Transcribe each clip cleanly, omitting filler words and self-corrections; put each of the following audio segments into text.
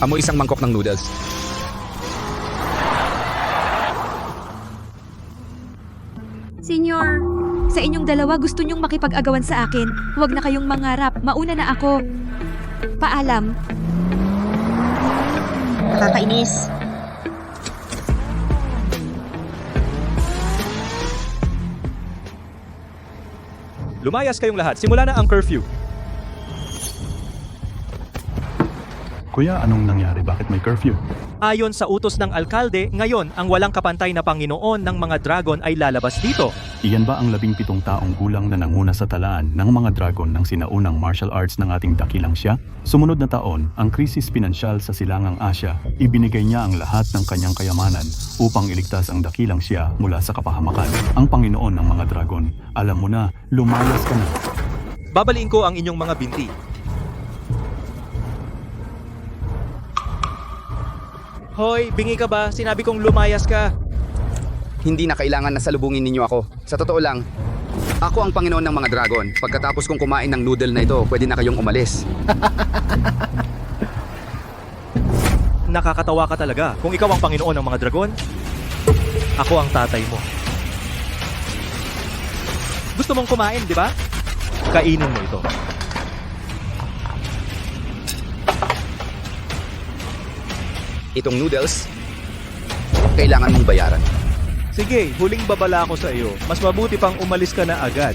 Amo isang mangkok ng noodles. Senyor, sa inyong dalawa gusto niyong makipag-agawan sa akin. Huwag na kayong mangarap. Mauna na ako. Paalam. Nakakainis. Lumayas kayong lahat. Simula na ang curfew. Kuya, anong nangyari? Bakit may curfew? Ayon sa utos ng alkalde, ngayon ang walang kapantay na Panginoon ng mga dragon ay lalabas dito. Iyan ba ang 17 taong gulang na nanguna sa talaan ng mga dragon ng sinaunang martial arts ng ating dakilang siya? Sumunod na taon, ang krisis pinansyal sa silangang Asya, ibinigay niya ang lahat ng kanyang kayamanan upang iligtas ang dakilang siya mula sa kapahamakan. Ang Panginoon ng mga dragon, alam mo na, lumayas ka na. Babaliin ko ang inyong mga binti. Hoy, bingi ka ba? Sinabi kong lumayas ka. Hindi na kailangan na salubungin ninyo ako. Sa totoo lang, ako ang Panginoon ng mga dragon. Pagkatapos kong kumain ng noodle na ito, pwede na kayong umalis. Nakakatawa ka talaga. Kung ikaw ang Panginoon ng mga dragon, ako ang tatay mo. Gusto mong kumain, di ba? Kainin mo ito. Itong noodles, kailangan mong bayaran. Sige, huling babala ako sa iyo. Mas mabuti pang umalis ka na agad.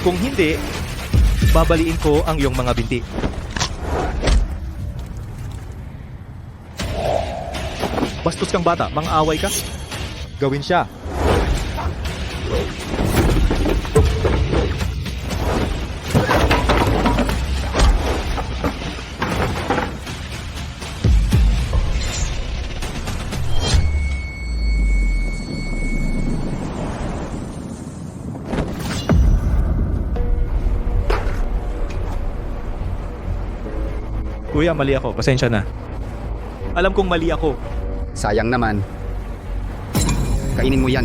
Kung hindi, babaliin ko ang iyong mga binti. Bastos kang bata, mang-away ka? Gawin siya. Kuya, mali ako. Pasensya na. Alam kong mali ako. Sayang naman. Kainin mo yan.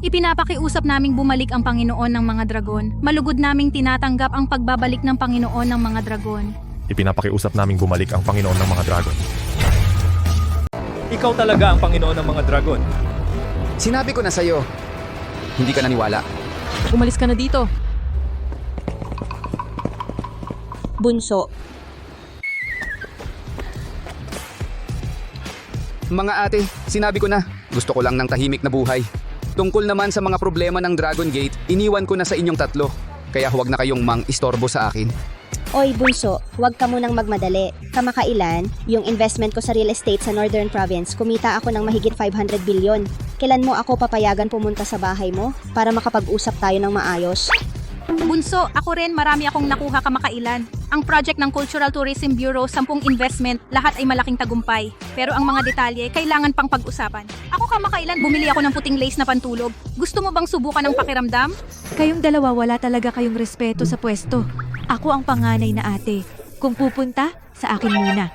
Ipinapakiusap naming bumalik ang Panginoon ng mga dragon. Malugod naming tinatanggap ang pagbabalik ng Panginoon ng mga dragon. Ipinapakiusap naming bumalik ang Panginoon ng mga dragon. Ikaw talaga ang Panginoon ng mga dragon. Sinabi ko na sa'yo, hindi ka naniwala. Umalis ka na dito. Bunso. Mga ate, sinabi ko na, gusto ko lang ng tahimik na buhay. Tungkol naman sa mga problema ng Dragon Gate, iniwan ko na sa inyong tatlo. Kaya huwag na kayong mang-istorbo sa akin. Oy, Bunso, huwag ka munang magmadali. Kamakailan, yung investment ko sa real estate sa Northern Province, kumita ako ng mahigit 500 billion. Kailan mo ako papayagan pumunta sa bahay mo para makapag-usap tayo ng maayos? Bunso, ako rin marami akong nakuha kamakailan. Ang project ng Cultural Tourism Bureau, 10 investment, lahat ay malaking tagumpay. Pero ang mga detalye, kailangan pang pag-usapan. Ako kamakailan, bumili ako ng puting lace na pantulog. Gusto mo bang subukan ng pakiramdam? Kayong dalawa wala talaga kayong respeto sa pwesto. Ako ang panganay na ate. Kung pupunta, sa akin muna.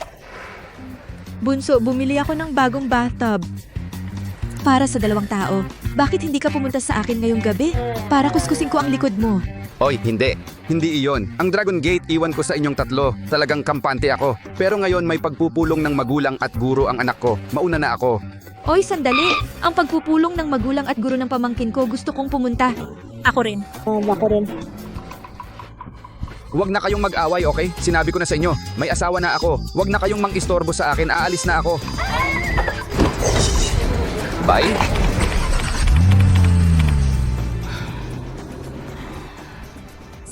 Bunso, bumili ako ng bagong bathtub. Para sa 2 tao. Bakit hindi ka pumunta sa akin ngayong gabi? Para kuskusin ko ang likod mo. Oy, hindi. Hindi iyon. Ang Dragon Gate, iwan ko sa inyong tatlo. Talagang kampante ako. Pero ngayon may pagpupulong ng magulang at guro ang anak ko. Mauna na ako. Oy, sandali. Ang pagpupulong ng magulang at guro ng pamangkin ko, gusto kong pumunta. Ako rin. Ako rin. Huwag na kayong mag-away, okay? Sinabi ko na sa inyo, may asawa na ako. Huwag na kayong mang-istorbo sa akin. Aalis na ako. Bye.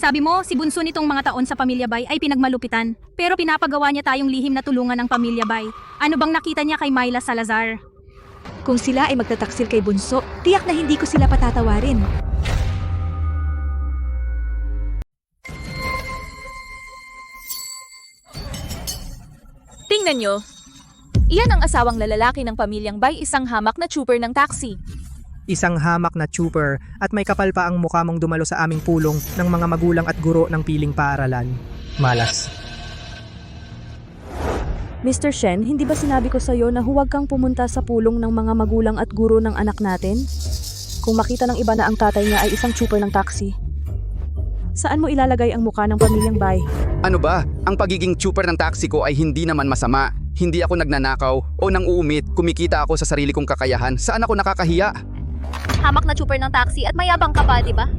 Sabi mo, si Bunso nitong mga taon sa Pamilya Bay ay pinagmalupitan. Pero pinapagawa niya tayong lihim na tulungan ng Pamilya Bay. Ano bang nakita niya kay Myla Salazar? Kung sila ay magtataksil kay Bunso, tiyak na hindi ko sila patatawarin. Tingnan nyo. Iyan ang asawang lalaki ng pamilyang Bay, isang hamak na trooper ng taxi. isang hamak na trooper, at may kapal pa ang mukha mong dumalo sa aming pulong ng mga magulang at guro ng piling paaralan. Malas. Mr. Shen, hindi ba sinabi ko sa'yo na huwag kang pumunta sa pulong ng mga magulang at guro ng anak natin? Kung makita ng iba na ang tatay niya ay isang trooper ng taxi, saan mo ilalagay ang mukha ng pamilyang Bai? Ano ba? Ang pagiging trooper ng taxi ko ay hindi naman masama. Hindi ako nagnanakaw o nang uumit. Kumikita ako sa sarili kong kakayahan. Saan ako nakakahiya? Hamak na trooper ng taxi at mayabang ka pa, di ba?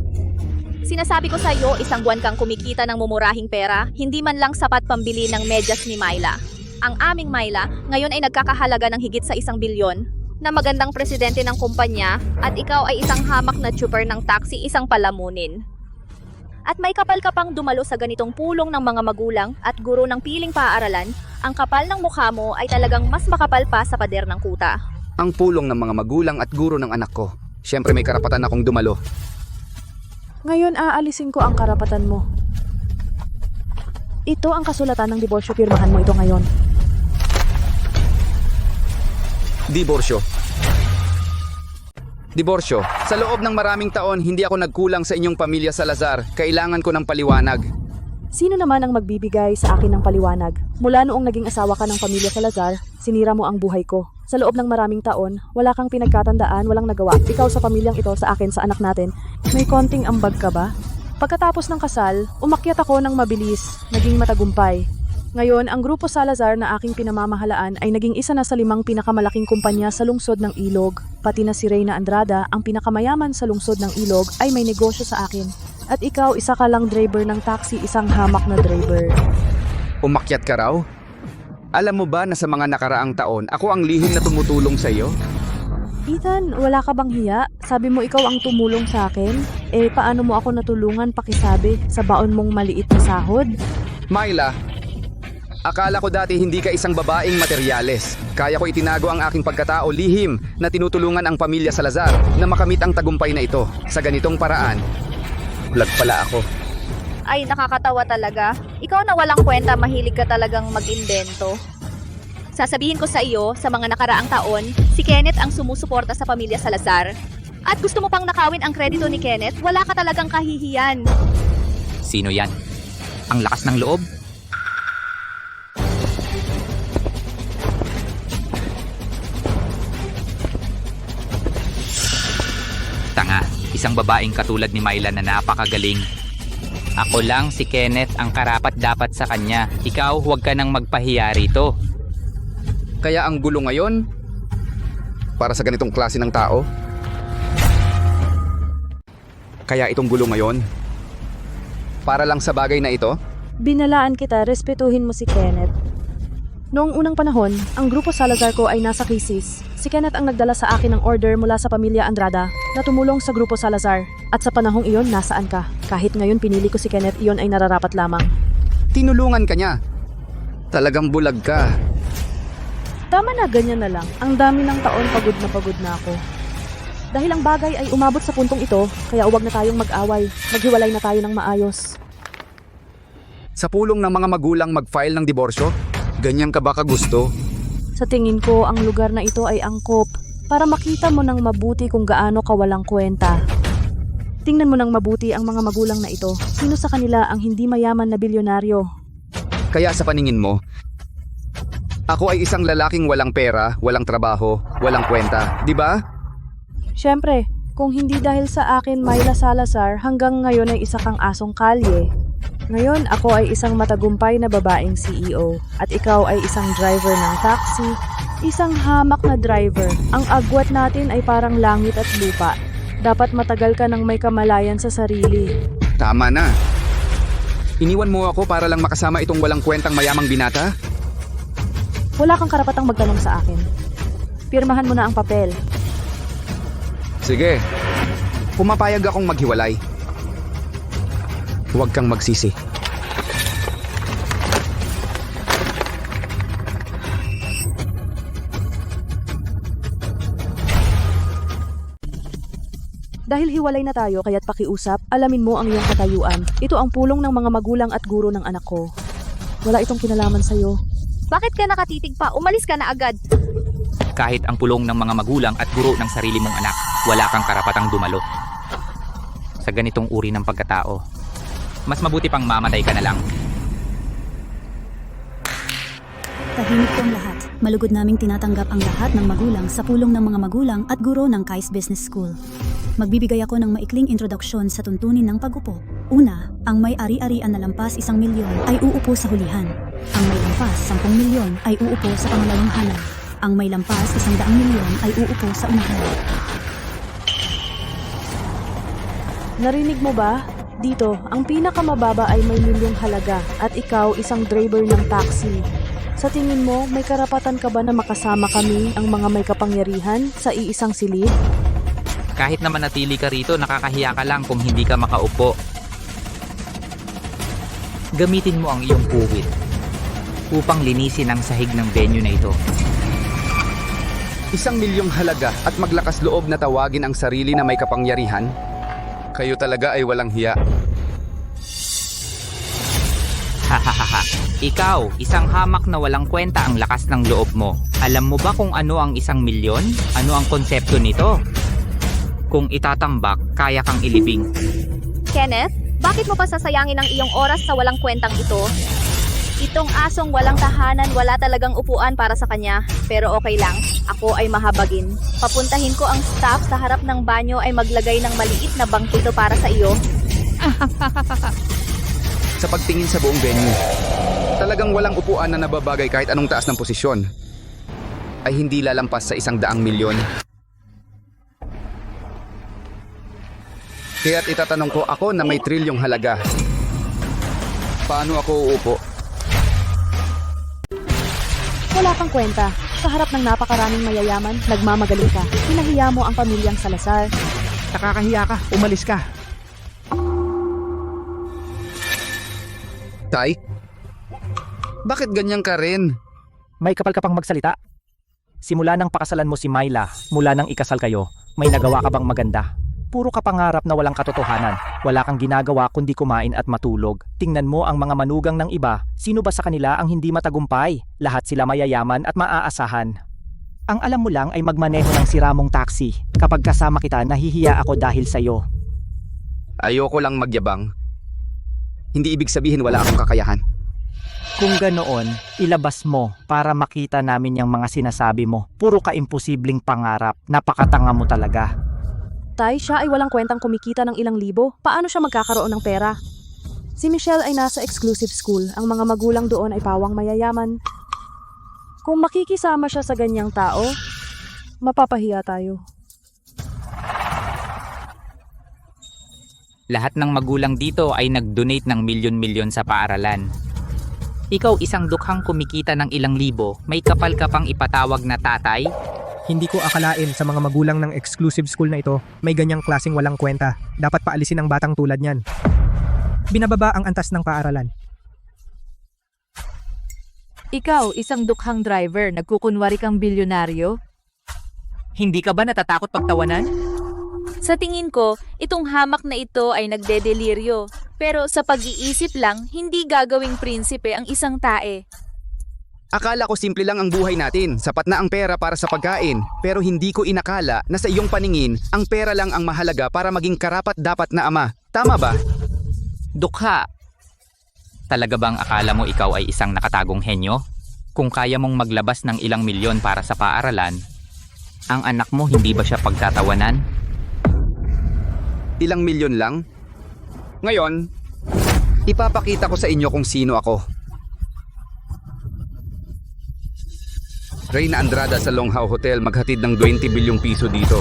Sinasabi ko sa'yo, isang buwan kang kumikita ng mumurahing pera, hindi man lang sapat pambili ng medyas ni Myla. Ang aming Myla, ngayon ay nagkakahalaga ng higit sa 1 bilyon, na magandang presidente ng kumpanya, at ikaw ay isang hamak na trooper ng taxi, isang palamunin. At may kapal ka pang dumalo sa ganitong pulong ng mga magulang at guro ng piling paaralan, ang kapal ng mukha mo ay talagang mas makapal pa sa pader ng kuta. Ang pulong ng mga magulang at guro ng anak ko. Siyempre may karapatan akong dumalo. Ngayon aalisin ko ang karapatan mo. Ito ang kasulatan ng diborsyo, pirmahan mo ito ngayon. Diborsyo. Diborsyo. Sa loob ng maraming taon, hindi ako nagkulang sa inyong pamilya Salazar. Kailangan ko ng paliwanag. Sino naman ang magbibigay sa akin ng paliwanag? Mula noong naging asawa ka ng pamilya Salazar, sinira mo ang buhay ko. Sa loob ng maraming taon, wala kang pinagkatandaan, walang nagawa. Ikaw sa pamilyang ito, sa akin, sa anak natin. May konting ambag ka ba? Pagkatapos ng kasal, umakyat ako ng mabilis, naging matagumpay. Ngayon, ang Grupo Salazar na aking pinamamahalaan ay naging isa na sa 5 pinakamalaking kumpanya sa lungsod ng Ilog. Pati na si Reyna Andrada, ang pinakamayaman sa lungsod ng Ilog, ay may negosyo sa akin. At ikaw, isa ka lang driver ng taxi, isang hamak na driver. Umakyat ka raw? Alam mo ba na sa mga nakaraang taon, ako ang lihim na tumutulong sa iyo? Ethan, wala ka bang hiya? Sabi mo ikaw ang tumulong sa akin? Paano mo ako natulungan pakisabi sa baon mong maliit na sahod? Myla, akala ko dati hindi ka isang babaeng materyales. Kaya ko itinago ang aking pagkatao lihim na tinutulungan ang pamilya Salazar na makamit ang tagumpay na ito. Sa ganitong paraan, bulag pala ako. Ay, nakakatawa talaga. Ikaw na walang kwenta, mahilig ka talagang mag-imbento. Sasabihin ko sa iyo, sa mga nakaraang taon, si Kenneth ang sumusuporta sa pamilya Salazar. At gusto mo pang nakawin ang kredito ni Kenneth, wala ka talagang kahihiyan. Sino yan? Ang lakas ng loob? Tanga, isang babaeng katulad ni Myla na napakagaling. Ako lang si Kenneth ang karapat-dapat sa kanya. Ikaw, huwag ka nang magpahiya rito. Kaya ang gulo ngayon, para sa ganitong klase ng tao. Kaya itong gulo ngayon, para lang sa bagay na ito. Binalaan kita, respetuhin mo si Kenneth. Noong unang panahon, ang Grupo Salazar ko ay nasa krisis. Si Kenneth ang nagdala sa akin ng order mula sa pamilya Andrada na tumulong sa Grupo Salazar. At sa panahong iyon, nasaan ka? Kahit ngayon pinili ko si Kenneth, iyon ay nararapat lamang. Tinulungan ka niya. Talagang bulag ka. Tama na, ganyan na lang. Ang dami ng taon, pagod na ako. Dahil ang bagay ay umabot sa puntong ito, kaya huwag na tayong mag-away. Maghiwalay na tayo ng maayos. Sa pulong ng mga magulang mag-file ng diborsyo, ganyan ka ba kagusto? Sa tingin ko, ang lugar na ito ay angkop para makita mo ng mabuti kung gaano ka walang kwenta. Tingnan mo ng mabuti ang mga magulang na ito. Sino sa kanila ang hindi mayaman na bilyonaryo? Kaya sa paningin mo, ako ay isang lalaking walang pera, walang trabaho, walang kwenta, di ba? Siyempre, kung hindi dahil sa akin, Myla Salazar, hanggang ngayon ay isa kang asong kalye. Ngayon, ako ay isang matagumpay na babaeng CEO at ikaw ay isang driver ng taxi, isang hamak na driver. Ang agwat natin ay parang langit at lupa. Dapat matagal ka ng may kamalayan sa sarili. Tama na. Iniwan mo ako para lang makasama itong walang kwentang mayamang binata? Wala kang karapatang magtanong sa akin. Pirmahan mo na ang papel. Sige. Pumapayag akong maghiwalay. Huwag kang magsisi. Dahil hiwalay na tayo kaya't pakiusap, alamin mo ang iyong katayuan. Ito ang pulong ng mga magulang at guro ng anak ko. Wala itong kinalaman sa'yo. Bakit ka nakatitig pa? Umalis ka na agad. Kahit ang pulong ng mga magulang at guro ng sarili mong anak, wala kang karapatang dumalo sa ganitong uri ng pagkatao. Mas mabuti pang mamatay ka na lang. Tahimik po ang lahat. Malugod naming tinatanggap ang lahat ng magulang sa pulong ng mga magulang at guro ng Kais Business School. Magbibigay ako ng maikling introduksyon sa tuntunin ng pag-upo. Una, ang may ari-arian na lampas 1 milyon ay uupo sa hulihan. Ang may lampas 10 milyon ay uupo sa pangalawang hanay. Ang may lampas 100 milyon ay uupo sa unahan. Narinig mo ba? Dito, ang pinakamababa ay may milyong halaga at ikaw isang driver ng taxi. Sa tingin mo, may karapatan ka ba na makasama kami, ang mga may kapangyarihan, sa iisang silid? Kahit na manatili ka rito, nakakahiya ka lang kung hindi ka makaupo. Gamitin mo ang iyong puwit upang linisin ang sahig ng venue na ito. 1 milyong halaga at maglakas loob na tawagin ang sarili na may kapangyarihan? Kayo talaga ay walang hiya. Hahaha. Ikaw, isang hamak na walang kwenta ang lakas ng loob mo. Alam mo ba kung ano ang 1 milyon? Ano ang konsepto nito? Kung itatambak, kaya kang ilibing. Kenneth, bakit mo pa sasayangin ang iyong oras sa walang kwentang ito? Itong asong walang tahanan, wala talagang upuan para sa kanya. Pero okay lang, ako ay mahabagin. Papuntahin ko ang staff sa harap ng banyo ay maglagay ng maliit na bangkito para sa iyo. Sa pagtingin sa buong venue, talagang walang upuan na nababagay kahit anong taas ng posisyon ay hindi lalampas sa 100 milyon. Kaya't itatanong ko ako na may trilyong halaga. Paano ako uupo? Wala kang kwenta. Sa harap ng napakaraming mayayaman, nagmamagaling ka. Pinahiya mo ang pamilyang Salazar. Nakakahiya ka, umalis ka. Tay? Bakit ganyan ka rin? May kapal ka pang magsalita. Simula nang pakasalan mo si Myla, mula nang ikasal kayo, may nagawa ka bang maganda? Puro ka pangarap na walang katotohanan. Wala kang ginagawa kundi kumain at matulog. Tingnan mo ang mga manugang ng iba. Sino ba sa kanila ang hindi matagumpay? Lahat sila mayayaman at maaasahan. Ang alam mo lang ay magmaneho ng siramong taxi. Kapag kasama kita, nahihiya ako dahil sa'yo. Ayoko lang magyabang. Hindi ibig sabihin wala akong kakayahan. Kung ganoon, ilabas mo para makita namin yung mga sinasabi mo. Puro ka imposibleng pangarap. Napakatanga mo talaga. Tay, siya ay walang kwentang kumikita ng ilang libo. Paano siya magkakaroon ng pera? Si Michelle ay nasa exclusive school. Ang mga magulang doon ay pawang mayayaman. Kung makikisama siya sa ganyang tao, mapapahiya tayo. Lahat ng magulang dito ay nag-donate ng milyon-milyon sa paaralan. Ikaw, isang dukhang kumikita ng ilang libo, may kapal ka pang ipatawag na tatay? Hindi ko akalain sa mga magulang ng exclusive school na ito, may ganyang klaseng walang kwenta. Dapat paalisin ang batang tulad niyan. Binababa ang antas ng paaralan. Ikaw, isang dukhang driver, nagkukunwari kang bilyonaryo? Hindi ka ba natatakot pagtawanan? Sa tingin ko, itong hamak na ito ay nagdedeliryo. Pero sa pag-iisip lang, hindi gagawing prinsipe ang isang tae. Akala ko simple lang ang buhay natin, sapat na ang pera para sa pagkain. Pero hindi ko inakala na sa iyong paningin, ang pera lang ang mahalaga para maging karapat-dapat na ama. Tama ba? Dukha. Talaga bang akala mo ikaw ay isang nakatagong henyo? Kung kaya mong maglabas ng ilang milyon para sa paaralan, ang anak mo hindi ba siya pagtatawanan? Ilang milyon lang? Ngayon, ipapakita ko sa inyo kung sino ako. Reyna Andrada sa Longhao Hotel maghatid ng 20 bilyong piso dito.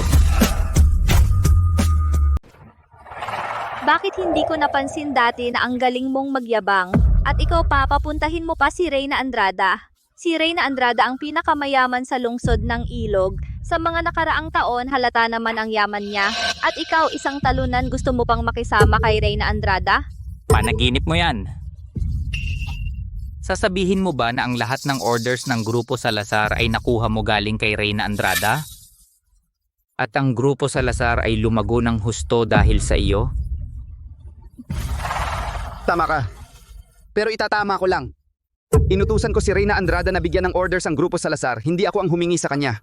Bakit hindi ko napansin dati na ang galing mong magyabang at ikaw pa papuntahin mo pa si Reyna Andrada? Si Reyna Andrada ang pinakamayaman sa lungsod ng Ilog. Sa mga nakaraang taon, halata naman ang yaman niya. At ikaw, isang talunan, gusto mo pang makisama kay Reyna Andrada? Panaginip mo yan. Sasabihin mo ba na ang lahat ng orders ng Grupo Salazar ay nakuha mo galing kay Reyna Andrada? At ang Grupo Salazar ay lumago ng husto dahil sa iyo? Tama ka. Pero itatama ko lang. Inutusan ko si Reyna Andrada na bigyan ng orders ang Grupo Salazar, hindi ako ang humingi sa kanya.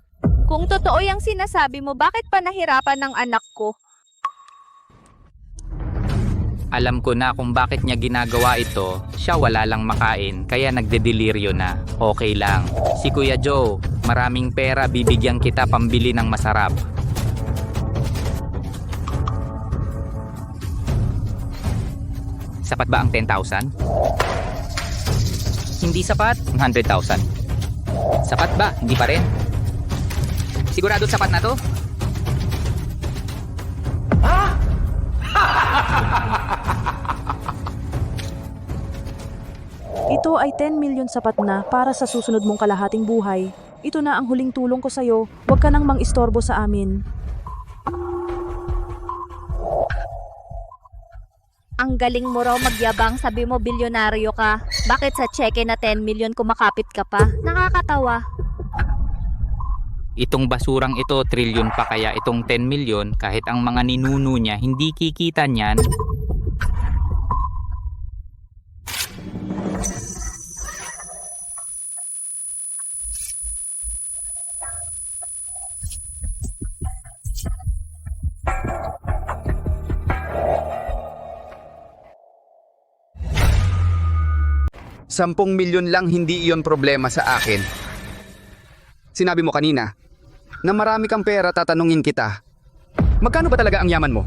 Kung totoo yung sinasabi mo, bakit pa nahirapan ng anak ko? Alam ko na kung bakit niya ginagawa ito. Siya wala lang makain, kaya nagdedeliryo na. Okay lang. Si Kuya Joe, maraming pera, bibigyan kita pambili ng masarap. Sapat ba ang 10,000? Hindi sapat? 100,000. Sapat ba? Hindi pa rin. Sigurado sapat na to? Ito ay 10 million sapat na para sa susunod mong kalahating buhay. Ito na ang huling tulong ko sa'yo. Huwag ka nang mang-istorbo sa amin. Ang galing mo raw magyabang, sabi mo bilyonaryo ka. Bakit sa cheque na 10 million kumakapit ka pa? Nakakatawa. Itong basurang ito, trilyon pa kaya itong 10 milyon, kahit ang mga ninuno niya hindi kikita niyan. $10 milyon lang, hindi iyon problema sa akin. Sinabi mo kanina na marami kang pera, tatanungin kita. Magkano ba talaga ang yaman mo?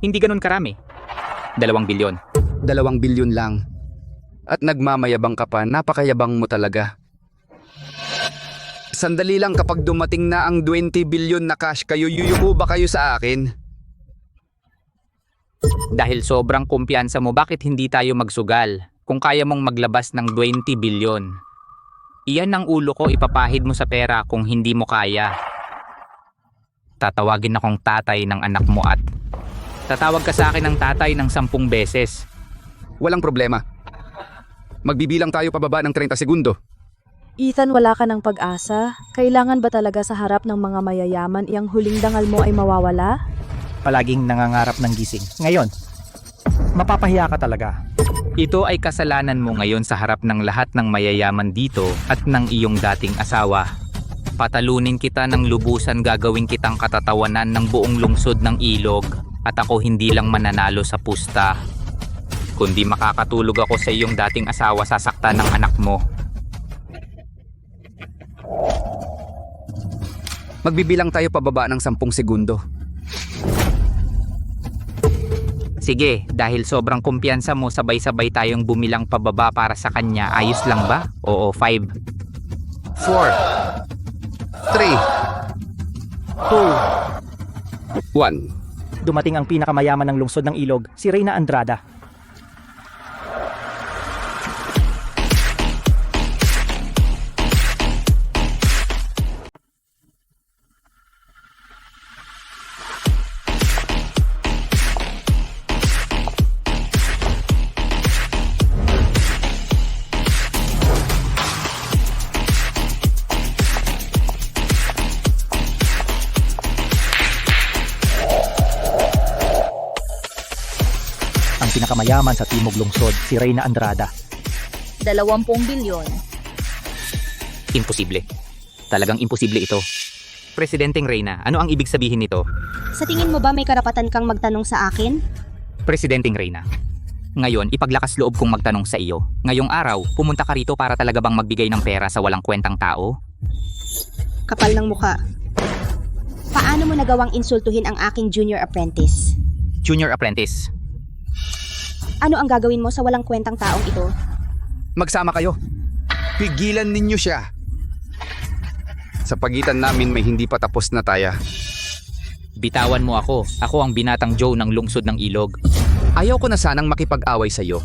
Hindi ganun karami. 2 bilyon. 2 bilyon lang. At nagmamayabang ka pa, napakayabang mo talaga. Sandali lang, kapag dumating na ang 20 bilyon na cash kayo, yuyuko ba kayo sa akin? Dahil sobrang kumpiyansa mo, bakit hindi tayo magsugal? Kung kaya mong maglabas ng 20 bilyon. Iyan ang ulo ko, ipapahid mo sa pera kung hindi mo kaya. Tatawagin akong tatay ng anak mo at tatawag ka sa akin ng tatay ng 10 beses. Walang problema. Magbibilang tayo pababa ng 30 segundo. Ethan, wala ka ng pag-asa? Kailangan ba talaga sa harap ng mga mayayaman iyang huling dangal mo ay mawawala? Palaging nangangarap ng gising. Ngayon, mapapahiya ka talaga. Ito ay kasalanan mo ngayon sa harap ng lahat ng mayayaman dito at ng iyong dating asawa. Patalunin kita ng lubusan, gagawin kitang katatawanan ng buong lungsod ng Ilog at ako hindi lang mananalo sa pusta. Kundi makakatulog ako sa iyong dating asawa, sasaktan ng anak mo. Magbibilang tayo pababa ng 10 segundo. Sige, dahil sobrang kumpiyansa mo, sabay-sabay tayong bumilang pababa para sa kanya. Ayos lang ba? Oo, 5. 4 3 2 1. Dumating ang pinakamayaman ng lungsod ng Ilog, si Reyna Andrada. Pinakamayaman sa Timog Lungsod, si Reyna Andrada. 20 bilyon. Imposible. Talagang imposible ito. Presidenteng Reyna, ano ang ibig sabihin nito? Sa tingin mo ba may karapatan kang magtanong sa akin? Presidenteng Reyna, ngayon ipaglakas loob kong magtanong sa iyo. Ngayong araw, pumunta ka rito para talaga bang magbigay ng pera sa walang kwentang tao? Kapal ng mukha. Paano mo nagawang insultuhin ang aking junior apprentice? Junior apprentice. Ano ang gagawin mo sa walang kwentang taong ito? Magsama kayo. Pigilan ninyo siya. Sa pagitan namin may hindi pa tapos na taya. Bitawan mo ako. Ako ang binatang Joe ng lungsod ng Ilog. Ayaw ko na sanang makipag-away sa iyo.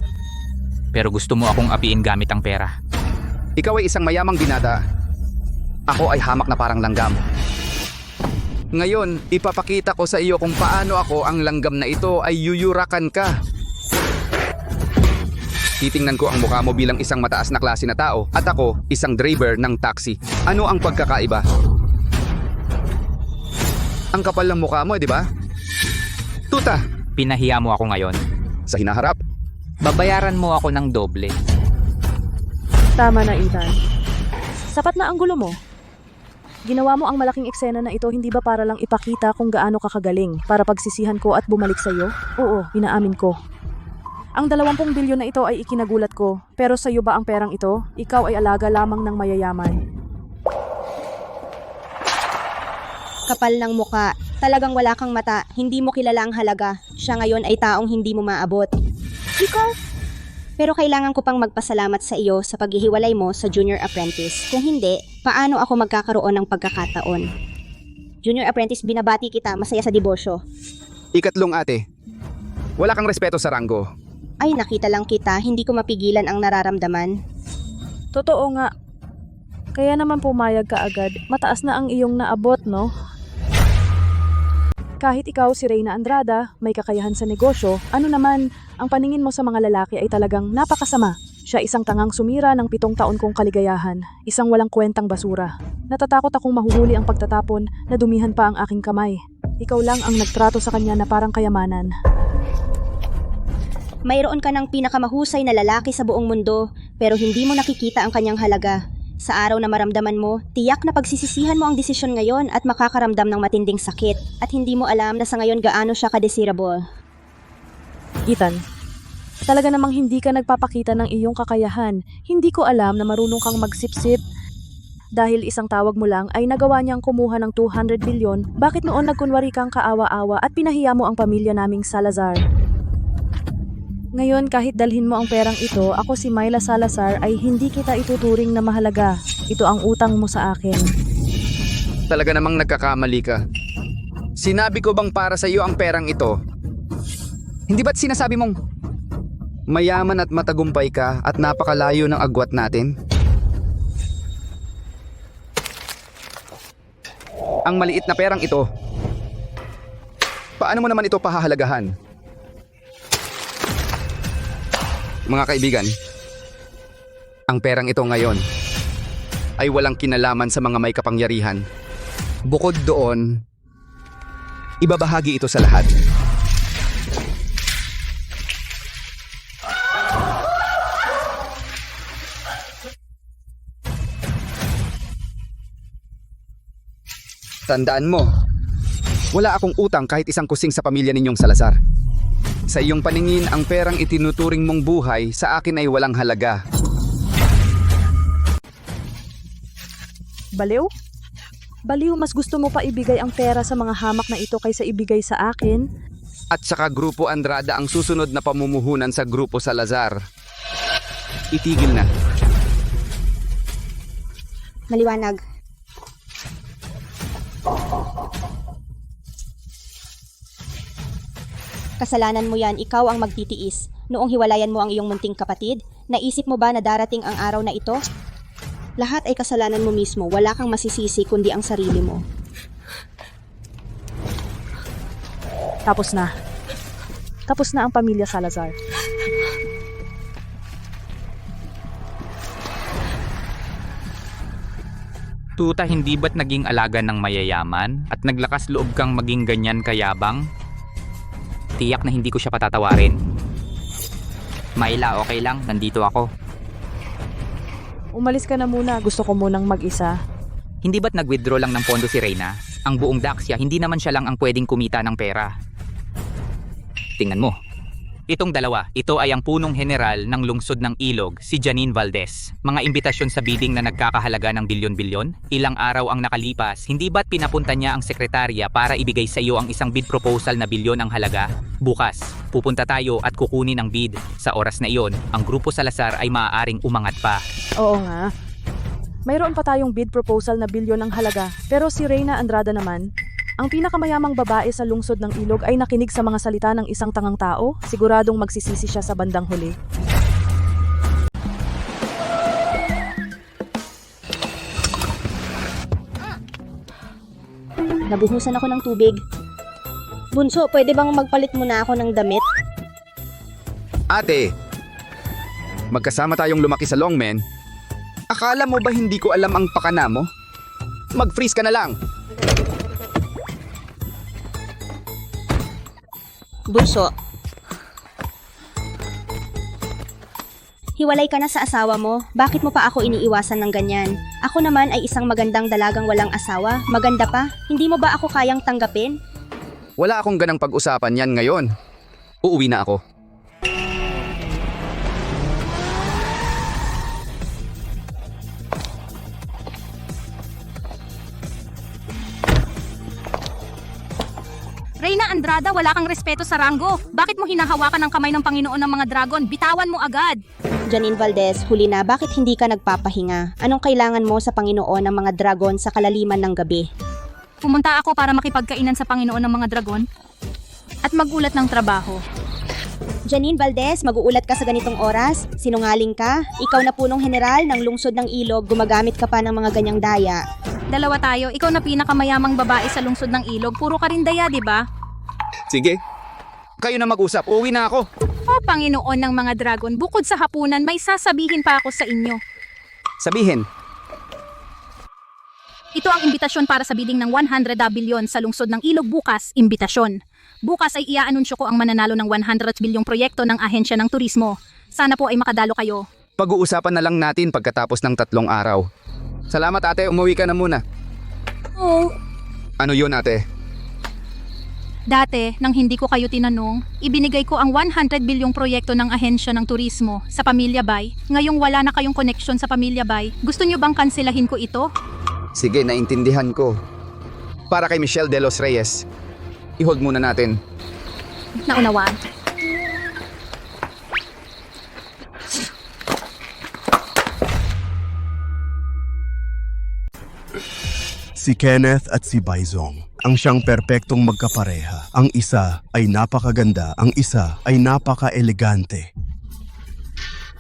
Pero gusto mo akong apiin gamit ang pera. Ikaw ay isang mayamang binata. Ako ay hamak na parang langgam. Ngayon, ipapakita ko sa iyo kung paano ako ang langgam na ito ay yuyurakan ka. Titingnan ko ang mukha mo bilang isang mataas na klase na tao at ako isang driver ng taxi. Ano ang pagkakaiba? Ang kapal ng mukha mo, di ba? Tuta! Pinahiya mo ako ngayon. Sa hinaharap. Babayaran mo ako ng doble. Tama na, Ethan. Sapat na ang gulo mo. Ginawa mo ang malaking eksena na ito hindi ba para lang ipakita kung gaano ka kagaling para pagsisihan ko at bumalik sa iyo? Oo, inaamin ko. Ang 20 bilyon na ito ay ikinagulat ko, pero sa iyo ba ang perang ito? Ikaw ay alaga lamang ng mayayaman. Kapal ng muka. Talagang wala kang mata. Hindi mo kilala ang halaga. Siya ngayon ay taong hindi mo maabot. Ikaw? Pero kailangan ko pang magpasalamat sa iyo sa paghihiwalay mo sa junior apprentice. Kung hindi, paano ako magkakaroon ng pagkakataon? Junior apprentice, binabati kita. Masaya sa debosyo. Ikatlong ate, wala kang respeto sa ranggo. Ay, nakita lang kita. Hindi ko mapigilan ang nararamdaman. Totoo nga. Kaya naman pumayag ka agad. Mataas na ang iyong naabot, no? Kahit ikaw si Reyna Andrada, may kakayahan sa negosyo, ano naman, ang paningin mo sa mga lalaki ay talagang napakasama. Siya isang tangang sumira ng 7 taon kong kaligayahan, isang walang kwentang basura. Natatakot akong mahuhuli ang pagtatapon na dumihan pa ang aking kamay. Ikaw lang ang nagtrato sa kanya na parang kayamanan. Mayroon ka ng pinakamahusay na lalaki sa buong mundo, pero hindi mo nakikita ang kanyang halaga. Sa araw na maramdaman mo, tiyak na pagsisisihan mo ang desisyon ngayon at makakaramdam ng matinding sakit at hindi mo alam na sa ngayon gaano siya ka-desirable. Ethan, talaga namang hindi ka nagpapakita ng iyong kakayahan. Hindi ko alam na marunong kang magsipsip. Dahil isang tawag mo lang ay nagawa niyang kumuha ng 200 bilyon, bakit noon nagkunwari kang kaawa-awa at pinahiya mo ang pamilya naming Salazar? Ngayon, kahit dalhin mo ang perang ito, ako si Myla Salazar ay hindi kita ituturing na mahalaga. Ito ang utang mo sa akin. Talaga namang nagkakamali ka. Sinabi ko bang para sa iyo ang perang ito? Hindi ba't sinasabi mong mayaman at matagumpay ka at napakalayo ng agwat natin? Ang maliit na perang ito, paano mo naman ito pahahalagahan? Mga kaibigan, ang perang ito ngayon ay walang kinalaman sa mga may kapangyarihan. Bukod doon, ibabahagi ito sa lahat. Tandaan mo, wala akong utang kahit isang kusing sa pamilya ninyong Salazar. Sa iyong paningin, ang perang itinuturing mong buhay sa akin ay walang halaga. Baliw? Baliw, mas gusto mo pa ibigay ang pera sa mga hamak na ito kaysa ibigay sa akin? At saka Grupo Andrada ang susunod na pamumuhunan sa Grupo Salazar. Itigil na. Maliwanag. Kasalanan mo yan, ikaw ang magtitiis. Noong hiwalayan mo ang iyong munting kapatid, naisip mo ba na darating ang araw na ito? Lahat ay kasalanan mo mismo, wala kang masisisi kundi ang sarili mo. Tapos na. Tapos na ang pamilya Salazar. Tuta, hindi ba't naging alaga ng mayayaman at naglakas loob kang maging ganyan kayabang? Tiyak na hindi ko siya patatawarin. Myla, okay lang. Nandito ako. Umalis ka na muna. Gusto ko munang mag-isa. Hindi ba't nag-withdraw lang ng pondo si Reyna? Ang buong Daxia, hindi naman siya lang ang pwedeng kumita ng pera. Tingnan mo. Itong dalawa, ito ay ang punong general ng lungsod ng Ilog, si Janine Valdez. Mga imbitasyon sa bidding na nagkakahalaga ng bilyon-bilyon. Ilang araw ang nakalipas, hindi ba't pinapunta niya ang sekretarya para ibigay sa iyo ang isang bid proposal na bilyon ang halaga? Bukas, pupunta tayo at kukunin ang bid. Sa oras na iyon, ang Grupo Salazar ay maaaring umangat pa. Oo nga. Mayroon pa tayong bid proposal na bilyon ang halaga, pero si Reyna Andrada naman, ang pinakamayamang babae sa lungsod ng Ilog ay nakinig sa mga salita ng isang tangang tao, siguradong magsisisi siya sa bandang huli. Nabuhusan ako ng tubig. Bunso, pwede bang magpalit muna ako ng damit? Ate, magkasama tayong lumaki sa Longmen. Akala mo ba hindi ko alam ang pakana mo? Mag-freeze ka na lang. Bunso, Hiwalay ka na sa asawa mo. Bakit mo pa ako iniiwasan ng ganyan? Ako naman ay isang magandang dalagang walang asawa. Maganda pa. Hindi mo ba ako kayang tanggapin? Wala akong ganang pag-usapan yan ngayon. Uuwi na ako. Reyna Andrada, wala kang respeto sa ranggo. Bakit mo hinahawakan ng kamay ng Panginoon ng mga dragon? Bitawan mo agad. Janine Valdez, huli na. Bakit hindi ka nagpapahinga? Anong kailangan mo sa Panginoon ng mga dragon sa kalaliman ng gabi? Pumunta ako para makipagkainan sa Panginoon ng mga dragon at magulat ng trabaho. Janine Valdez, mag-uulat ka sa ganitong oras? Sinungaling ka? Ikaw na punong general ng lungsod ng ilog, gumagamit ka pa ng mga ganyang daya. Dalawa tayo, ikaw na pinakamayamang babae sa lungsod ng ilog. Puro ka rin daya, di ba? Sige. Kayo na mag-usap. Uuwi na ako. O Panginoon ng mga dragon, bukod sa hapunan, may sasabihin pa ako sa inyo. Sabihin. Ito ang imbitasyon para sa bidding ng 100 bilyon sa lungsod ng ilog bukas, imbitasyon. Bukas ay iaanunsyo ko ang mananalo ng 100 bilyong proyekto ng ahensya ng turismo. Sana po ay makadalo kayo. Pag-uusapan na lang natin pagkatapos ng 3 araw. Salamat ate, umuwi ka na muna. Oh. Ano yun ate? Dati, nang hindi ko kayo tinanong, ibinigay ko ang 100 bilyong proyekto ng ahensya ng turismo sa Pamilya Bay. Ngayong wala na kayong koneksyon sa Pamilya Bay, gusto nyo bang kanselahin ko ito? Sige, naintindihan ko. Para kay Michelle De Los Reyes, i-hold muna natin. Naunawaan. Si Kenneth at si Baizong ang siyang perpektong magkapareha. Ang isa ay napakaganda, ang isa ay napaka-elegante.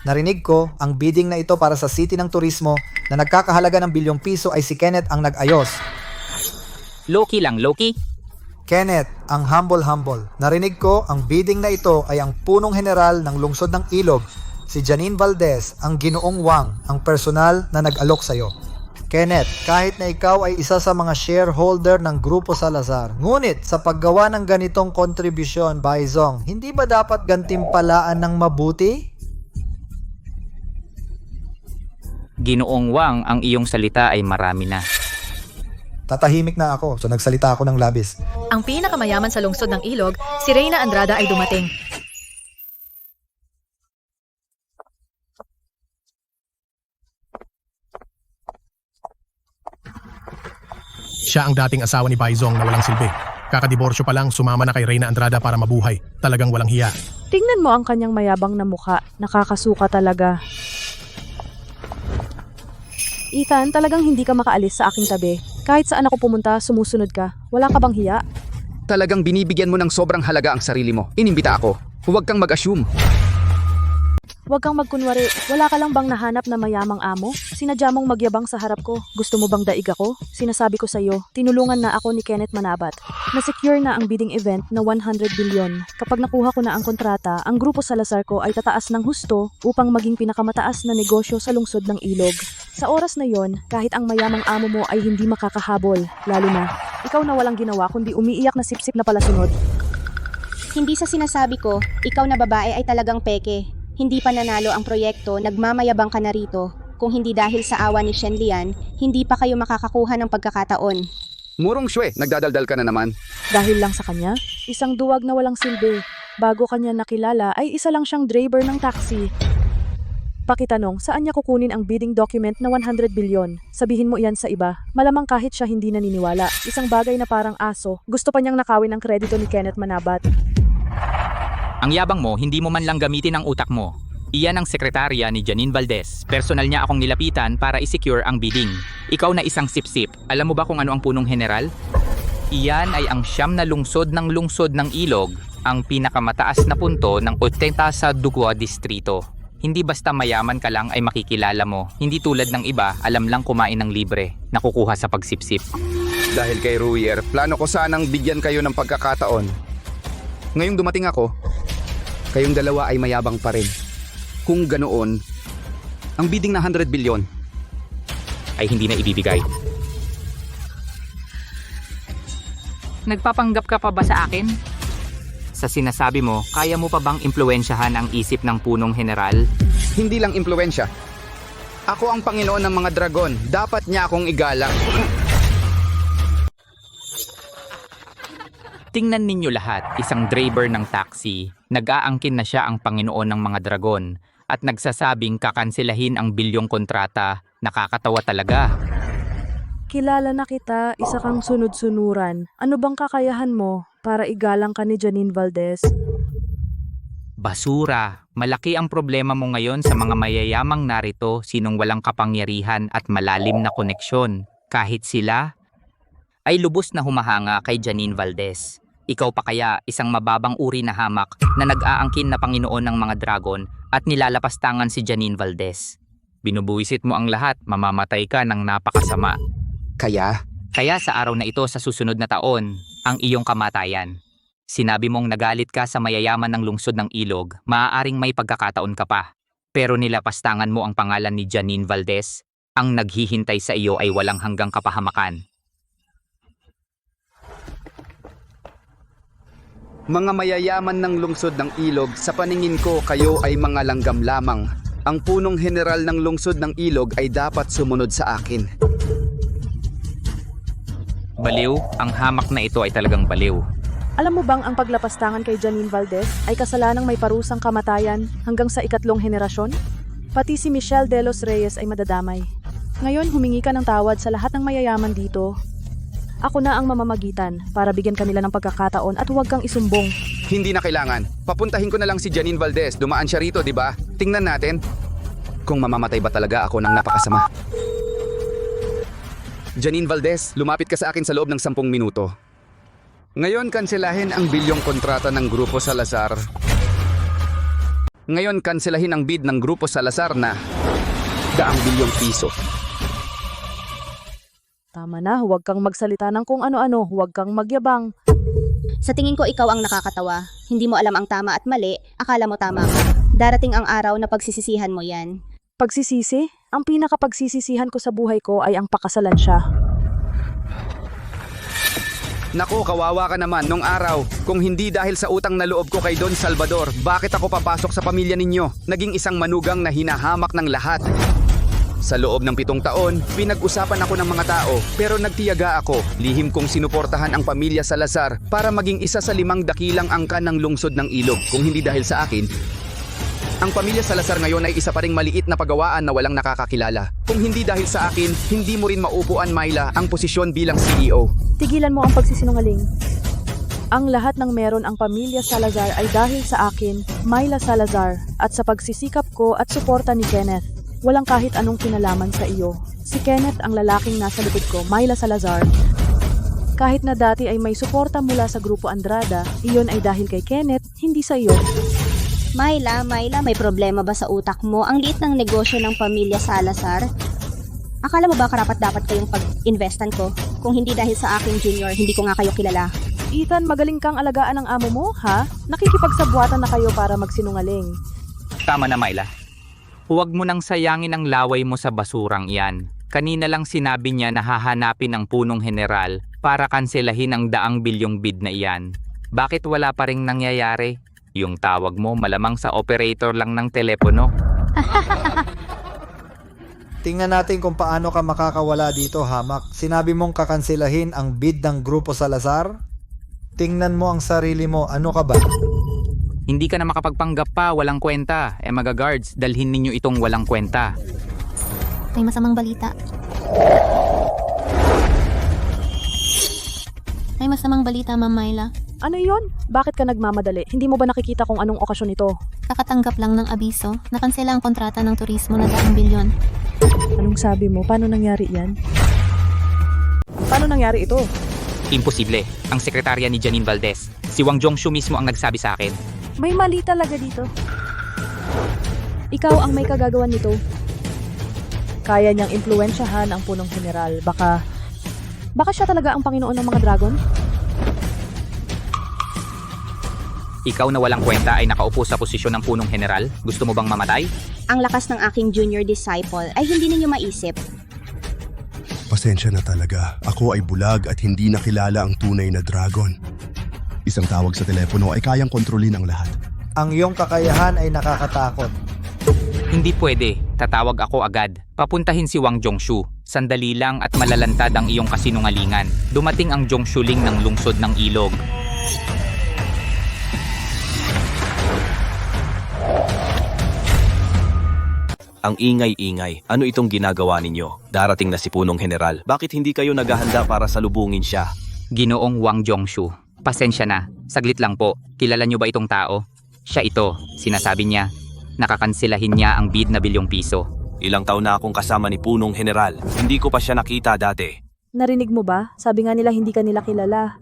Narinig ko, ang bidding na ito para sa City ng Turismo na nagkakahalaga ng bilyong piso ay si Kenneth ang nag-ayos. Loki lang, Loki. Kenneth, ang humble. Narinig ko, ang bidding na ito ay ang punong general ng lungsod ng Ilog, si Janine Valdez, ang ginoong Wang, ang personal na nag-alok sa'yo. Kenneth, kahit na ikaw ay isa sa mga shareholder ng Grupo Salazar, ngunit sa paggawa ng ganitong kontribusyon, Baizong, hindi ba dapat gantimpalaan ng mabuti? Ginoong Wang, ang iyong salita ay marami na. Tatahimik na ako, so nagsalita ako ng labis. Ang pinakamayaman sa lungsod ng Ilog, si Reyna Andrada ay dumating. Siya ang dating asawa ni Baizong na walang silbi. Kakadiborsyo pa lang, sumama na kay Reyna Andrada para mabuhay. Talagang walang hiya. Tingnan mo ang kanyang mayabang na mukha. Nakakasuka talaga. Ethan, talagang hindi ka makaalis sa aking tabi. Kahit saan ako pumunta, sumusunod ka. Wala ka bang hiya? Talagang binibigyan mo ng sobrang halaga ang sarili mo. Inimbita ako. Huwag kang mag-assume. Huwag kang magkunwari. Wala ka lang bang nahanap na mayamang amo? Sinadya mong magyabang sa harap ko. Gusto mo bang daig ako? Sinasabi ko sa'yo, tinulungan na ako ni Kenneth Manabat. Na-secure na ang bidding event na 100 bilyon. Kapag nakuha ko na ang kontrata, ang Grupo Salazar ko ay tataas ng husto upang maging pinakamataas na negosyo sa lungsod ng Ilog. Sa oras na yon, kahit ang mayamang amo mo ay hindi makakahabol, lalo na, ikaw na walang ginawa kundi umiiyak na sipsip na palasunod. Hindi sa sinasabi ko, ikaw na babae ay talagang peke. Hindi pa nanalo ang proyekto, nagmamayabang ka na rito. Kung hindi dahil sa awa ni Shen Lian, hindi pa kayo makakakuha ng pagkakataon. Murong Shwe, nagdadaldal ka na naman. Dahil lang sa kanya, isang duwag na walang silbi. Bago kanya nakilala ay isa lang siyang driver ng taxi. Pakitanong, saan niya kukunin ang bidding document na 100 bilyon? Sabihin mo iyan sa iba. Malamang kahit siya hindi naniniwala. Isang bagay na parang aso. Gusto pa niyang nakawin ang kredito ni Kenneth Manabat. Ang yabang mo, hindi mo man lang gamitin ang utak mo. Iyan ang sekretarya ni Janine Valdez. Personal niya akong nilapitan para i-secure ang bidding. Ikaw na isang sipsip. Alam mo ba kung ano ang punong general? Iyan ay ang siyam na lungsod ng Ilog, ang pinakamataas na punto ng 80 sa Dugwa Distrito. Hindi basta mayaman ka lang ay makikilala mo. Hindi tulad ng iba, alam lang kumain ng libre, nakukuha sa pagsipsip. Dahil kay Ruyer, plano ko sanang bigyan kayo ng pagkakataon. Ngayong dumating ako, kayong dalawa ay mayabang pa rin. Kung ganoon, ang bidding na 100 bilyon ay hindi na ibibigay. Nagpapanggap ka pa ba sa akin? Sa sinasabi mo, kaya mo pa bang impluwensyahan ang isip ng punong general? hindi lang impluensya. Ako ang Panginoon ng mga dragon. Dapat niya akong igalang. Tingnan ninyo lahat, isang driver ng taxi. Nag-aangkin na siya ang Panginoon ng mga dragon at nagsasabing kakansilahin ang bilyong kontrata. Nakakatawa talaga. Kilala na kita, isa kang sunod-sunuran. Ano bang kakayahan mo para igalang ka ni Janine Valdez? Basura. Malaki ang problema mo ngayon sa mga mayayamang narito, sinong walang kapangyarihan at malalim na koneksyon. Kahit sila ay lubos na humahanga kay Janine Valdez. Ikaw pa kaya isang mababang uri na hamak na nag-aangkin na Panginoon ng mga dragon at nilalapastangan si Janine Valdez. Binubuwisit mo ang lahat, mamamatay ka ng napakasama. Kaya sa araw na ito sa susunod na taon, ang iyong kamatayan. Sinabi mong nagalit ka sa mayayaman ng lungsod ng ilog, maaaring may pagkakataon ka pa. Pero nilapastangan mo ang pangalan ni Janine Valdez, ang naghihintay sa iyo ay walang hanggang kapahamakan. Mga mayayaman ng lungsod ng ilog, sa paningin ko kayo ay mga langgam lamang. Ang punong general ng lungsod ng ilog ay dapat sumunod sa akin. Baliw, ang hamak na ito ay talagang baliw. Alam mo bang ang paglapastangan kay Janine Valdez ay kasalanang may parusang kamatayan hanggang sa 3 henerasyon? Pati si Michelle De Los Reyes ay madadamay. Ngayon humingi ka ng tawad sa lahat ng mayayaman dito. Ako na ang mamamagitan para bigyan kanila ng pagkakataon at huwag kang isumbong. Hindi na kailangan. Papuntahin ko na lang si Janine Valdez. Dumaan siya rito, di ba? Tingnan natin kung mamamatay ba talaga ako ng napakasama. Janine Valdez, lumapit ka sa akin sa loob ng 10 minuto. Ngayon kanselahin ang bilyong kontrata ng Grupo Salazar. Ngayon kanselahin ang bid ng Grupo Salazar na 100 bilyong piso. Tama na, huwag kang magsalita ng kung ano-ano, huwag kang magyabang. Sa tingin ko ikaw ang nakakatawa. Hindi mo alam ang tama at mali, akala mo tama ka. Darating ang araw na pagsisisihan mo yan. Pagsisisi? Ang pinakapagsisisihan ko sa buhay ko ay ang pakasalan siya. Naku, kawawa ka naman nung araw. Kung hindi dahil sa utang na loob ko kay Don Salvador, bakit ako papasok sa pamilya ninyo? Naging isang manugang na hinahamak ng lahat. Sa loob ng 7 taon, pinag-usapan ako ng mga tao pero nagtiyaga ako. Lihim kong sinuportahan ang pamilya Salazar para maging isa sa 5 dakilang angkan ng lungsod ng ilog. Kung hindi dahil sa akin, ang pamilya Salazar ngayon ay isa pa ring maliit na pagawaan na walang nakakakilala. Kung hindi dahil sa akin, hindi mo rin maupuan, Myla, ang posisyon bilang CEO. Tigilan mo ang pagsisinungaling. Ang lahat ng meron ang pamilya Salazar ay dahil sa akin, Myla Salazar, at sa pagsisikap ko at suporta ni Kenneth. Walang kahit anong kinalaman sa iyo. Si Kenneth ang lalaking nasa likod ko, Myla Salazar. Kahit na dati ay may suporta mula sa Grupo Andrada, iyon ay dahil kay Kenneth, hindi sa iyo. Myla, may problema ba sa utak mo? Ang liit ng negosyo ng pamilya Salazar? Akala mo ba karapat-dapat kayong pag-investan ko? Kung hindi dahil sa aking junior, hindi ko nga kayo kilala. Ethan, magaling kang alagaan ng amo mo, ha? Nakikipagsabwatan na kayo para magsinungaling. Tama na, Myla. Huwag mo nang sayangin ang laway mo sa basurang iyan. Kanina lang sinabi niya na hahanapin ang punong general para kanselahin ang 100 bilyong bid na iyan. Bakit wala pa ring nangyayari? Yung tawag mo malamang sa operator lang ng telepono. Tingnan natin kung paano ka makakawala dito, hamak. Sinabi mong kakansilahin ang bid ng Grupo Salazar? Tingnan mo ang sarili mo, ano ka ba? Hindi ka na makapagpanggap pa, walang kwenta. Mga guards, dalhin ninyo itong walang kwenta. May masamang balita. May masamang balita, Ma'am Myla. Ano yon? Bakit ka nagmamadali? Hindi mo ba nakikita kung anong okasyon ito? Kakatanggap lang ng abiso. Nakansela ang kontrata ng turismo na 100 bilyon. Anong sabi mo? Paano nangyari yan? Paano nangyari ito? Imposible. Ang sekretarya ni Janine Valdez. Si Wang Jongshu mismo ang nagsabi sa akin. May mali talaga dito. Ikaw ang may kagagawan nito. Kaya niyang impluwensyahan ang punong general. Baka siya talaga ang Panginoon ng mga dragon? Ikaw na walang kwenta ay nakaupo sa posisyon ng punong general? Gusto mo bang mamatay? Ang lakas ng aking junior disciple ay hindi ninyo maisip. Pasensya na talaga. Ako ay bulag at hindi nakilala ang tunay na dragon. Isang tawag sa telepono ay kayang kontrolin ang lahat. Ang iyong kakayahan ay nakakatakot. Hindi pwede. Tatawag ako agad. Papuntahin si Wang Zhongshu. Sandali lang at malalantad ang iyong kasinungalingan. Dumating ang Zhongshuling ng lungsod ng ilog. Ang ingay-ingay. Ano itong ginagawa ninyo? Darating na si Punong General. Bakit hindi kayo naghahanda para salubungin siya? Ginoong Wang Zhongshu. Pasensya na. Saglit lang po. Kilala niyo ba itong tao? Siya ito. Sinasabi niya. Nakakansilahin niya ang bid na ₱1,000,000. Ilang taon na akong kasama ni Punong General. Hindi ko pa siya nakita dati. Narinig mo ba? Sabi nga nila hindi ka nila kilala.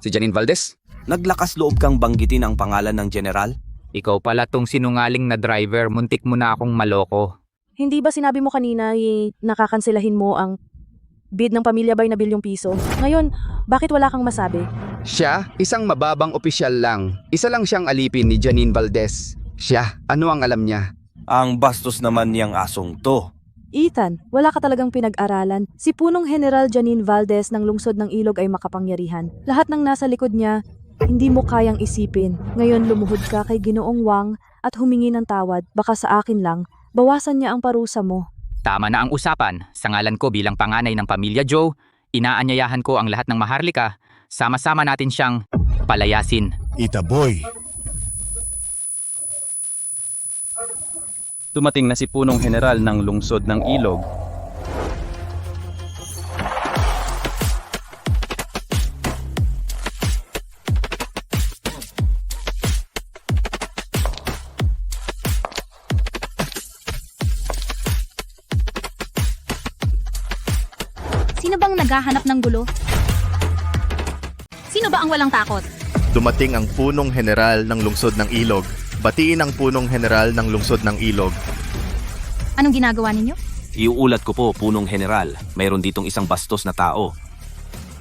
Si Janine Valdez? Naglakas loob kang banggitin ang pangalan ng General? Ikaw pala tong sinungaling na driver. Muntik mo na akong maloko. Hindi ba sinabi mo kanina nakakanselahin mo ang bid ng Pamilya Bay na ₱1,000,000? Ngayon, bakit wala kang masabi? Siya, isang mababang opisyal lang. Isa lang siyang alipin ni Janine Valdez. Siya, ano ang alam niya? Ang bastos naman niyang asong to. Ethan, wala ka talagang pinag-aralan. Si Punong General Janine Valdez ng lungsod ng Ilog ay makapangyarihan. Lahat ng nasa likod niya, hindi mo kayang isipin. Ngayon lumuhod ka kay Ginoong Wang at humingi ng tawad. Baka sa akin lang, bawasan niya ang parusa mo. Tama na ang usapan. Sa ngalan ko bilang panganay ng pamilya Joe, inaanyayahan ko ang lahat ng Maharlika. Sama-sama natin siyang palayasin. Itaboy. Dumating na si Punong General ng lungsod ng Ilog. Sino bang naghahanap ng gulo? Sino ba ang walang takot? Dumating ang punong general ng lungsod ng Ilog. Batiin ang punong general ng lungsod ng Ilog. Anong ginagawa ninyo? Iuulat ko po, Punong General. Mayroon ditong isang bastos na tao.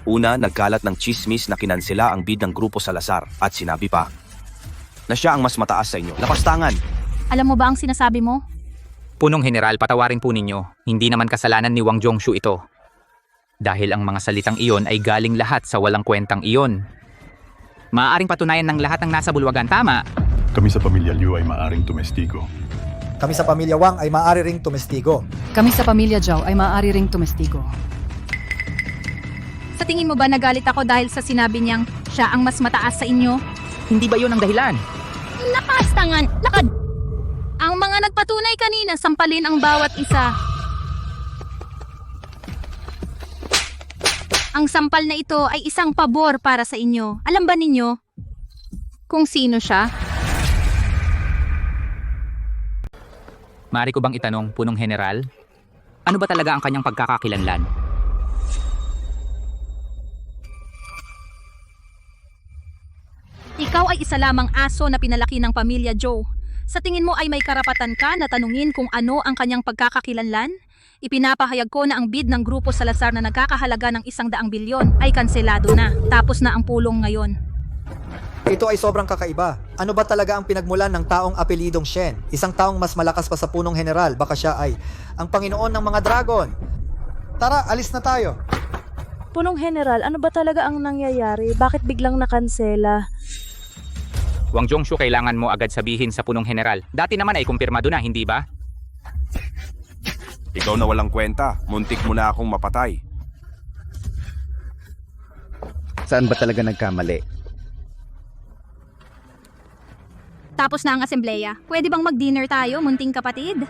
Una, nagkalat ng chismis na kinansela ang bid ng Grupo Salazar at sinabi pa na siya ang mas mataas sa inyo. Lapastangan! Alam mo ba ang sinasabi mo? Punong General, patawarin po ninyo. Hindi naman kasalanan ni Wang Zhongshu ito. Dahil ang mga salitang iyon ay galing lahat sa walang kwentang iyon. Maaaring patunayan ng lahat ng nasa bulwagan, tama? Kami sa pamilya Liu ay maaring tumestigo. Kami sa pamilya Wang ay maaari ring tumestigo. Kami sa pamilya Zhao ay maaari ring tumestigo. Sa tingin mo ba nagalit ako dahil sa sinabi niyang siya ang mas mataas sa inyo? Hindi ba yun ang dahilan? Lakas tangan! Lakad! Ang mga nagpatunay kanina, sampalin ang bawat isa. Ang sampal na ito ay isang pabor para sa inyo. Alam ba ninyo kung sino siya? Maaari ko bang itanong, Punong General? Ano ba talaga ang kanyang pagkakakilanlan? Ikaw ay isa lamang aso na pinalaki ng pamilya Joe. Sa tingin mo ay may karapatan ka na tanungin kung ano ang kanyang pagkakakilanlan? Ipinapahayag ko na ang bid ng Grupo Salazar na nagkakahalaga ng 100 bilyon ay kanselado na. Tapos na ang pulong ngayon. Ito ay sobrang kakaiba. Ano ba talaga ang pinagmulan ng taong apelidong Shen? Isang taong mas malakas pa sa Punong General. Baka siya ay ang Panginoon ng mga dragon. Tara, alis na tayo. Punong General, ano ba talaga ang nangyayari? Bakit biglang nakansela? Wang Zhongshu, kailangan mo agad sabihin sa Punong General. Dati naman ay kumpirmado na, hindi ba? Ikaw na walang kwenta. Muntik mo na akong mapatay. Saan ba talaga nagkamali? Tapos na ang asembleya. Pwede bang mag-dinner tayo, munting kapatid?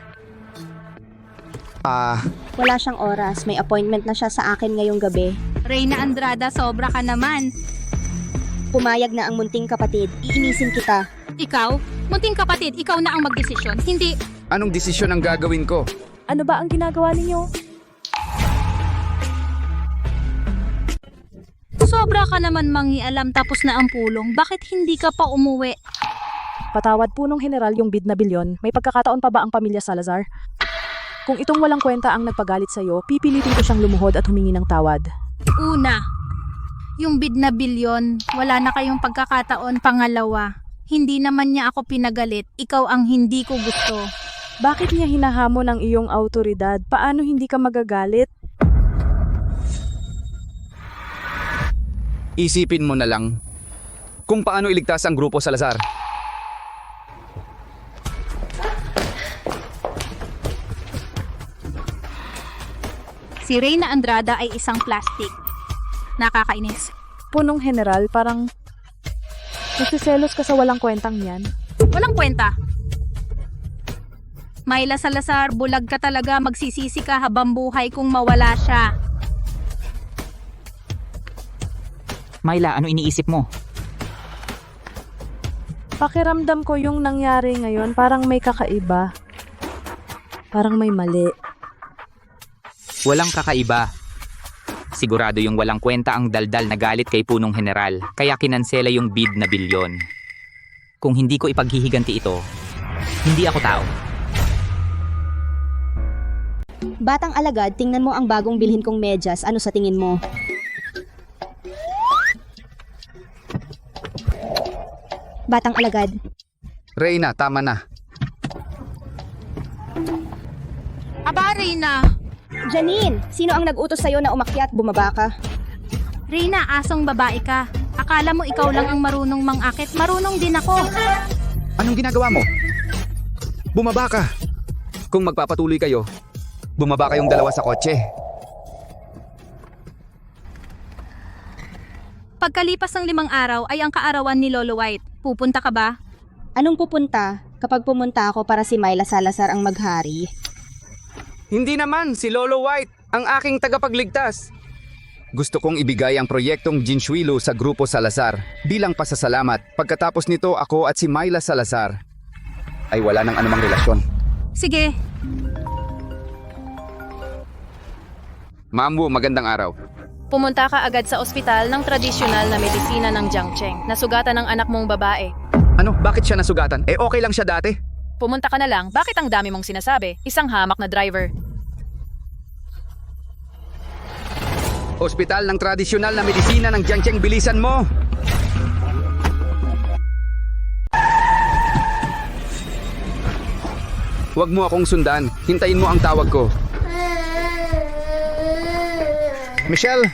Wala siyang oras. May appointment na siya sa akin ngayong gabi. Reyna Andrada, sobra ka naman. Pumayag na ang munting kapatid. Iinisin kita. Ikaw? Munting kapatid, ikaw na ang magdesisyon. Hindi... Anong desisyon ang gagawin ko? Ano ba ang ginagawa ninyo? Sobra ka naman mangialam tapos na ang pulong. Bakit hindi ka pa umuwi? Patawad Punong General yung bid na bilyon. May pagkakataon pa ba ang pamilya Salazar? Kung itong walang kwenta ang nagpagalit sa'yo, pipilitin ko siyang lumuhod at humingi ng tawad. Una, yung bid na bilyon, wala na kayong pagkakataon. Pangalawa, hindi naman niya ako pinagalit. Ikaw ang hindi ko gusto. Bakit niya hinahamon ang iyong autoridad? Paano hindi ka magagalit? Isipin mo na lang kung paano iligtas ang Grupo Salazar. Si Reyna Andrada ay isang plastic. Nakakainis. Punong General, parang nagsiselos ka sa walang kwentang yan. Walang kwenta. Myla Salazar, bulag ka talaga. Magsisisi ka habang buhay kung mawala siya. Myla, ano iniisip mo? Pakiramdam ko yung nangyari ngayon, parang may kakaiba. Parang may mali. Walang kakaiba. Sigurado yung walang kwenta ang daldal na galit kay Punong General, kaya kinansela yung bid na bilyon. Kung hindi ko ipaghihiganti ito, hindi ako tao. Batang alagad, tingnan mo ang bagong bilhin kong medyas. Ano sa tingin mo? Batang alagad. Reyna, tama na. Aba, Reyna! Janine, sino ang nag-utos sa'yo na umakyat? Bumaba ka. Reyna, asong babae ka. Akala mo ikaw lang ang marunong mangakit. Marunong din ako. Anong ginagawa mo? Bumaba ka. Kung magpapatuloy kayo, bumaba kayong dalawa sa kotse. Pagkalipas ng 5 araw ay ang kaarawan ni Lolo White. Pupunta ka ba? Anong pupunta? Kapag pumunta ako para si Myla Salazar ang maghari. Hindi naman, si Lolo White, ang aking tagapagligtas. Gusto kong ibigay ang proyektong Jinchuilo sa Grupo Salazar bilang pasasalamat. Pagkatapos nito, ako at si Myla Salazar ay wala nang anumang relasyon. Sige. Ma'am Wu, magandang araw. Pumunta ka agad sa ospital ng tradisyonal na medisina ng Jiangcheng. Nasugatan ng anak mong babae. Ano? Bakit siya nasugatan? Eh okay lang siya dati. Pumunta ka na lang. Bakit ang dami mong sinasabi? Isang hamak na driver. Ospital ng tradisyonal na medisina ng Jiangcheng, bilisan mo! Huwag mo akong sundan. Hintayin mo ang tawag ko. Michelle!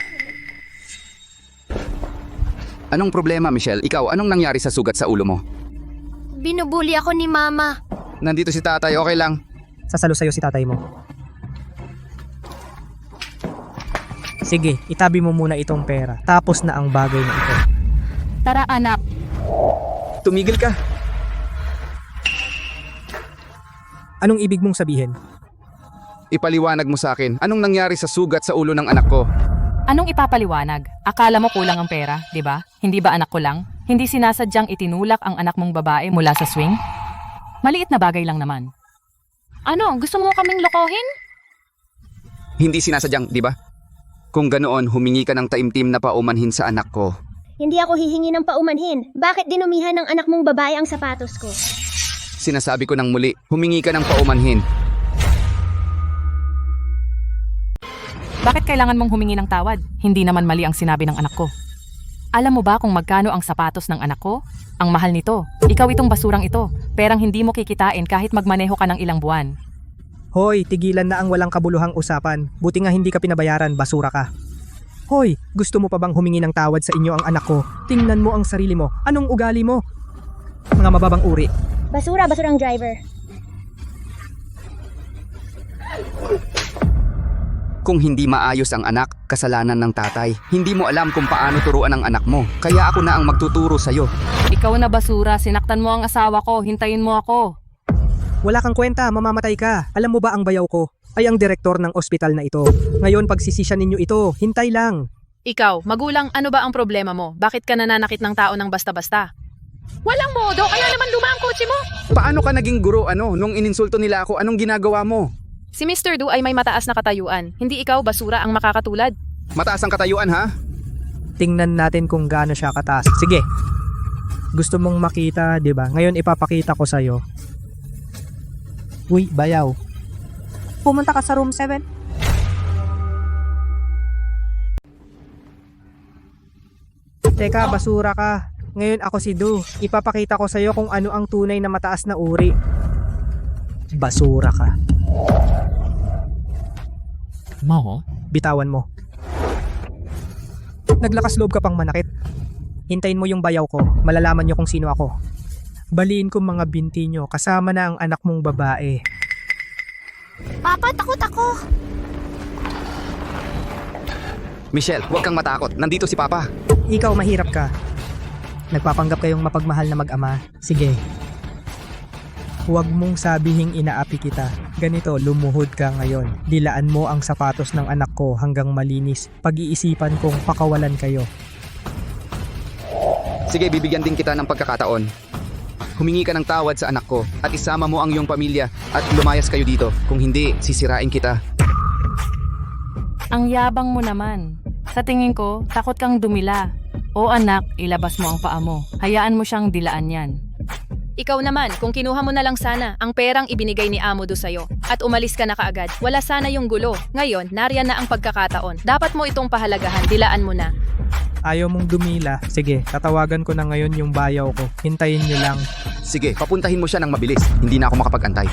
Anong problema, Michelle? Ikaw, anong nangyari sa sugat sa ulo mo? Binubuli ako ni Mama. Nandito si tatay, okay lang. Sasalo sa'yo si tatay mo. Sige, itabi mo muna itong pera. Tapos na ang bagay na ito. Tara, anak. Tumigil ka. Anong ibig mong sabihin? Ipaliwanag mo sa akin, anong nangyari sa sugat sa ulo ng anak ko? Anong ipapaliwanag? Akala mo kulang ang pera, di ba? Hindi ba anak ko lang? Hindi sinasadyang itinulak ang anak mong babae mula sa swing? Maliit na bagay lang naman. Ano, gusto mo kaming lokohin? Hindi sinasadyang, di ba? Kung ganoon, humingi ka ng taimtim na paumanhin sa anak ko. Hindi ako hihingi ng paumanhin. Bakit dinumihan ng anak mong babae ang sapatos ko? Sinasabi ko ng muli, humingi ka ng paumanhin. Bakit kailangan mong humingi ng tawad? Hindi naman mali ang sinabi ng anak ko. Alam mo ba kung magkano ang sapatos ng anak ko? Ang mahal nito. Ikaw itong basurang ito. Perang hindi mo kikitain kahit magmaneho ka ng ilang buwan. Hoy, tigilan na ang walang kabuluhang usapan. Buti nga hindi ka pinabayaran, basura ka. Hoy, gusto mo pa bang humingi ng tawad sa inyo ang anak ko? Tingnan mo ang sarili mo. Anong ugali mo? Mga mababang uri. Basurang driver. Kung hindi maayos ang anak, kasalanan ng tatay. Hindi mo alam kung paano turuan ang anak mo. Kaya ako na ang magtuturo sa'yo. Ikaw na basura, sinaktan mo ang asawa ko, hintayin mo ako. Wala kang kwenta, mamamatay ka. Alam mo ba ang bayaw ko ay ang direktor ng ospital na ito. Ngayon pagsisisyan ninyo ito, hintay lang. Ikaw, magulang, ano ba ang problema mo? Bakit ka nananakit ng tao ng basta-basta? Walang modo, kaya naman luma ang kotse mo. Paano ka naging guro nung ininsulto nila ako, anong ginagawa mo? Si Mr. Du ay may mataas na katayuan. Hindi ikaw, basura, ang makakatulad. Mataas ang katayuan, ha? Tingnan natin kung gaano siya kataas. Sige. Gusto mong makita, 'di ba? Ngayon ipapakita ko sa'yo. Uy, bayaw. Pumunta ka sa room 7. Teka, basura ka. Ngayon ako si Du. Ipapakita ko sa'yo kung ano ang tunay na mataas na uri. Basura ka. Mo? Bitawan mo. Naglakas loob ka pang manakit. Hintayin mo yung bayaw ko. Malalaman nyo kung sino ako. Baliin ko mga binti nyo. Kasama na ang anak mong babae. Papa, takot ako. Michelle, huwag kang matakot. Nandito si Papa. Ikaw mahirap ka. Nagpapanggap kayong mapagmahal na mag-ama. Sige. Huwag mong sabihing inaapi kita. Ganito, lumuhod ka ngayon. Dilaan mo ang sapatos ng anak ko hanggang malinis. Pag-iisipan kong pakawalan kayo. Sige, bibigyan din kita ng pagkakataon. Humingi ka ng tawad sa anak ko at isama mo ang iyong pamilya at lumayas kayo dito. Kung hindi, sisirain kita. Ang yabang mo naman. Sa tingin ko, takot kang dumila. O anak, ilabas mo ang paa mo. Hayaan mo siyang dilaan yan. Ikaw naman, kung kinuha mo na lang sana ang perang ibinigay ni Amo do sa'yo at umalis ka na kaagad, wala sana yung gulo. Ngayon, nariyan na ang pagkakataon. Dapat mo itong pahalagahan, dilaan mo na. Ayaw mong dumila. Sige, tatawagan ko na ngayon yung bayaw ko. Hintayin nyo lang. Sige, papuntahin mo siya ng mabilis. Hindi na ako makapag-antay.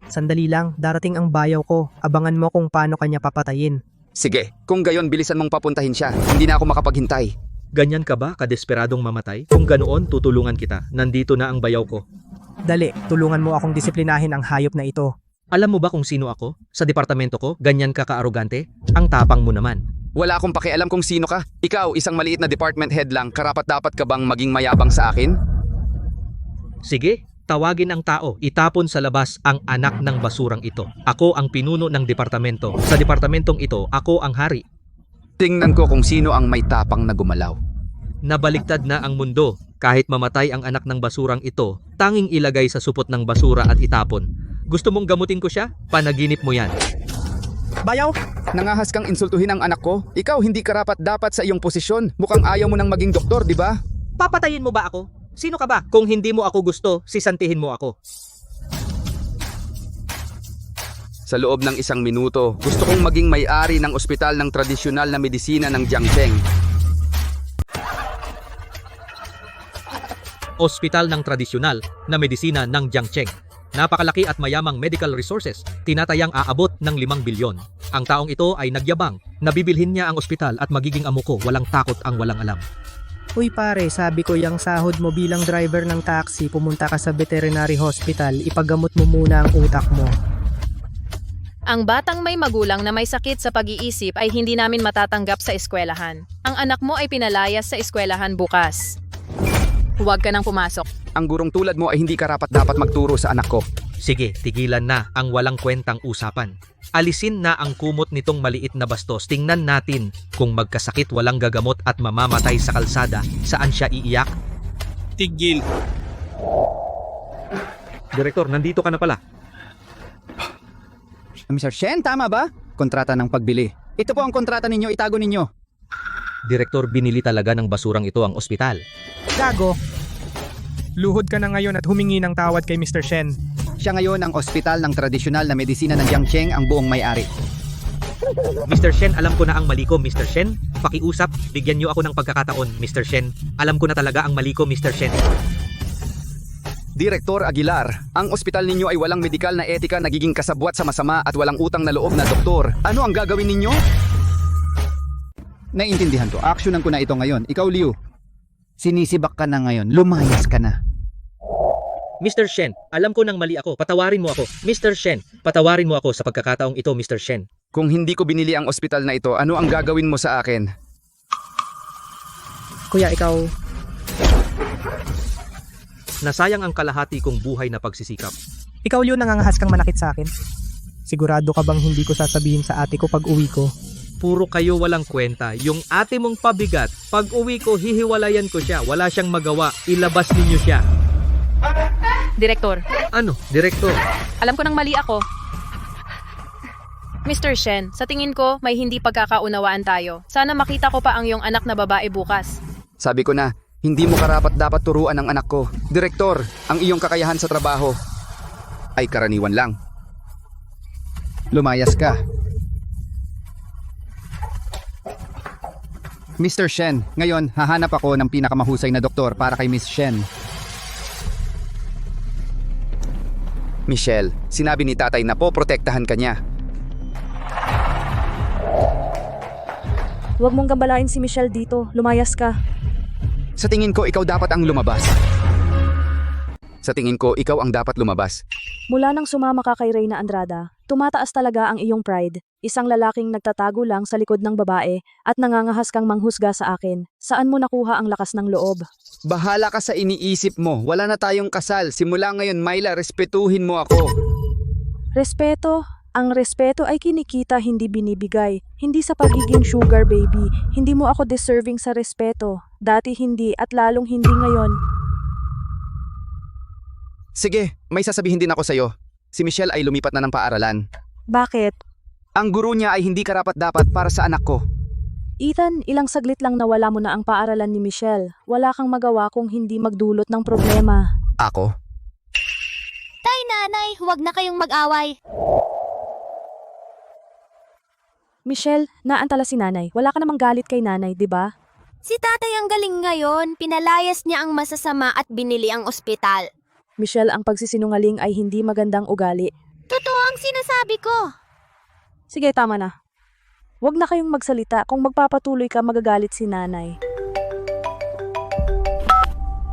Sandali lang, darating ang bayaw ko. Abangan mo kung paano kanya papatayin. Sige, kung gayon bilisan mong papuntahin siya. Hindi na ako makapaghintay. Ganyan ka ba kadesperadong mamatay? Kung ganoon, tutulungan kita. Nandito na ang bayaw ko. Dali, tulungan mo akong disiplinahin ang hayop na ito. Alam mo ba kung sino ako? Sa departamento ko, ganyan ka kaarogante? Ang tapang mo naman. Wala akong pakialam kung sino ka. Ikaw, isang maliit na department head lang. Karapat-dapat ka bang maging mayabang sa akin? Sige, tawagin ang tao. Itapon sa labas ang anak ng basurang ito. Ako ang pinuno ng departamento. Sa departamentong ito, ako ang hari. Tingnan ko kung sino ang may tapang na gumalaw. Nabaliktad na ang mundo. Kahit mamatay ang anak ng basurang ito, tanging ilagay sa supot ng basura at itapon. Gusto mong gamutin ko siya? Panaginip mo yan. Bayaw! Nangahas kang insultuhin ang anak ko? Ikaw hindi karapat dapat sa iyong posisyon. Mukhang ayaw mo nang maging doktor, di ba? Papatayin mo ba ako? Sino ka ba? Kung hindi mo ako gusto, sisantihin mo ako. Sa loob ng 1 minuto, gusto kong maging may-ari ng ospital ng tradisyonal na medisina ng Jiangcheng. Ospital ng tradisyonal na medisina ng Jiangcheng. Napakalaki at mayamang medical resources, tinatayang aabot ng 5 bilyon. Ang taong ito ay nagyabang, nabibilhin niya ang ospital at magiging amo ko, walang takot ang walang alam. Uy pare, sabi ko yung sahod mo bilang driver ng taxi, pumunta ka sa veterinary hospital, ipagamot mo muna ang utak mo. Ang batang may magulang na may sakit sa pag-iisip ay hindi namin matatanggap sa eskwelahan. Ang anak mo ay pinalayas sa eskwelahan bukas. Huwag ka nang pumasok. Ang gurong tulad mo ay hindi karapat-dapat magturo sa anak ko. Sige, tigilan na ang walang kwentang usapan. Alisin na ang kumot nitong maliit na bastos. Tingnan natin kung magkasakit, walang gagamot at mamamatay sa kalsada. Saan siya iiyak? Tigil. Direktor, nandito ka na pala. Mr. Shen, tama ba? Kontrata ng pagbili. Ito po ang kontrata ninyo, itago ninyo. Direktor, binili talaga ng basurang ito ang ospital. Gago! Luhod ka na ngayon at humingi ng tawad kay Mr. Shen. Siya ngayon ang ospital ng tradisyonal na medisina ng Jiangcheng ang buong may-ari. Mr. Shen, alam ko na ang mali ko, Mr. Shen. Pakiusap, bigyan niyo ako ng pagkakataon, Mr. Shen. Alam ko na talaga ang mali ko, Mr. Shen. Direktor Aguilar, ang ospital ninyo ay walang medikal na etika, nagiging kasabwat sa masama at walang utang na loob na doktor. Ano ang gagawin ninyo? Naiintindihan ko. Aksyonan ko na ito ngayon. Ikaw, Liu. Sinisibak ka na ngayon. Lumayas ka na. Mr. Shen, alam ko nang mali ako. Patawarin mo ako. Mr. Shen, patawarin mo ako sa pagkakataong ito, Mr. Shen. Kung hindi ko binili ang ospital na ito, ano ang gagawin mo sa akin? Kuya, ikaw... Nasayang ang kalahati kong buhay na pagsisikap. Ikaw yun nangangahas kang manakit sa akin? Sigurado ka bang hindi ko sasabihin sa ate ko pag uwi ko? Puro kayo walang kwenta. Yung ate mong pabigat, pag uwi ko, hihiwalayan ko siya. Wala siyang magawa. Ilabas ninyo siya. Direktor. Ano, Direktor? Alam ko nang mali ako. Mr. Shen, sa tingin ko, may hindi pagkakaunawaan tayo. Sana makita ko pa ang iyong anak na babae bukas. Sabi ko na, hindi mo karapat-dapat turuan ang anak ko. Direktor, ang iyong kakayahan sa trabaho ay karaniwan lang. Lumayas ka. Mr. Shen, ngayon hahanap ako ng pinakamahusay na doktor para kay Miss Shen. Michelle, sinabi ni tatay na poprotektahan ka niya. Huwag mong gambalain si Michelle dito. Lumayas ka. Sa tingin ko, ikaw dapat ang lumabas. Sa tingin ko, ikaw ang dapat lumabas. Mula nang sumama ka kay Reyna Andrada, tumataas talaga ang iyong pride. Isang lalaking nagtatago lang sa likod ng babae at nangangahas kang manghusga sa akin. Saan mo nakuha ang lakas ng loob? Bahala ka sa iniisip mo. Wala na tayong kasal. Simula ngayon, Myla, respetuhin mo ako. Respeto? Ang respeto ay kinikita, hindi binibigay. Hindi sa pagiging sugar baby. Hindi mo ako deserving sa respeto. Dati hindi at lalong hindi ngayon. Sige, may sasabihin din ako sa'yo. Si Michelle ay lumipat na ng paaralan. Bakit? Ang guro niya ay hindi karapat-dapat para sa anak ko. Ethan, ilang saglit lang nawala mo na ang paaralan ni Michelle. Wala kang magawa kung hindi magdulot ng problema. Ako? Tay, nanay, huwag na kayong mag-away. Michelle, naantala si nanay. Wala ka namang galit kay nanay, di ba? Si tatay ang galing ngayon. Pinalayas niya ang masasama at binili ang ospital. Michelle, ang pagsisinungaling ay hindi magandang ugali. Totoo ang sinasabi ko. Sige, tama na. Huwag na kayong magsalita. Kung magpapatuloy ka, magagalit si nanay.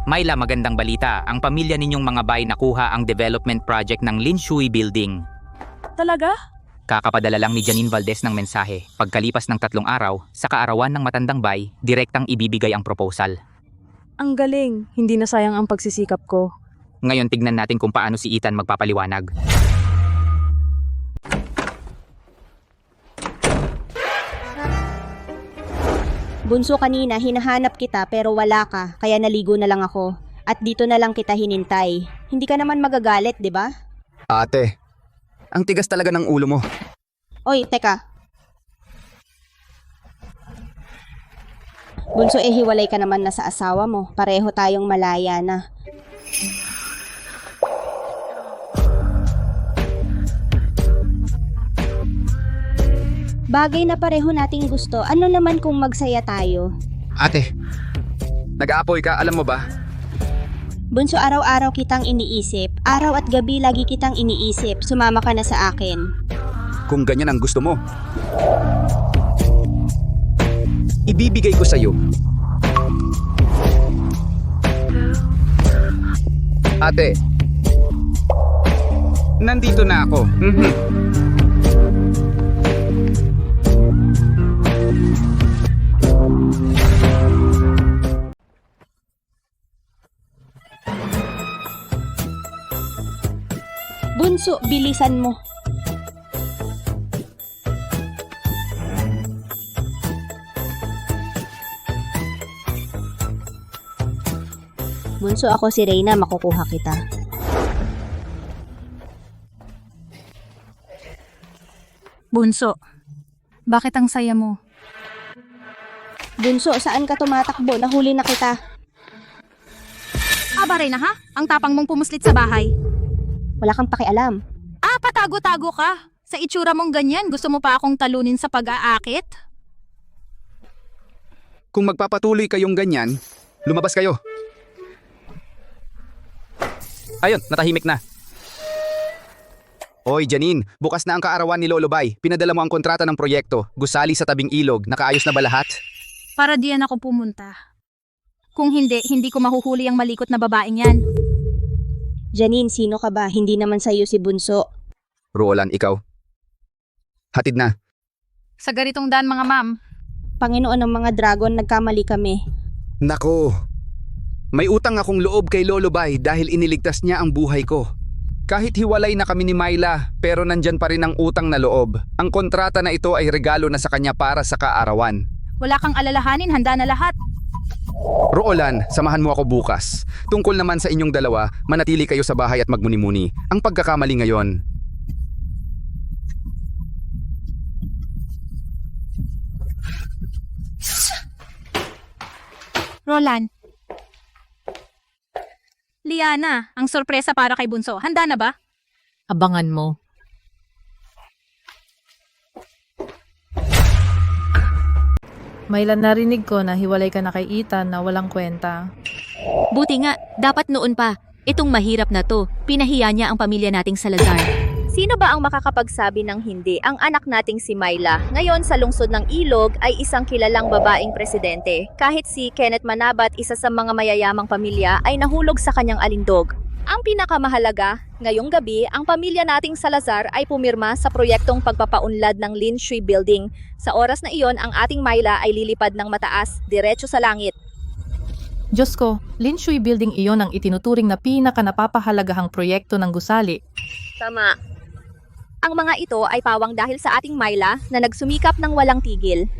Myla, magandang balita. Ang pamilya ninyong mga bay nakuha ang development project ng Lin Shui Building. Talaga? Kakapadala lang ni Janine Valdez ng mensahe. Pagkalipas ng 3 araw, sa kaarawan ng matandang bay, direktang ibibigay ang proposal. Ang galing. Hindi na sayang ang pagsisikap ko. Ngayon tignan natin kung paano si Ethan magpapaliwanag. Bunso, kanina hinahanap kita pero wala ka, kaya naligo na lang ako. At dito na lang kita hinintay. Hindi ka naman magagalit, di ba? Ate, ang tigas talaga ng ulo mo. Oy, teka. Bunso, hiwalay ka naman na sa asawa mo. Pareho tayong malaya na. Bagay na pareho nating gusto. Ano naman kung magsaya tayo? Ate, nag-aapoy ka, alam mo ba? Bunso, araw-araw kitang iniisip. Araw at gabi lagi kitang iniisip. Sumama ka na sa akin. Kung ganyan ang gusto mo, ibibigay ko sa'yo. Ate, nandito na ako. Bunso, bilisan mo. Bunso, ako si Reyna, makukuha kita. Bunso, bakit ang saya mo? Bunso, saan ka tumatakbo? Nahuli na kita. Aba, Reyna, ha? Ang tapang mong pumuslit sa bahay. Wala kang pakialam. Patago-tago ka. Sa itsura mong ganyan, gusto mo pa akong talunin sa pag-aakit? Kung magpapatuloy kayong ganyan, lumabas kayo. Ayun, natahimik na. Oy, Janine, bukas na ang kaarawan ni Lolo Bay. Pinadala mo ang kontrata ng proyekto. Gusali sa tabing ilog. Nakaayos na ba lahat? Para diyan ako pumunta. Kung hindi, hindi ko mahuhuli ang malikot na babaeng yan. Janine, sino ka ba? Hindi naman sa'yo si Bunso. Roland, ikaw. Hatid na. Sa ganitong daan, mga ma'am. Panginoon ng mga dragon, nagkamali kami. Nako, may utang akong loob kay Lolo Bay dahil iniligtas niya ang buhay ko. Kahit hiwalay na kami ni Myla, pero nandyan pa rin ang utang na loob. Ang kontrata na ito ay regalo na sa kanya para sa kaarawan. Wala kang alalahanin, handa na lahat. Roland, samahan mo ako bukas. Tungkol naman sa inyong dalawa, manatili kayo sa bahay at magmuni-muni. Ang pagkakamali ngayon. Roland. Liana, ang sorpresa para kay Bunso. Handa na ba? Abangan mo. Myla, narinig ko na hiwalay ka na kay Ethan na walang kwenta. Buti nga, dapat noon pa. Itong mahirap na to, pinahiya niya ang pamilya nating Salazar. Sino ba ang makakapagsabi ng hindi? Ang anak nating si Myla, ngayon sa lungsod ng Ilog ay isang kilalang babaeng presidente. Kahit si Kenneth Manabat, isa sa mga mayayamang pamilya, ay nahulog sa kanyang alindog. Ang pinakamahalaga, ngayong gabi, ang pamilya nating Salazar ay pumirma sa proyektong pagpapaunlad ng Lin Shui Building. Sa oras na iyon, ang ating Myla ay lilipad ng mataas, diretso sa langit. Diyos ko, Lin Shui Building iyon ang itinuturing na pinaka-napapahalagahang proyekto ng gusali. Tama. Ang mga ito ay pawang dahil sa ating Myla na nagsumikap ng walang tigil.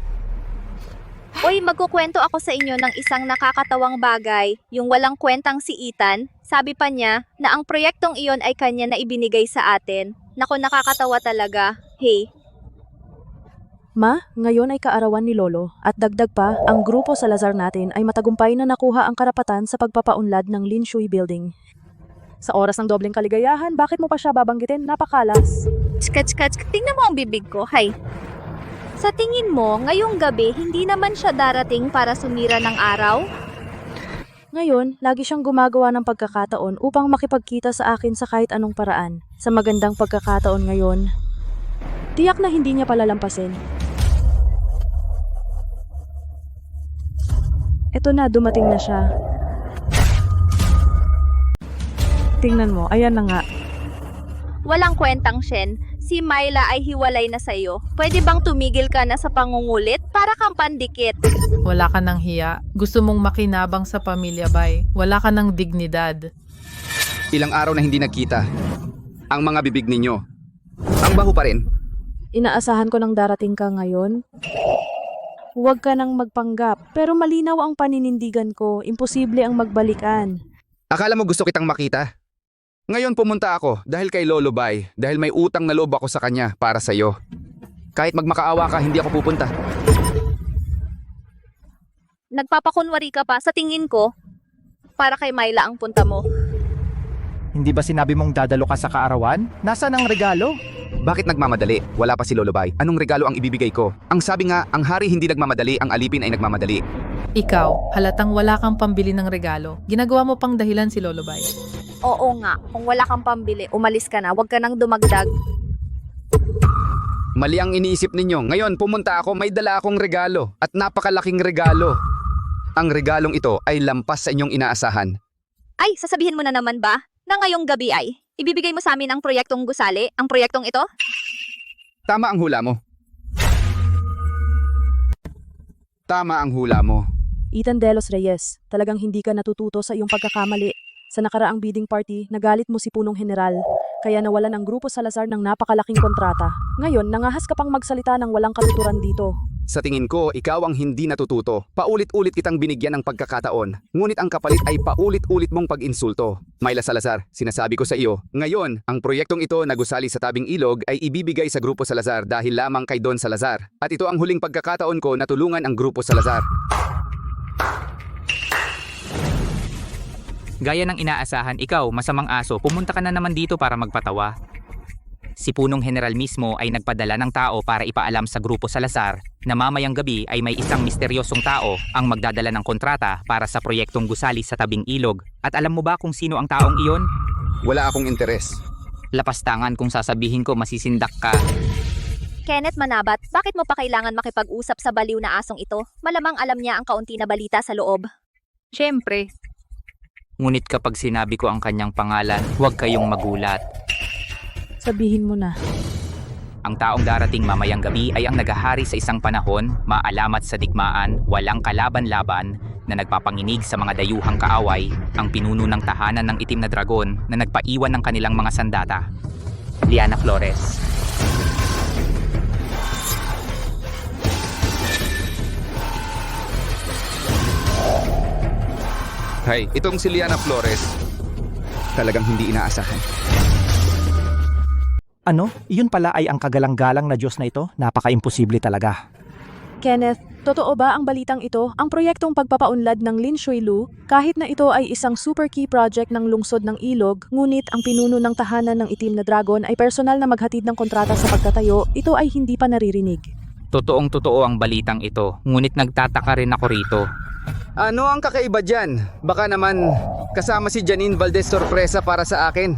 Uy, magkukwento ako sa inyo ng isang nakakatawang bagay, yung walang kwentang si Ethan. Sabi pa niya na ang proyektong iyon ay kanya na ibinigay sa atin. Nako, nakakatawa talaga. Hey. Ma, ngayon ay kaarawan ni Lolo at dagdag pa, ang grupo Salazar natin ay matagumpay na nakuha ang karapatan sa pagpapaunlad ng Lin Shui Building. Sa oras ng dobleng kaligayahan, bakit mo pa siya babanggitin? Napakalas. Tingnan mo ang bibig ko, hay. Sa tingin mo, ngayong gabi, hindi naman siya darating para sumira ng araw? Ngayon, lagi siyang gumagawa ng pagkakataon upang makipagkita sa akin sa kahit anong paraan. Sa magandang pagkakataon ngayon, tiyak na hindi niya palalampasin. Eto na, dumating na siya. Tingnan mo, ayan na nga. Walang kwentang, Shen. Si Myla ay hiwalay na sa'yo. Pwede bang tumigil ka na sa pangungulit para kang pandikit? Wala ka ng hiya. Gusto mong makinabang sa pamilya, bay. Wala ka ng dignidad. Ilang araw na hindi nagkita. Ang mga bibig ninyo. Ang baho pa rin. Inaasahan ko nang darating ka ngayon. Huwag ka nang magpanggap. Pero malinaw ang paninindigan ko. Imposible ang magbalikan. Akala mo gusto kitang makita? Ngayon pumunta ako dahil kay Lolo Bay, dahil may utang na loob ako sa kanya para sa'yo. Kahit magmakaawa ka, hindi ako pupunta. Nagpapakunwari ka pa, sa tingin ko, para kay Myla ang punta mo. Hindi ba sinabi mong dadalo ka sa kaarawan? Nasaan ang regalo? Bakit nagmamadali? Wala pa si Lolo Bay. Anong regalo ang ibibigay ko? Ang sabi nga, ang hari hindi nagmamadali, ang alipin ay nagmamadali. Ikaw, halatang wala kang pambili ng regalo. Ginagawa mo pang dahilan si Lolo Bay. Oo nga, kung wala kang pambili, umalis ka na, huwag ka nang dumagdag. Mali ang iniisip ninyo. Ngayon pumunta ako, may dala akong regalo at napakalaking regalo. Ang regalong ito ay lampas sa inyong inaasahan. Ay, sasabihin mo na naman ba na ngayong gabi ay ibibigay mo sa amin ang proyektong gusali, ang proyektong ito? Tama ang hula mo. Tama ang hula mo. Ethan De Los Reyes, talagang hindi ka natututo sa iyong pagkakamali. Sa nakaraang bidding party, nagalit mo si Punong General, kaya nawalan ang grupo Salazar ng napakalaking kontrata. Ngayon, nangahas ka pang magsalita ng walang katuturan dito. Sa tingin ko, ikaw ang hindi natututo. Paulit-ulit kitang binigyan ng pagkakataon. Ngunit ang kapalit ay paulit-ulit mong pag-insulto. Myla Salazar, sinasabi ko sa iyo, ngayon, ang proyektong ito na gusali sa tabing ilog ay ibibigay sa grupo Salazar dahil lamang kay Don Salazar. At ito ang huling pagkakataon ko na tulungan ang grupo Salazar. Gaya ng inaasahan, ikaw, masamang aso, pumunta ka na naman dito para magpatawa. Si Punong General mismo ay nagpadala ng tao para ipaalam sa grupo Salazar na mamayang gabi ay may isang misteryosong tao ang magdadala ng kontrata para sa proyektong gusali sa tabing ilog. At alam mo ba kung sino ang taong iyon? Wala akong interes. Lapastangan kung sasabihin ko masisindak ka. Kenneth Manabat, bakit mo pa kailangan makipag-usap sa baliw na asong ito? Malamang alam niya ang kaunti na balita sa loob. Siyempre. Ngunit kapag sinabi ko ang kanyang pangalan, huwag kayong magulat. Sabihin mo na. Ang taong darating mamayang gabi ay ang naghahari sa isang panahon, maalamat sa digmaan, walang kalaban-laban, na nagpapanginig sa mga dayuhang kaaway, ang pinuno ng tahanan ng itim na dragon na nagpaiwan ng kanilang mga sandata. Liana Flores. Hay, itong si Liana Flores, talagang hindi inaasahan. Ano? Iyon pala ay ang kagalang-galang na Diyos na ito? Napaka-imposible talaga. Kenneth, totoo ba ang balitang ito, ang proyektong pagpapaunlad ng Lin Shui Lu, kahit na ito ay isang super key project ng lungsod ng ilog, ngunit ang pinuno ng tahanan ng itim na dragon ay personal na maghatid ng kontrata sa pagtatayo, ito ay hindi pa naririnig. Totoong-totoo ang balitang ito, ngunit nagtataka rin ako rito. Ano ang kakaiba dyan? Baka naman kasama si Janine Valdez sorpresa para sa akin.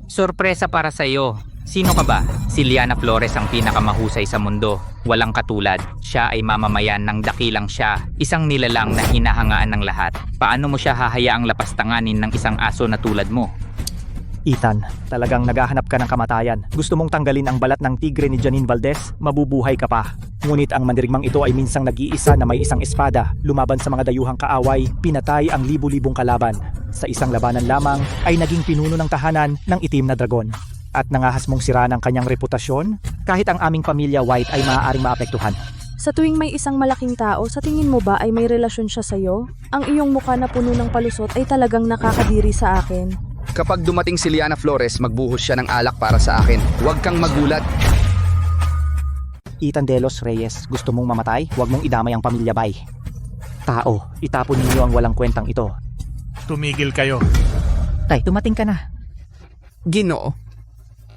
Sorpresa para sa iyo. Sino ka ba? Si Liana Flores ang pinakamahusay sa mundo. Walang katulad. Siya ay mamamayan ng dakilang siya. Isang nilalang na hinahangaan ng lahat. Paano mo siya hahayaang lapastanganin ng isang aso na tulad mo? Ethan, talagang naghahanap ka ng kamatayan. Gusto mong tanggalin ang balat ng tigre ni Janine Valdez? Mabubuhay ka pa. Ngunit ang mandirigmang ito ay minsang nag-iisa na may isang espada. Lumaban sa mga dayuhang kaaway, pinatay ang libu-libong kalaban. Sa isang labanan lamang ay naging pinuno ng tahanan ng itim na dragon. At nangahas mong sira ng kanyang reputasyon, kahit ang aming pamilya White ay maaaring maapektuhan. Sa tuwing may isang malaking tao, sa tingin mo ba ay may relasyon siya sa'yo? Ang iyong mukha na puno ng palusot ay talagang nakakadiri sa akin. Kapag dumating si Liana Flores, magbuhos siya ng alak para sa akin. Huwag kang magulat. Ethan De Los Reyes, gusto mong mamatay? Huwag mong idamay ang pamilya Bay. Tao, itapon ninyo ang walang kwentang ito. Tumigil kayo. Tay, dumating ka na. Ginoo,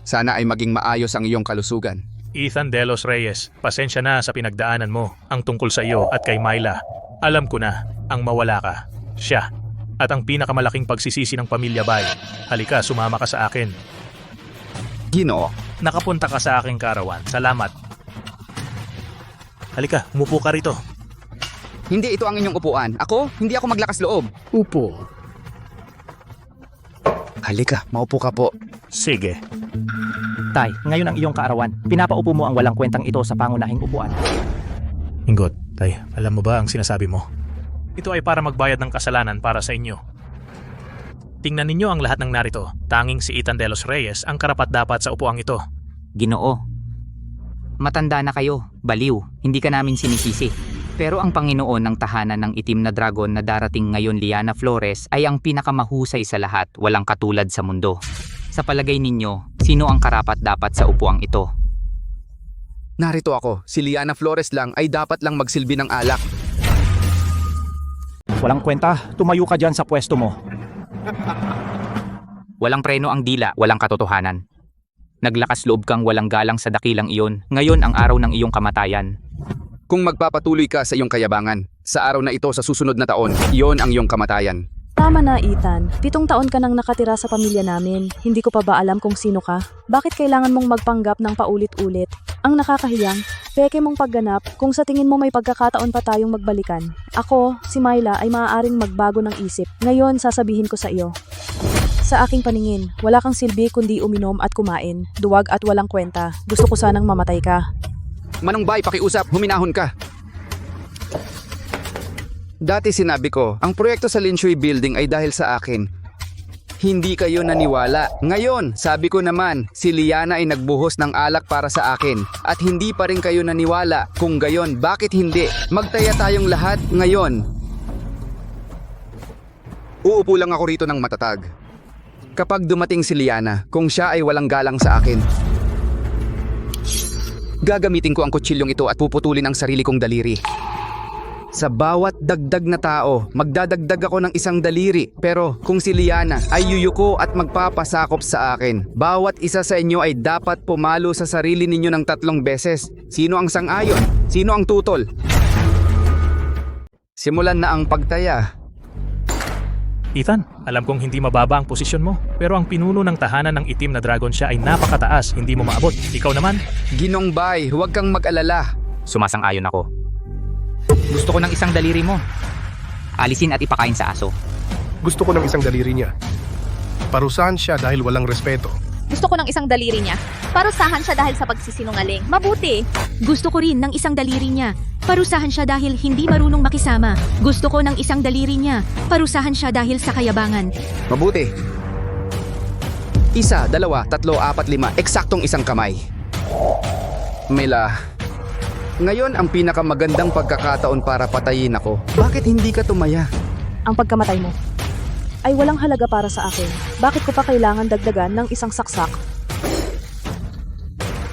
sana ay maging maayos ang iyong kalusugan. Ethan De Los Reyes, pasensya na sa pinagdaanan mo, ang tungkol sa iyo at kay Myla. Alam ko na, ang mawala ka, siya, at ang pinakamalaking pagsisisi ng pamilya Bay. Halika, sumama ka sa akin. Ginoo, nakapunta ka sa aking karawan. Salamat. Halika, umupo ka rito. Hindi ito ang inyong upuan. Hindi ako maglakas loob. Upo. Halika, maupo ka po. Sige. Tay, ngayon ang iyong kaarawan. Pinapaupo mo ang walang kwentang ito sa pangunahing upuan. Ingot, tay, alam mo ba ang sinasabi mo? Ito ay para magbayad ng kasalanan para sa inyo. Tingnan ninyo ang lahat ng narito. Tanging si Ethan De Los Reyes ang karapat-dapat sa upuang ito. Ginoo, matanda na kayo, baliw, hindi ka namin sinisisi. Pero ang Panginoon ng tahanan ng itim na dragon na darating ngayon, Liana Flores, ay ang pinakamahusay sa lahat, walang katulad sa mundo. Sa palagay ninyo, sino ang karapat-dapat sa upuang ito? Narito ako, si Liana Flores lang ay dapat lang magsilbi ng alak. Walang kwenta, tumayo ka dyan sa pwesto mo. Walang preno ang dila, walang katotohanan. Naglakas loob kang walang galang sa dakilang iyon. Ngayon ang araw ng iyong kamatayan. Kung magpapatuloy ka sa iyong kayabangan, sa araw na ito sa susunod na taon, iyon ang iyong kamatayan. Tama na, Ethan. 7 taon ka nang nakatira sa pamilya namin. Hindi ko pa ba alam kung sino ka? Bakit kailangan mong magpanggap ng paulit-ulit? Ang nakakahiyang, peke mong pagganap kung sa tingin mo may pagkakataon pa tayong magbalikan. Ako, si Myla, ay maaaring magbago ng isip. Ngayon, sasabihin ko sa iyo. Sa aking paningin, wala kang silbi kundi uminom at kumain. Duwag at walang kwenta. Gusto ko sanang mamatay ka. Manong Bay, pakiusap, huminahon ka. Dati sinabi ko, ang proyekto sa Linshui Building ay dahil sa akin. Hindi kayo naniwala. Ngayon, sabi ko naman, si Liana ay nagbuhos ng alak para sa akin. At hindi pa rin kayo naniwala. Kung gayon, bakit hindi? Magtaya tayong lahat ngayon. Uupo lang ako rito ng matatag. Kapag dumating si Liana, kung siya ay walang galang sa akin, gagamitin ko ang kutsilyong ito at puputulin ang sarili kong daliri. Sa bawat dagdag na tao, magdadagdag ako ng isang daliri. Pero kung si Liana ay yuyuko at magpapasakop sa akin, bawat isa sa inyo ay dapat pumalo sa sarili ninyo ng 3 beses. Sino ang sang-ayon? Sino ang tutol? Simulan na ang pagtaya. Ethan, alam kong hindi mababa ang posisyon mo, pero ang pinuno ng tahanan ng itim na dragon siya ay napakataas, hindi mo maabot. Ikaw naman? Ginong Bay, huwag kang mag-alala. Sumasang-ayon ako. Gusto ko ng isang daliri mo. Alisin at ipakain sa aso. Gusto ko ng isang daliri niya. Parusahan siya dahil walang respeto. Gusto ko ng isang daliri niya. Parusahan siya dahil sa pagsisinungaling. Mabuti. Gusto ko rin ng isang daliri niya. Parusahan siya dahil hindi marunong makisama. Gusto ko ng isang daliri niya. Parusahan siya dahil sa kayabangan. Mabuti. 1, 2, 3, 4, 5. Eksaktong isang kamay. Myla, ngayon ang pinakamagandang pagkakataon para patayin ako. Bakit hindi ka tumaya? Ang pagkamatay mo ay walang halaga para sa akin. Bakit ko pa kailangan dagdagan ng isang saksak?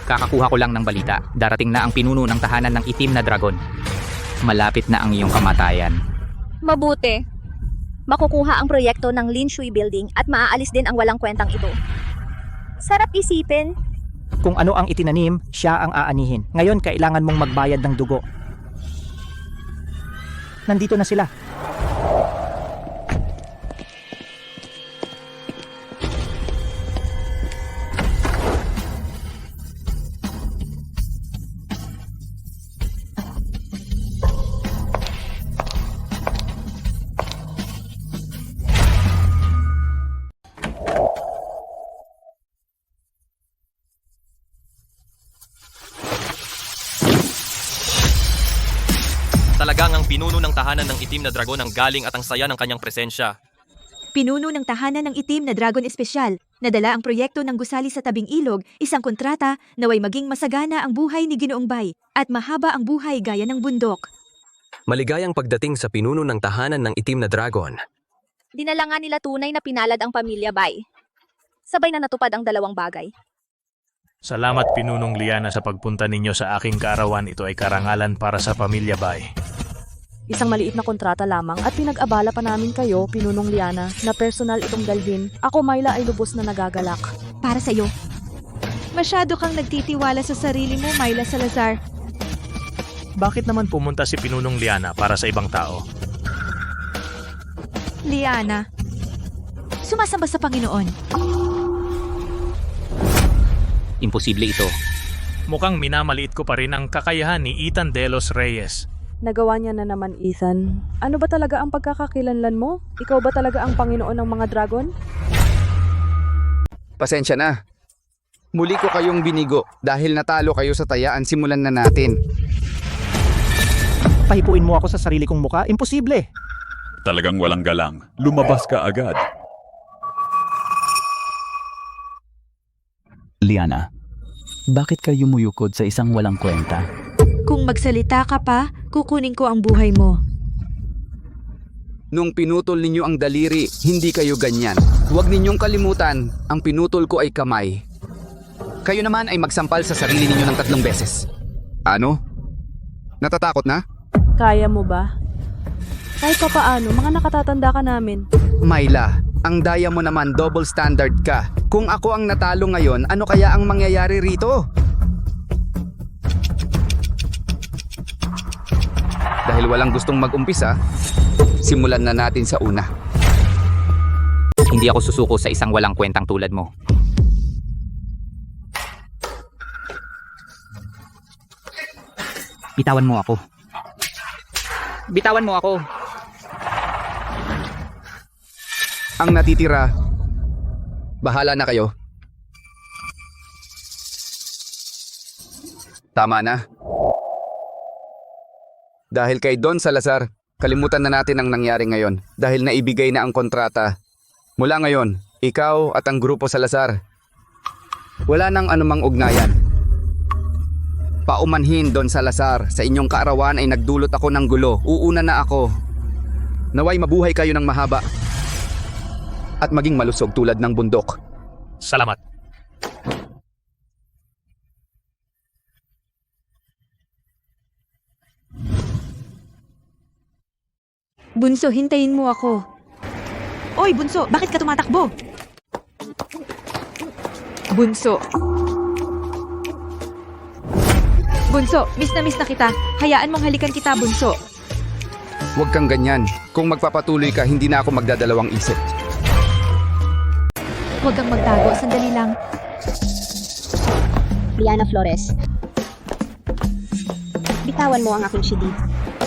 Kakakuha ko lang ng balita. Darating na ang pinuno ng tahanan ng itim na dragon. Malapit na ang iyong kamatayan. Mabuti. Makukuha ang proyekto ng Linshui Building at maaalis din ang walang kwentang ito. Sarap isipin. Kung ano ang itinanim, siya ang aanihin. Ngayon, kailangan mong magbayad ng dugo. Nandito na sila. Talagang ang pinuno ng tahanan ng itim na dragon ang galing at ang saya ng kanyang presensya. Pinuno ng tahanan ng itim na dragon espesyal, nadala ang proyekto ng gusali sa tabing ilog, isang kontrata naway maging masagana ang buhay ni Ginoong Bay at mahaba ang buhay gaya ng bundok. Maligayang pagdating sa pinuno ng tahanan ng itim na dragon. Dinala nga nila tunay na pinalad ang pamilya Bay. Sabay na natupad ang dalawang bagay. Salamat Pinunong Liana sa pagpunta ninyo sa aking kaarawan. Ito ay karangalan para sa pamilya Bay. Isang maliit na kontrata lamang at pinag-abala pa namin kayo, Pinunong Liana, na personal itong dalhin. Ako, Myla, ay lubos na nagagalak. Para sa'yo. Masyado kang nagtitiwala sa sarili mo, Myla Salazar. Bakit naman pumunta si Pinunong Liana para sa ibang tao? Liana, sumasamba sa Panginoon. Imposible ito. Mukhang minamaliit ko pa rin ang kakayahan ni Ethan De Los Reyes. Nagawa niya na naman, Ethan. Ano ba talaga ang pagkakakilanlan mo? Ikaw ba talaga ang Panginoon ng mga dragon? Pasensya na. Muli ko kayong binigo dahil natalo kayo sa tayaan. Simulan na natin. Pahipuin mo ako sa sarili kong muka? Imposible! Talagang walang galang. Lumabas ka agad. Liana, bakit ka yumuyukod sa isang walang kwenta? Kung magsalita ka pa, kukunin ko ang buhay mo. Nung pinutol ninyo ang daliri, hindi kayo ganyan. Huwag ninyong kalimutan, ang pinutol ko ay kamay. Kayo naman ay magsampal sa sarili ninyo ng 3 beses. Ano? Natatakot na? Kaya mo ba? Kahit pa paano, mga nakatatanda ka namin. Myla, ang daya mo naman double standard ka. Kung ako ang natalo ngayon, ano kaya ang mangyayari rito? Dahil walang gustong mag-umpisa, simulan na natin sa una. Hindi ako susuko sa isang walang kwentang tulad mo. Bitawan mo ako. Bitawan mo ako. Ang natitira, bahala na kayo. Tama na. Dahil kay Don Salazar, kalimutan na natin ang nangyari ngayon dahil naibigay na ang kontrata. Mula ngayon, ikaw at ang grupo Salazar, wala nang anumang ugnayan. Paumanhin, Don Salazar, sa inyong kaarawan ay nagdulot ako ng gulo. Uuna na ako. Naway mabuhay kayo ng mahaba at maging malusog tulad ng bundok. Salamat. Bunso, hintayin mo ako. Oy, Bunso, bakit ka tumatakbo? Bunso. Bunso, miss na kita. Hayaan mong halikan kita, Bunso. Huwag kang ganyan. Kung magpapatuloy ka, hindi na ako magdadalawang isip. Huwag kang magtago, sandali lang. Liana Flores. Bitawan mo ang aking shidi.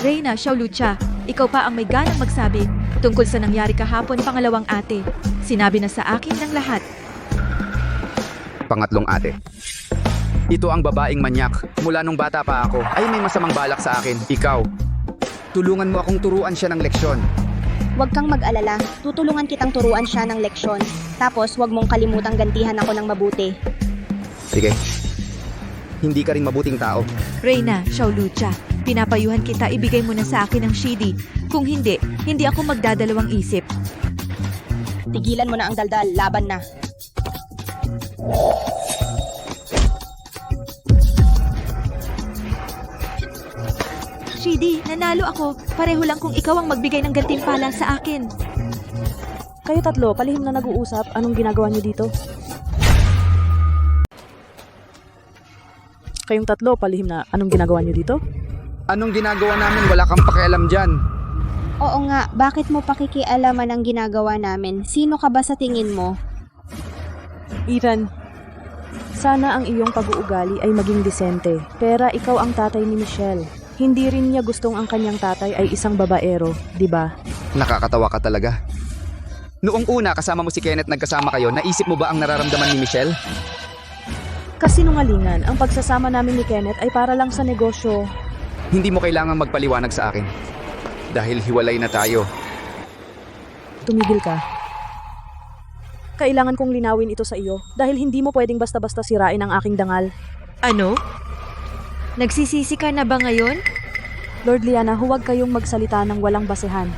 Reyna Shaulucha, ikaw pa ang may ganang magsabi tungkol sa nangyari kahapon, pangalawang ate. Sinabi na sa akin ng lahat. Pangatlong ate. Ito ang babaeng manyak. Mula nung bata pa ako, ay may masamang balak sa akin. Ikaw, tulungan mo akong turuan siya ng leksyon. Huwag kang mag-alala. Tutulungan kitang turuan siya ng leksyon. Tapos huwag mong kalimutang gantihan ako ng mabuti. Sige. Hindi ka rin mabuting tao. Reyna Shaulucha, pinapayuhan kita, ibigay mo na sa akin ang shidi. Kung hindi, hindi ako magdadalawang isip. Tigilan mo na ang daldal. Laban na. Shidi, nanalo ako. Pareho lang kung ikaw ang magbigay ng gantimpala sa akin. Kayo tatlo, palihim na nag-uusap. Anong ginagawa niyo dito? Kayong tatlo, palihim na. Anong ginagawa niyo dito? Anong ginagawa namin? Wala kang pakialam dyan. Oo nga, bakit mo pakikialaman ang ginagawa namin? Sino ka ba sa tingin mo? Ethan, sana ang iyong pag-uugali ay maging disente. Pero ikaw ang tatay ni Michelle. Hindi rin niya gustong ang kanyang tatay ay isang babaero, di ba? Nakakatawa ka talaga. Noong una, kasama mo si Kenneth, nagkasama kayo, naisip mo ba ang nararamdaman ni Michelle? Kasinungalingan, ang pagsasama namin ni Kenneth ay para lang sa negosyo. Hindi mo kailangang magpaliwanag sa akin. Dahil hiwalay na tayo. Tumigil ka. Kailangan kong linawin ito sa iyo dahil hindi mo pwedeng basta-basta sirain ang aking dangal. Ano? Nagsisisi ka na ba ngayon? Lord Liana, huwag kayong magsalita ng walang basehan.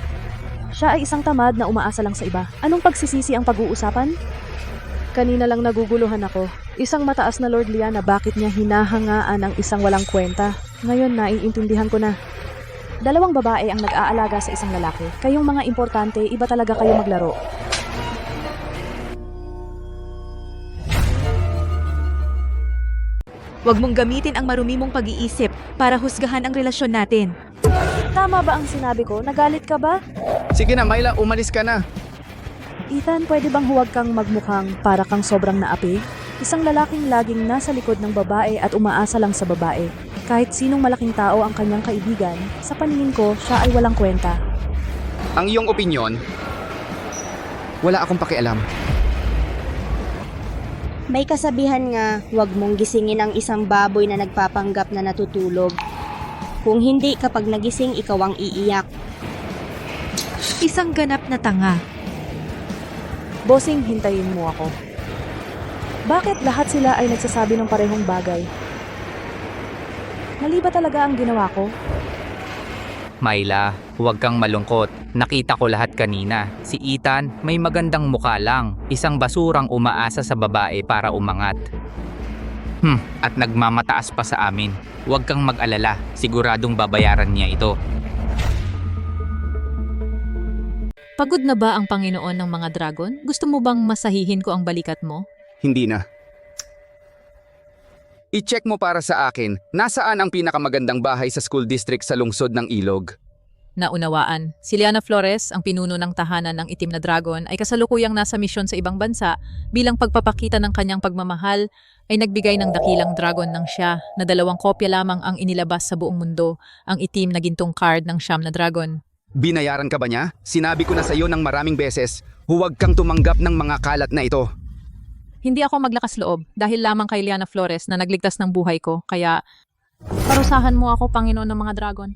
Siya ay isang tamad na umaasa lang sa iba. Anong pagsisisi ang pag-uusapan? Kanina lang naguguluhan ako. Isang mataas na Lord Liana, bakit niya hinahangaan ang isang walang kwenta? Ngayon naiintindihan ko na. Dalawang babae ang nag-aalaga sa isang lalaki. Kayong mga importante, iba talaga kayo maglaro. Huwag mong gamitin ang marumi mong pag-iisip para husgahan ang relasyon natin. Tama ba ang sinabi ko? Nagalit ka ba? Sige na, Myla, umalis ka na. Ethan, pwede bang huwag kang magmukhang para kang sobrang naapi? Isang lalaking laging nasa likod ng babae at umaasa lang sa babae. Kahit sinong malaking tao ang kanyang kaibigan, sa paningin ko, siya ay walang kwenta. Ang iyong opinyon, wala akong pakialam. May kasabihan nga, huwag mong gisingin ang isang baboy na nagpapanggap na natutulog. Kung hindi, kapag nagising, ikaw ang iiyak. Isang ganap na tanga. Bossing, hintayin mo ako. Bakit lahat sila ay nagsasabi ng parehong bagay? Mali ba talaga ang ginawa ko? Myla, huwag kang malungkot. Nakita ko lahat kanina. Si Ethan, may magandang mukha lang. Isang basurang umaasa sa babae para umangat. At nagmamataas pa sa amin. Huwag kang mag-alala. Siguradong babayaran niya ito. Pagod na ba ang Panginoon ng mga dragon? Gusto mo bang masahihin ko ang balikat mo? Hindi na. I-check mo para sa akin, nasaan ang pinakamagandang bahay sa school district sa lungsod ng Ilog? Naunawaan. Si Liana Flores, ang pinuno ng tahanan ng Itim na Dragon, ay kasalukuyang nasa misyon sa ibang bansa bilang pagpapakita ng kanyang pagmamahal ay nagbigay ng dakilang dragon ng siya na 2 kopya lamang ang inilabas sa buong mundo, ang itim na gintong card ng Siyam na Dragon. Binayaran ka ba niya? Sinabi ko na sa iyo ng maraming beses, huwag kang tumanggap ng mga kalat na ito. Hindi ako maglakas loob dahil lamang kay Liana Flores na nagligtas ng buhay ko, kaya parusahan mo ako, Panginoon ng mga dragon.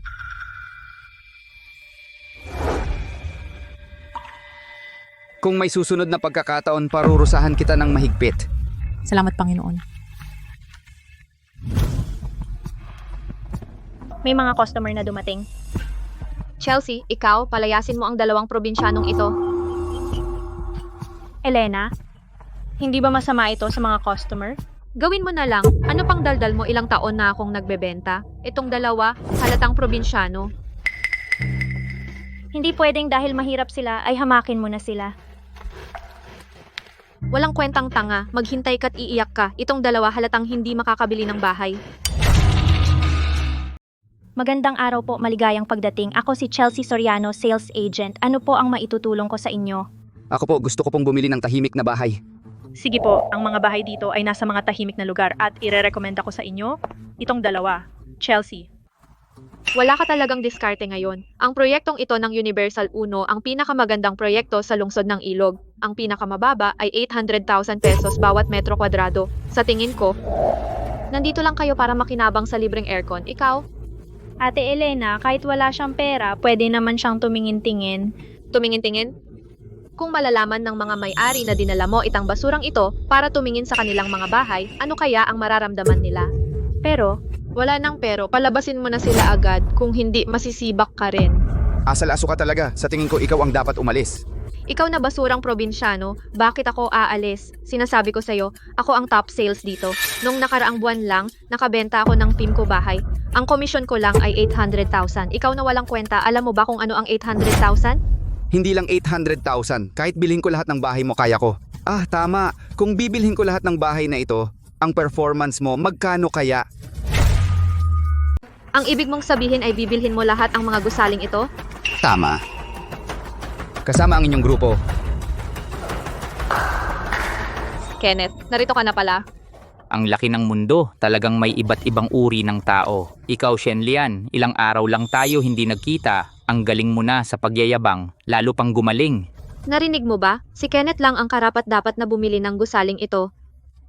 Kung may susunod na pagkakataon, parurusahan kita ng mahigpit. Salamat, Panginoon. May mga customer na dumating. Chelsea, ikaw, palayasin mo ang 2 probinsyanong ito. Elena, hindi ba masama ito sa mga customer? Gawin mo na lang. Ano pang daldal mo, ilang taon na akong nagbebenta? Itong 2, halatang probinsyano. Hindi pwedeng dahil mahirap sila ay hamakin mo na sila. Walang kwentang tanga, maghintay ka't iiyak ka. Itong 2 halatang hindi makakabili ng bahay. Magandang araw po, maligayang pagdating. Ako si Chelsea Soriano, sales agent. Ano po ang maitutulong ko sa inyo? Ako po, gusto ko pong bumili ng tahimik na bahay. Sige po, ang mga bahay dito ay nasa mga tahimik na lugar at ire-recommenda ko sa inyo itong 2, Chelsea. Wala ka talagang diskarte ngayon. Ang proyektong ito ng Universal 1 ang pinakamagandang proyekto sa lungsod ng Ilog. Ang pinakamababa ay 800,000 pesos bawat metro kwadrado. Sa tingin ko, nandito lang kayo para makinabang sa libreng aircon. Ikaw? Ate Elena, kahit wala siyang pera, pwede naman siyang tumingin-tingin. Tumingin-tingin? Kung malalaman ng mga may-ari na dinala mo itang basurang ito para tumingin sa kanilang mga bahay, ano kaya ang mararamdaman nila? Pero, wala nang pero, palabasin mo na sila agad, kung hindi masisibak ka rin. Asal-aso ka talaga, sa tingin ko ikaw ang dapat umalis. Ikaw na basurang probinsyano, bakit ako aalis? Sinasabi ko sa'yo, ako ang top sales dito. Nung nakaraang buwan lang, nakabenta ako ng team ko bahay. Ang komisyon ko lang ay 800,000. Ikaw na walang kwenta, alam mo ba kung ano ang 800,000? Hindi lang 800,000, kahit bilhin ko lahat ng bahay mo kaya ko. Ah, tama. Kung bibilhin ko lahat ng bahay na ito, ang performance mo, magkano kaya? Ang ibig mong sabihin ay bibilhin mo lahat ang mga gusaling ito? Tama. Kasama ang inyong grupo. Kenneth, narito ka na pala. Ang laki ng mundo, talagang may iba't ibang uri ng tao. Ikaw, Shenlian, ilang araw lang tayo hindi nagkita. Ang galing mo na sa pagyayabang, lalo pang gumaling. Narinig mo ba? Si Kenneth lang ang karapat-dapat na bumili ng gusaling ito.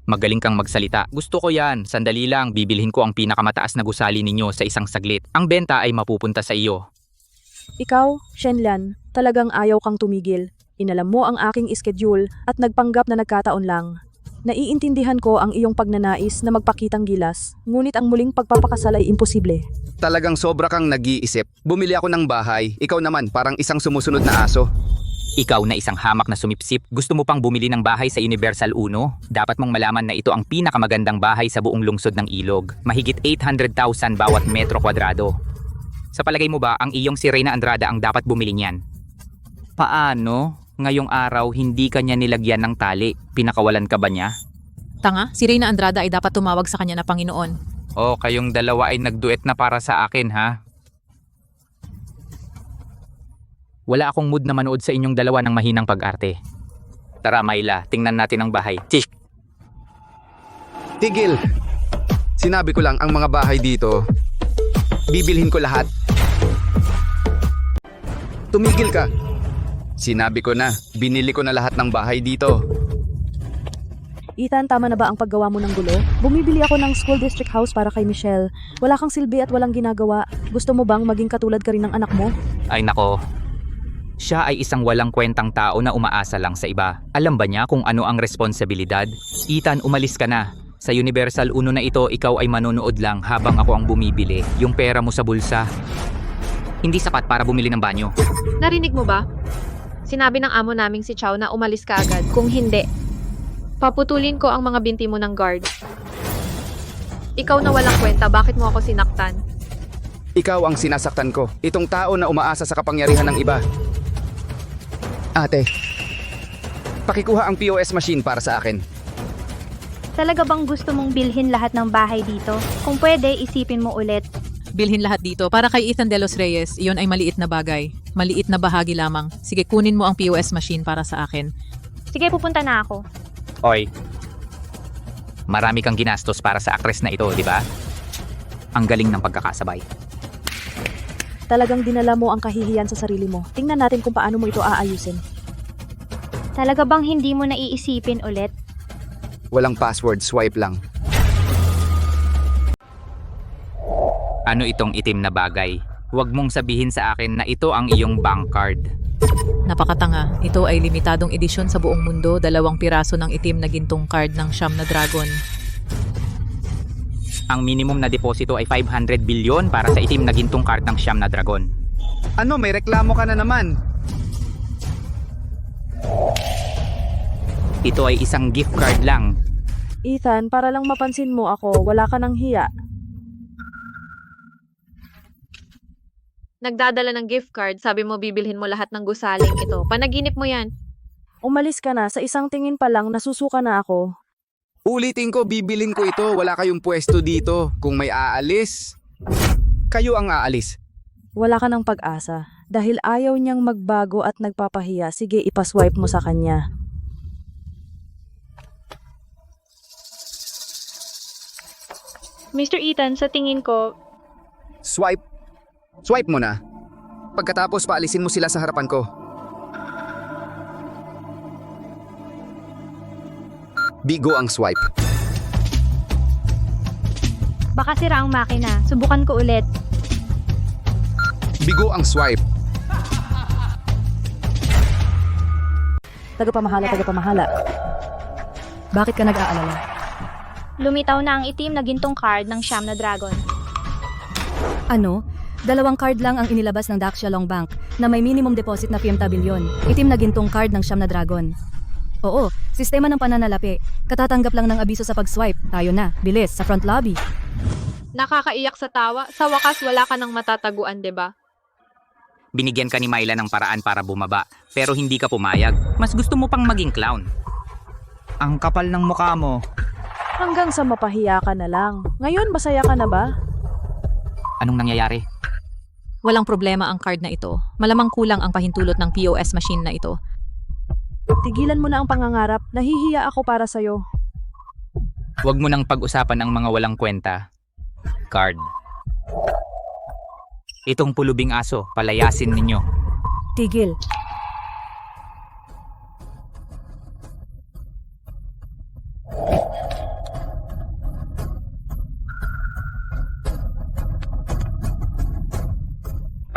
Magaling kang magsalita. Gusto ko yan. Sandali lang, bibilhin ko ang pinakamataas na gusali ninyo sa isang saglit. Ang benta ay mapupunta sa iyo. Ikaw, Shenlian, talagang ayaw kang tumigil. Inalam mo ang aking schedule at nagpanggap na nagkataon lang. Naiintindihan ko ang iyong pagnanais na magpakitang gilas, ngunit ang muling pagpapakasal ay imposible. Talagang sobra kang nag-iisip. Bumili ako ng bahay. Ikaw naman, parang isang sumusunod na aso. Ikaw na isang hamak na sumipsip, gusto mo pang bumili ng bahay sa Universal Uno? Dapat mong malaman na ito ang pinakamagandang bahay sa buong lungsod ng Ilog. Mahigit 800,000 bawat metro kwadrado. Sa palagay mo ba, ang iyong si Reyna Andrada ang dapat bumili niyan? Paano? Ngayong araw, hindi ka niya nilagyan ng tali. Pinakawalan ka ba niya? Tanga, si Reyna Andrada ay dapat tumawag sa kanya na Panginoon. O, kayong dalawa ay nagduet na para sa akin, ha? Wala akong mood na manood sa inyong dalawa ng mahinang pag-arte. Tara, Myla, tingnan natin ang bahay. Tish! Tigil! Sinabi ko lang ang mga bahay dito. Bibilhin ko lahat. Tumigil ka! Sinabi ko na, binili ko na lahat ng bahay dito. Ethan, tama na ba ang paggawa mo ng gulo? Bumibili ako ng school district house para kay Michelle. Wala kang silbi at walang ginagawa. Gusto mo bang maging katulad ka rin ng anak mo? Ay nako. Siya ay isang walang kwentang tao na umaasa lang sa iba. Alam ba niya kung ano ang responsibilidad? Ethan, umalis ka na. Sa Universal Uno na ito, ikaw ay manonood lang habang ako ang bumibili. Yung pera mo sa bulsa. Hindi sapat para bumili ng banyo. Narinig mo ba? Sinabi ng amo naming si Chow na umalis ka agad. Kung hindi, paputulin ko ang mga binti mo ng guard. Ikaw na walang kwenta, bakit mo ako sinaktan? Ikaw ang sinasaktan ko. Itong tao na umaasa sa kapangyarihan ng iba. Ate, pakikuha ang POS machine para sa akin. Talaga bang gusto mong bilhin lahat ng bahay dito? Kung pwede, isipin mo ulit. Bilhin lahat dito. Para kay Ethan De Los Reyes, iyon ay maliit na bagay. Maliit na bahagi lamang. Sige, kunin mo ang POS machine para sa akin. Sige, pupunta na ako. Oy, marami kang ginastos para sa aktres na ito, di ba? Ang galing ng pagkakasabay. Talagang dinala mo ang kahihiyan sa sarili mo. Tingnan natin kung paano mo ito aayusin. Talaga bang hindi mo naiisipin ulit? Walang password, swipe lang. Ano itong itim na bagay? Huwag mong sabihin sa akin na ito ang iyong bank card. Napakatanga. Ito ay limitadong edisyon sa buong mundo. 2 piraso ng itim na gintong card ng Siyam na Dragon. Ang minimum na deposito ay 500 bilyon para sa itim na gintong card ng Siyam na Dragon. Ano, may reklamo ka na naman? Ito ay isang gift card lang. Ethan, para lang mapansin mo ako, wala ka ng hiya. Nagdadala ng gift card, sabi mo bibilhin mo lahat ng gusaling ito. Panaginip mo yan. Umalis ka na, sa isang tingin pa lang nasusuka na ako. Ulitin ko, bibilin ko ito. Wala kayong pwesto dito. Kung may aalis, kayo ang aalis. Wala ka ng pag-asa. Dahil ayaw niyang magbago at nagpapahiya, sige ipaswipe mo sa kanya. Mr. Ethan, sa tingin ko, Swipe. Swipe mo na. Pagkatapos, paalisin mo sila sa harapan ko. Bigo ang swipe. Baka sira ang makina. Subukan ko ulit. Bigo ang swipe. Tagapamahala. Bakit ka nag-aalala? Lumitaw na ang itim na gintong card ng Siyam na Dragon. Ano? 2 card lang ang inilabas ng Daxia Long Bank na may minimum deposit na 50 bilyon. Itim na gintong card ng Siyam na Dragon. Oo, sistema ng pananalapi. Katatanggap lang ng abiso sa pag-swipe. Tayo na, bilis, sa front lobby. nakakaiyak sa tawa. Sa wakas, wala ka ng matataguan, 'di ba? Binigyan ka ni Myla ng paraan para bumaba, pero hindi ka pumayag. Mas gusto mo pang maging clown. Ang kapal ng mukha mo. Hanggang sa mapahiya ka na lang. Ngayon, masaya ka na ba? Anong nangyayari? Walang problema ang card na ito. Malamang kulang ang pahintulot ng POS machine na ito. Tigilan mo na ang pangangarap. Nahihiya ako para sa'yo. Huwag mo nang pag-usapan ang mga walang kwenta. Card. Itong pulubing aso, palayasin ninyo. Tigil.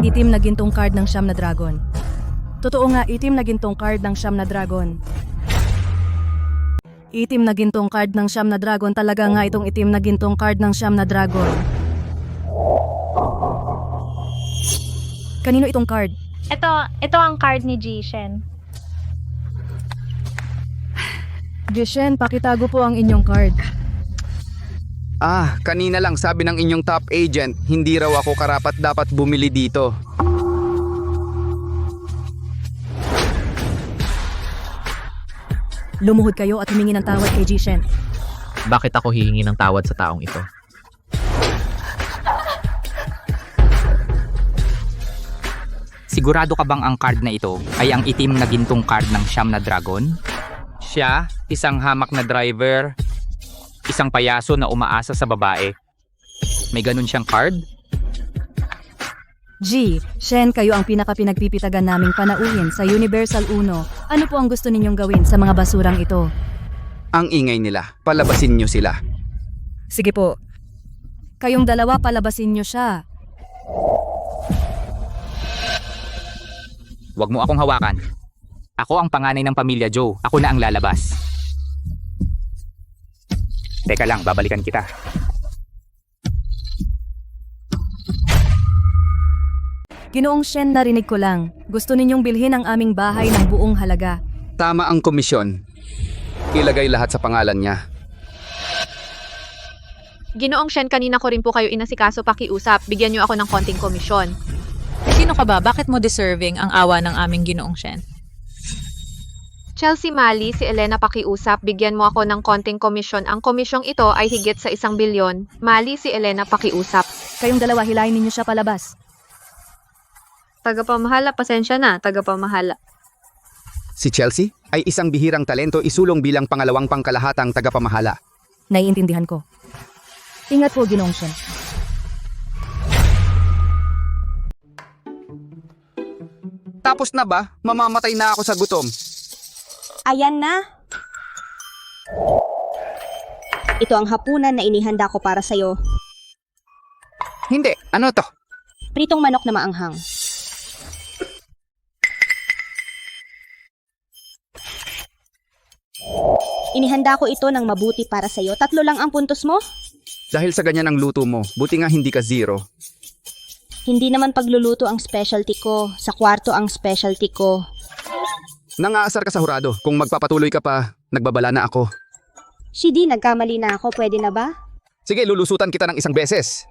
Itim na gintong card ng Siyam na Dragon. Totoo nga, itim na gintong card ng Siyam na Dragon. Itim na gintong card ng Siyam na Dragon. Talaga nga itong itim na gintong card ng Siyam na Dragon. Kanino itong card? Ito ang card ni Jishen. Jishen, pakitago po ang inyong card. Kanina lang sabi ng inyong top agent, hindi raw ako karapat dapat bumili dito. Lumuhod kayo at humingi ng tawad kay Jishen. Bakit ako hihingi ng tawad sa taong ito? Sigurado ka bang ang card na ito ay ang itim na gintong card ng Siyam na Dragon? Siya, isang hamak na driver, isang payaso na umaasa sa babae. May ganun siyang card? G, Shen, kayo ang pinaka-pinagpipitagan naming panauhin sa Universal 1. Ano po ang gusto ninyong gawin sa mga basurang ito? Ang ingay nila, palabasin nyo sila. Sige po. Kayong dalawa, palabasin nyo siya. Huwag mo akong hawakan. Ako ang panganay ng pamilya Joe. Ako na ang lalabas. Teka lang, babalikan kita. Ginoong Shen, narinig ko lang. Gusto ninyong bilhin ang aming bahay ng buong halaga. Tama ang komisyon. Ilagay lahat sa pangalan niya. Ginoong Shen, kanina ko rin po kayo inasikaso pakiusap. Bigyan niyo ako ng konting komisyon. Sino ka ba? Bakit mo deserving ang awa ng aming Ginoong Shen? Chelsea Mali, si Elena pakiusap. Bigyan mo ako ng konting komisyon. Ang komisyong ito ay higit sa 1 bilyon. Mali, si Elena pakiusap. Kayong dalawa, hilahin ninyo siya palabas. Tagapamahala, pasensya na. Tagapamahala. Si Chelsea ay isang bihirang talento isulong bilang pangalawang pangkalahatang tagapamahala. Naiintindihan ko. Ingat po, Ginoong Shen. Tapos na ba? Mamamatay na ako sa gutom. Ayan na. Ito ang hapunan na inihanda ko para sa'yo. Hindi, ano to? Pritong manok na maanghang. Inihanda ko ito ng mabuti para sa'yo. 3 lang ang puntos mo? Dahil sa ganyan ang luto mo, buti nga hindi ka 0. Hindi naman pagluluto ang specialty ko. Sa kwarto ang specialty ko. Nangaasar ka sa hurado. Kung magpapatuloy ka pa, nagbabala na ako. Shidi, nagkamali na ako. Pwede na ba? Sige, lulusutan kita ng 1 beses.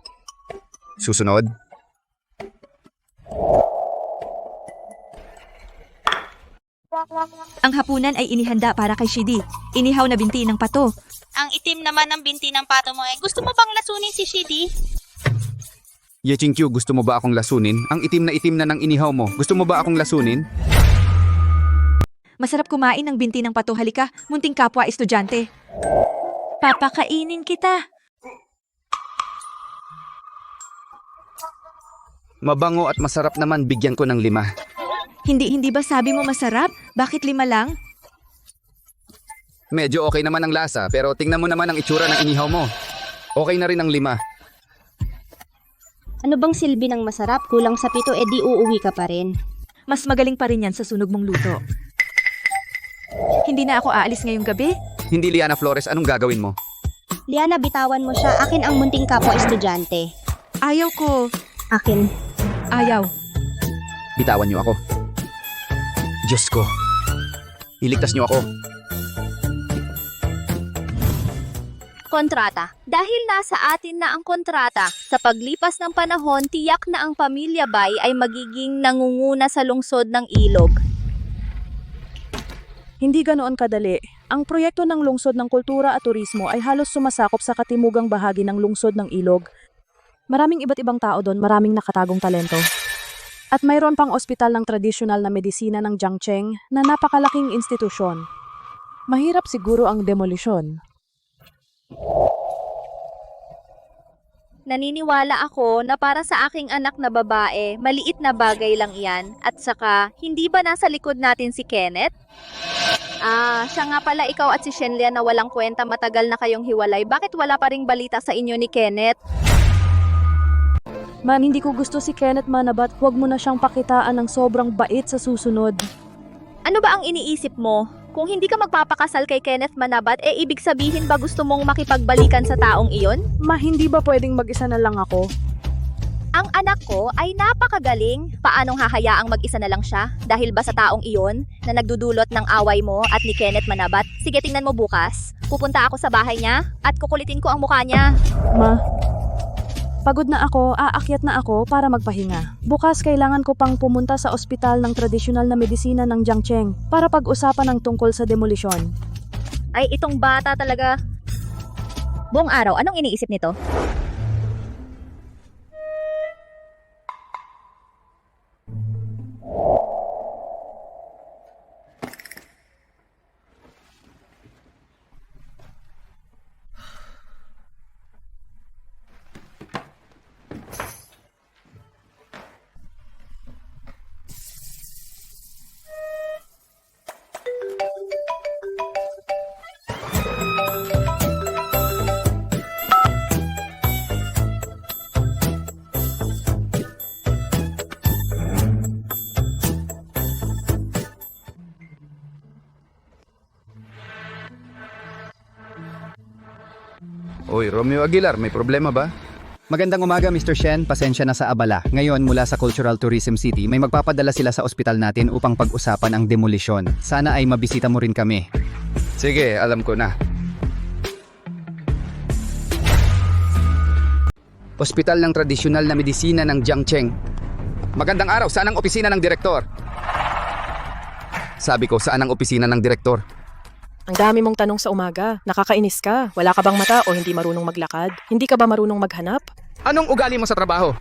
Susunod. Ang hapunan ay inihanda para kay Shidi. Inihaw na binti ng pato. Ang itim naman ng binti ng pato mo eh. Gusto mo bang lasunin si Shidi? Yechinkyu, gusto mo ba akong lasunin? Ang itim na ng inihaw mo. Gusto mo ba akong lasunin? Masarap kumain ng binti ng pato. Halika, munting kapwa estudyante. Papakainin kita. Mabango at masarap naman, bigyan ko ng 5. Hindi ba sabi mo masarap? Bakit 5 lang? Medyo okay naman ang lasa, pero tingnan mo naman ang itsura ng inihaw mo. Okay na rin ang 5. Ano bang silbi ng masarap? Kulang sa 7, edi uuwi ka pa rin. Mas magaling pa rin yan sa sunog mong luto. Hindi na ako aalis ngayong gabi? Hindi, Liana Flores, anong gagawin mo? Liana, bitawan mo siya. Akin ang munting kapwa estudyante. Ayaw ko. Akin. Ayaw. Bitawan niyo ako. Diyos ko. Iligtas niyo ako. Kontrata. Dahil nasa atin na ang kontrata, sa paglipas ng panahon, tiyak na ang pamilya Bay ay magiging nangunguna sa lungsod ng Ilog. Hindi ganoon kadali. Ang proyekto ng Lungsod ng Kultura at Turismo ay halos sumasakop sa katimugang bahagi ng lungsod ng Ilog. Maraming iba't ibang tao doon, maraming nakatagong talento. At mayroon pang ospital ng tradisyonal na medisina ng Jiangcheng na napakalaking institusyon. Mahirap siguro ang demolisyon. Naniniwala ako na para sa aking anak na babae, maliit na bagay lang iyan. At saka, hindi ba nasa likod natin si Kenneth? Siya nga pala, ikaw at si Shenlia na walang kwenta, matagal na kayong hiwalay. Bakit wala pa ring balita sa inyo ni Kenneth? Man, hindi ko gusto si Kenneth Manabat. Huwag mo na siyang pakitaan ng sobrang bait sa susunod. Ano ba ang iniisip mo? Kung hindi ka magpapakasal kay Kenneth Manabat, ibig sabihin ba gusto mong makipagbalikan sa taong iyon? Ma, hindi ba pwedeng mag-isa na lang ako? Ang anak ko ay napakagaling. Paanong hahayaang mag-isa na lang siya? Dahil ba sa taong iyon na nagdudulot ng away mo at ni Kenneth Manabat? Sige, tingnan mo bukas. Pupunta ako sa bahay niya at kukulitin ko ang mukha niya. Ma, pagod na ako, aakyat na ako para magpahinga. Bukas kailangan ko pang pumunta sa ospital ng tradisyonal na medisina ng Jiangcheng para pag-usapan ng tungkol sa demolisyon. Ay, itong bata talaga. Buong araw, anong iniisip nito? Oy, Romeo Aguilar, may problema ba? Magandang umaga, Mr. Shen. Pasensya na sa abala. Ngayon, mula sa Cultural Tourism City, may magpapadala sila sa ospital natin upang pag-usapan ang demolisyon. Sana ay mabisita mo rin kami. Sige, alam ko na. Ospital ng Tradisyonal na Medisina ng Jiangcheng. Magandang araw, saan ang opisina ng direktor? Sabi ko, saan ang opisina ng direktor? Ang dami mong tanong sa umaga. Nakakainis ka. Wala ka bang mata o hindi marunong maglakad? Hindi ka ba marunong maghanap? Anong ugali mo sa trabaho?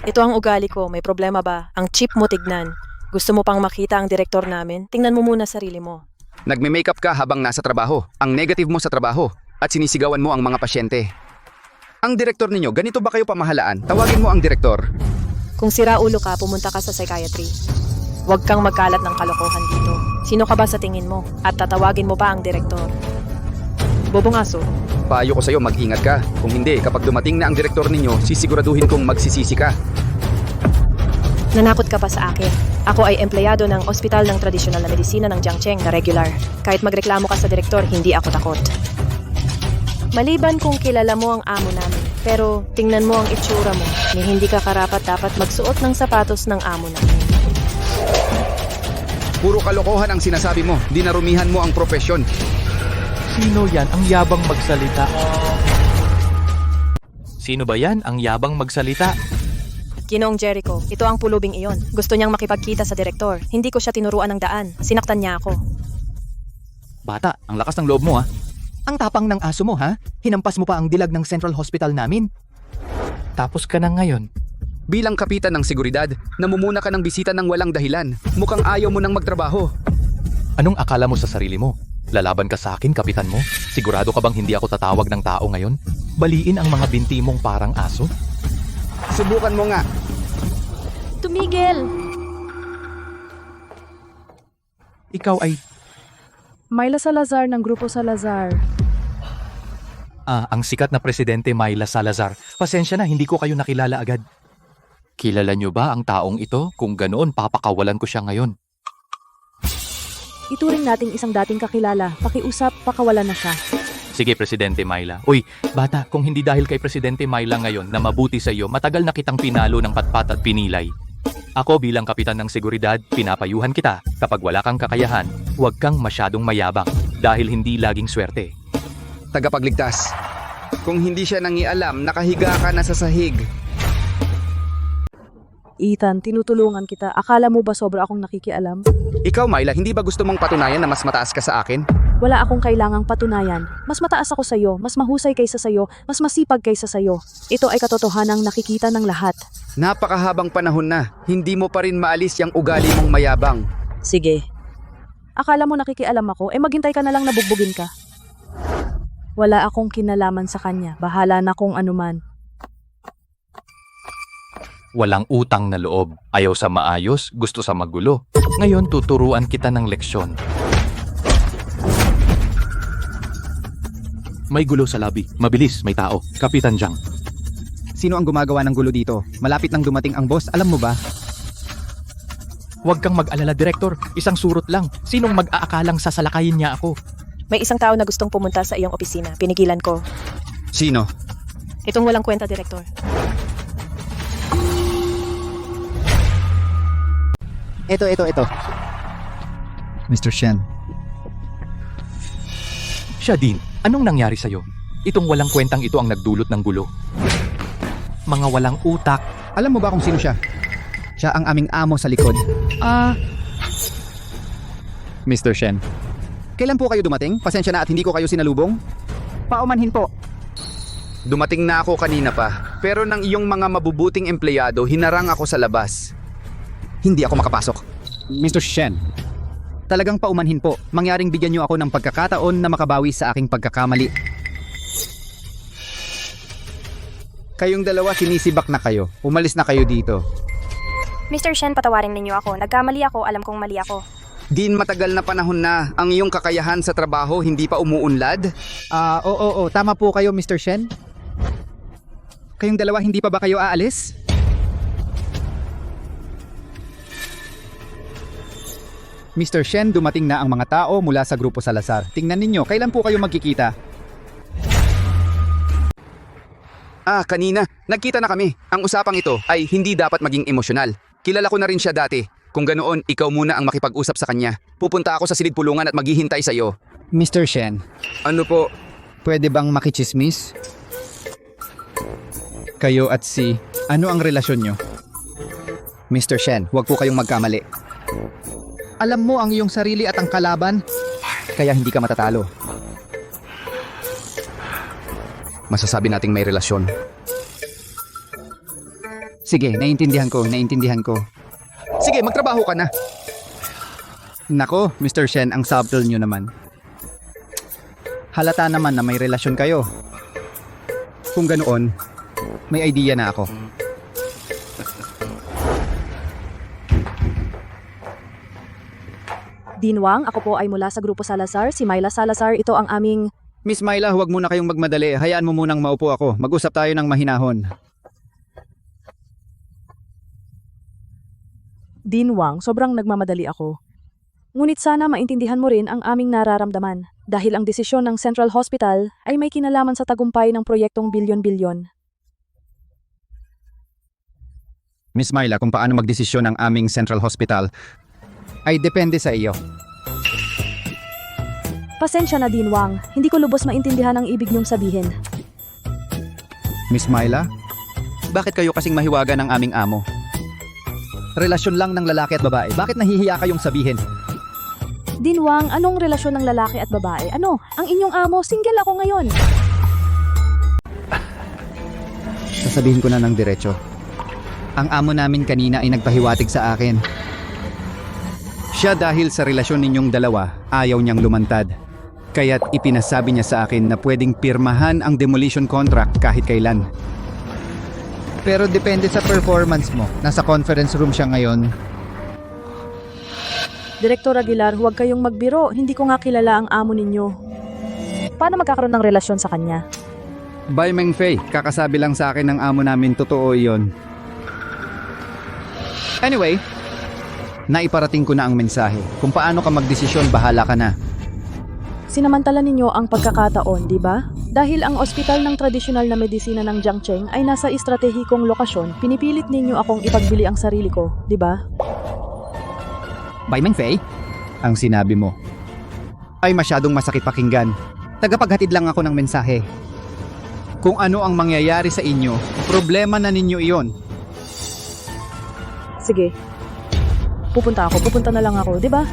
Ito ang ugali ko. May problema ba? Ang cheap mo tignan. Gusto mo pang makita ang direktor namin? Tingnan mo muna sarili mo. Nagme-makeup ka habang nasa trabaho. Ang negative mo sa trabaho. At sinisigawan mo ang mga pasyente. Ang direktor ninyo, ganito ba kayo pamahalaan? Tawagin mo ang direktor. Kung sira ulo ka, pumunta ka sa psychiatry. Huwag kang magkalat ng kalokohan dito. Sino ka ba sa tingin mo? At tatawagin mo pa ang direktor. Bobong aso. Payo ko sa'yo, mag-ingat ka. Kung hindi, kapag dumating na ang direktor ninyo, sisiguraduhin kong magsisisi ka. Nanakot ka pa sa akin. Ako ay empleyado ng Ospital ng Tradisyonal na Medisina ng Jiangcheng na regular. Kahit magreklamo ka sa direktor, hindi ako takot. Maliban kung kilala mo ang amo namin. Pero tingnan mo ang itsura mo. Ni hindi ka karapat dapat magsuot ng sapatos ng amo namin. Puro kalokohan ang sinasabi mo. Dinarumihan mo ang propesyon. Sino yan ang yabang magsalita? Sino ba yan ang yabang magsalita? Ginoong Jericho, ito ang pulubing iyon. Gusto niyang makipagkita sa direktor. Hindi ko siya tinuruan ng daan. Sinaktan niya ako. Bata, ang lakas ng loob mo ha. Ang tapang ng aso mo ha. Hinampas mo pa ang dilag ng Central Hospital namin. Tapos ka na ngayon. Bilang kapitan ng seguridad, namumuna ka ng bisita ng walang dahilan. Mukhang ayaw mo nang magtrabaho. Anong akala mo sa sarili mo? Lalaban ka sa akin, kapitan mo? Sigurado ka bang hindi ako tatawag ng tao ngayon? Baliin ang mga binti mong parang aso? Subukan mo nga. Tumigil! Ikaw ay... Myla Salazar ng Grupo Salazar. ang sikat na presidente Myla Salazar. Pasensya na, hindi ko kayo nakilala agad. Kilala niyo ba ang taong ito? Kung ganoon, papakawalan ko siya ngayon. Ituring nating isang dating kakilala. Pakiusap, pakawalan na siya. Sige, Presidente Myla. Uy, bata, kung hindi dahil kay Presidente Myla ngayon na mabuti sa iyo, matagal na kitang pinalo ng patpat at pinilay. Ako bilang kapitan ng seguridad, pinapayuhan kita. Kapag wala kang kakayahan, huwag kang masyadong mayabang dahil hindi laging swerte. Tagapagligtas. Kung hindi siya nangialam, nakahiga ka na sa sahig. Ethan, tinutulungan kita. Akala mo ba sobra akong nakikialam? Ikaw, Myla, hindi ba gusto mong patunayan na mas mataas ka sa akin? Wala akong kailangang patunayan. Mas mataas ako sa'yo, mas mahusay kaysa sa'yo, mas masipag kaysa sa'yo. Ito ay katotohanang nakikita ng lahat. Napakahabang panahon na, hindi mo pa rin maalis yung ugali mong mayabang. Sige. Akala mo nakikialam ako, maghintay ka na lang na bugbugin ka. Wala akong kinalaman sa kanya. Bahala na kung anuman. Walang utang na loob. Ayaw sa maayos, gusto sa magulo. Ngayon tuturuan kita ng leksyon. May gulo sa lobby. Mabilis, may tao. Kapitan Jiang. Sino ang gumagawa ng gulo dito? Malapit nang dumating ang boss, alam mo ba? Huwag kang mag-alala, Direktor. Isang surot lang. Sinong mag-aakalang sasalakayin niya ako? May isang tao na gustong pumunta sa iyong opisina. Pinigilan ko. Sino? Itong walang kwenta, Direktor. Ito. Mr. Shen. Siya din, anong nangyari sa'yo? Itong walang kwentang ito ang nagdulot ng gulo. Mga walang utak. Alam mo ba kung sino siya? Siya ang aming amo sa likod. Mr. Shen. Kailan po kayo dumating? Pasensya na at hindi ko kayo sinalubong. Paumanhin po. Dumating na ako kanina pa, pero ng iyong mga mabubuting empleyado, hinarang ako sa labas. Hindi ako makapasok. Mr. Shen. Talagang paumanhin po. Mangyaring bigyan niyo ako ng pagkakataon na makabawi sa aking pagkakamali. Kayong dalawa sinisibak na kayo. Umalis na kayo dito. Mr. Shen, patawarin ninyo ako. Nagkamali ako, alam kong mali ako. Din matagal na panahon na ang iyong kakayahan sa trabaho hindi pa umuunlad? Oo, tama po kayo, Mr. Shen. Kayong dalawa, hindi pa ba kayo aalis? Mr. Shen, dumating na ang mga tao mula sa Grupo Salazar. Tingnan ninyo, kailan po kayo magkikita? Kanina. Nagkita na kami. Ang usapang ito ay hindi dapat maging emosyonal. Kilala ko na rin siya dati. Kung ganoon, ikaw muna ang makipag-usap sa kanya. Pupunta ako sa silid pulungan at maghihintay sa iyo. Mr. Shen. Ano po? Pwede bang makichismis? Kayo at ano ang relasyon nyo? Mr. Shen, huwag po kayong magkamali. Alam mo ang iyong sarili at ang kalaban, kaya hindi ka matatalo. Masasabi nating may relasyon. Sige, naiintindihan ko. Sige, magtrabaho ka na. Nako, Mr. Shen, ang subtle nyo naman. Halata naman na may relasyon kayo. Kung ganoon, may idea na ako. Dinwang, ako po ay mula sa Grupo Salazar. Si Myla Salazar, ito ang aming... Miss Myla, huwag muna kayong magmadali. Hayaan mo munang maupo ako. Mag-usap tayo ng mahinahon. Dinwang, sobrang nagmamadali ako. Ngunit sana maintindihan mo rin ang aming nararamdaman dahil ang desisyon ng Central Hospital ay may kinalaman sa tagumpay ng proyektong bilyon-bilyon. Miss Myla, kung paano magdesisyon ang aming Central Hospital ay depende sa iyo. Pasensya na, Dinwang. Hindi ko lubos maintindihan ang ibig niyong sabihin. Miss Myla, bakit kayo kasing mahiwaga ng aming amo? Relasyon lang ng lalaki at babae. Bakit nahihiya kayong sabihin? Dinwang, anong relasyon ng lalaki at babae? Ano? Ang inyong amo, single ako ngayon. Sasabihin ko na ng diretso. Ang amo namin kanina ay nagpahiwatig sa akin. Siya dahil sa relasyon ninyong dalawa, ayaw niyang lumantad. Kaya't ipinasabi niya sa akin na pwedeng pirmahan ang demolition contract kahit kailan. Pero depende sa performance mo. Nasa conference room siya ngayon. Direktor Aguilar, huwag kayong magbiro. Hindi ko nga kilala ang amo ninyo. Paano magkakaroon ng relasyon sa kanya? Bai Mengfei, kakasabi lang sa akin ng amo namin totoo iyon. Anyway, naiparating ko na ang mensahe. Kung paano ka magdesisyon, bahala ka na. Sinamantala ninyo ang pagkakataon, di ba? Dahil ang ospital ng tradisyonal na medisina ng Jiangcheng ay nasa estratehikong lokasyon, pinipilit ninyo akong ipagbili ang sarili ko, di ba? Bai Mengfei, ang sinabi mo ay masyadong masakit pakinggan. Tagapaghatid lang ako ng mensahe. Kung ano ang mangyayari sa inyo, problema na ninyo iyon. Sige. Pupunta na lang ako, di ba?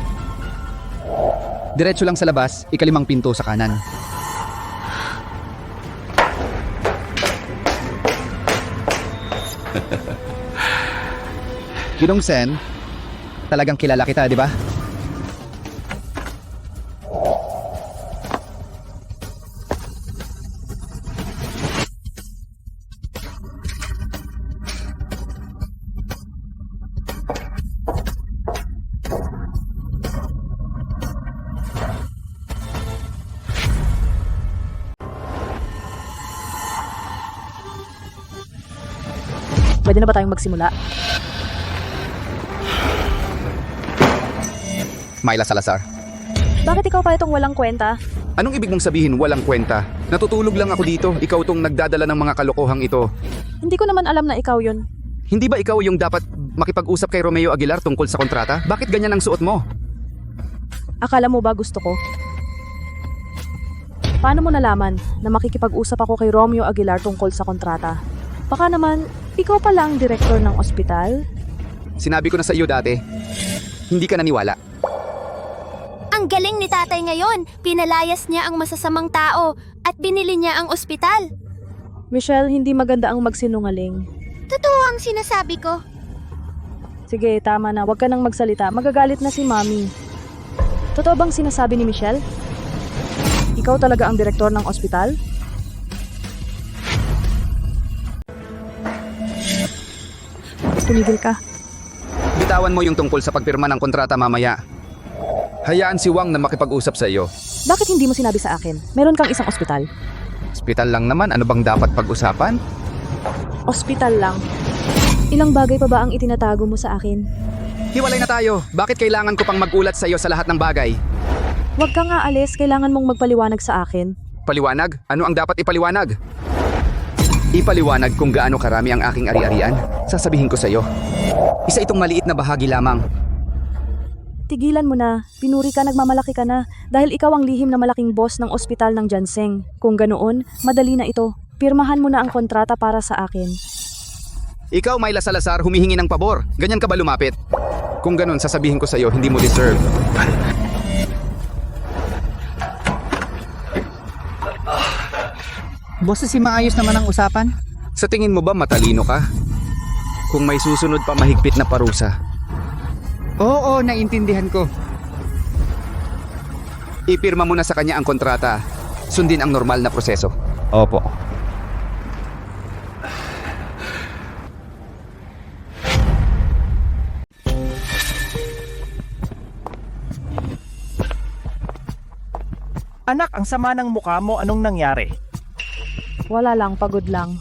Diretso lang sa labas, ikalimang pinto sa kanan. Ginong Sen, talagang kilala kita, di ba? Pwede na ba tayong magsimula? Myla Salazar. Bakit ikaw pa itong walang kwenta? Anong ibig mong sabihin walang kwenta? Natutulog lang ako dito. Ikaw tong nagdadala ng mga kalokohang ito. Hindi ko naman alam na ikaw yun. Hindi ba ikaw yung dapat makipag-usap kay Romeo Aguilar tungkol sa kontrata? Bakit ganyan ang suot mo? Akala mo ba gusto ko? Paano mo nalaman na makikipag-usap ako kay Romeo Aguilar tungkol sa kontrata? Baka naman, ikaw pala ang direktor ng ospital? Sinabi ko na sa iyo dati. Hindi ka naniwala. Ang galing ni tatay ngayon. Pinalayas niya ang masasamang tao at binili niya ang ospital. Michelle, hindi maganda ang magsinungaling. Totoo ang sinasabi ko. Sige, tama na. Huwag ka nang magsalita. Magagalit na si Mami. Totoo bang sinasabi ni Michelle? Ikaw talaga ang direktor ng ospital? Tumigil ka. Bitawan mo yung tungkol sa pagpirma ng kontrata mamaya. Hayaan si Wang na makipag-usap sa iyo. Bakit hindi mo sinabi sa akin? Meron kang isang ospital. Ospital lang naman, ano bang dapat pag-usapan? Ospital lang. Ilang bagay pa ba ang itinatago mo sa akin? Hiwalay na tayo. Bakit kailangan ko pang magulat sa iyo sa lahat ng bagay? Huwag ka nga alis, kailangan mong magpaliwanag sa akin. Paliwanag? Ano ang dapat ipaliwanag? Ipaliwanag kung gaano karami ang aking ari-arian. Sasabihin ko sa iyo. Isa itong maliit na bahagi lamang. Tigilan mo na. Pinuri ka, nagmamalaki ka na. Dahil ikaw ang lihim na malaking boss ng ospital ng Janseng. Kung ganoon, madali na ito. Pirmahan mo na ang kontrata para sa akin. Ikaw, Myla Salazar, humihingi ng pabor. Ganyan ka ba lumapit? Kung ganun, sasabihin ko sa iyo, hindi mo deserve. Boses, si maayos naman ang usapan. Sa tingin mo ba matalino ka? Kung may susunod pa mahigpit na parusa. Oo, naintindihan ko. Ipirma mo na sa kanya ang kontrata. Sundin ang normal na proseso. Opo. Anak, ang sama ng mukha mo, anong nangyari? Wala lang, pagod lang.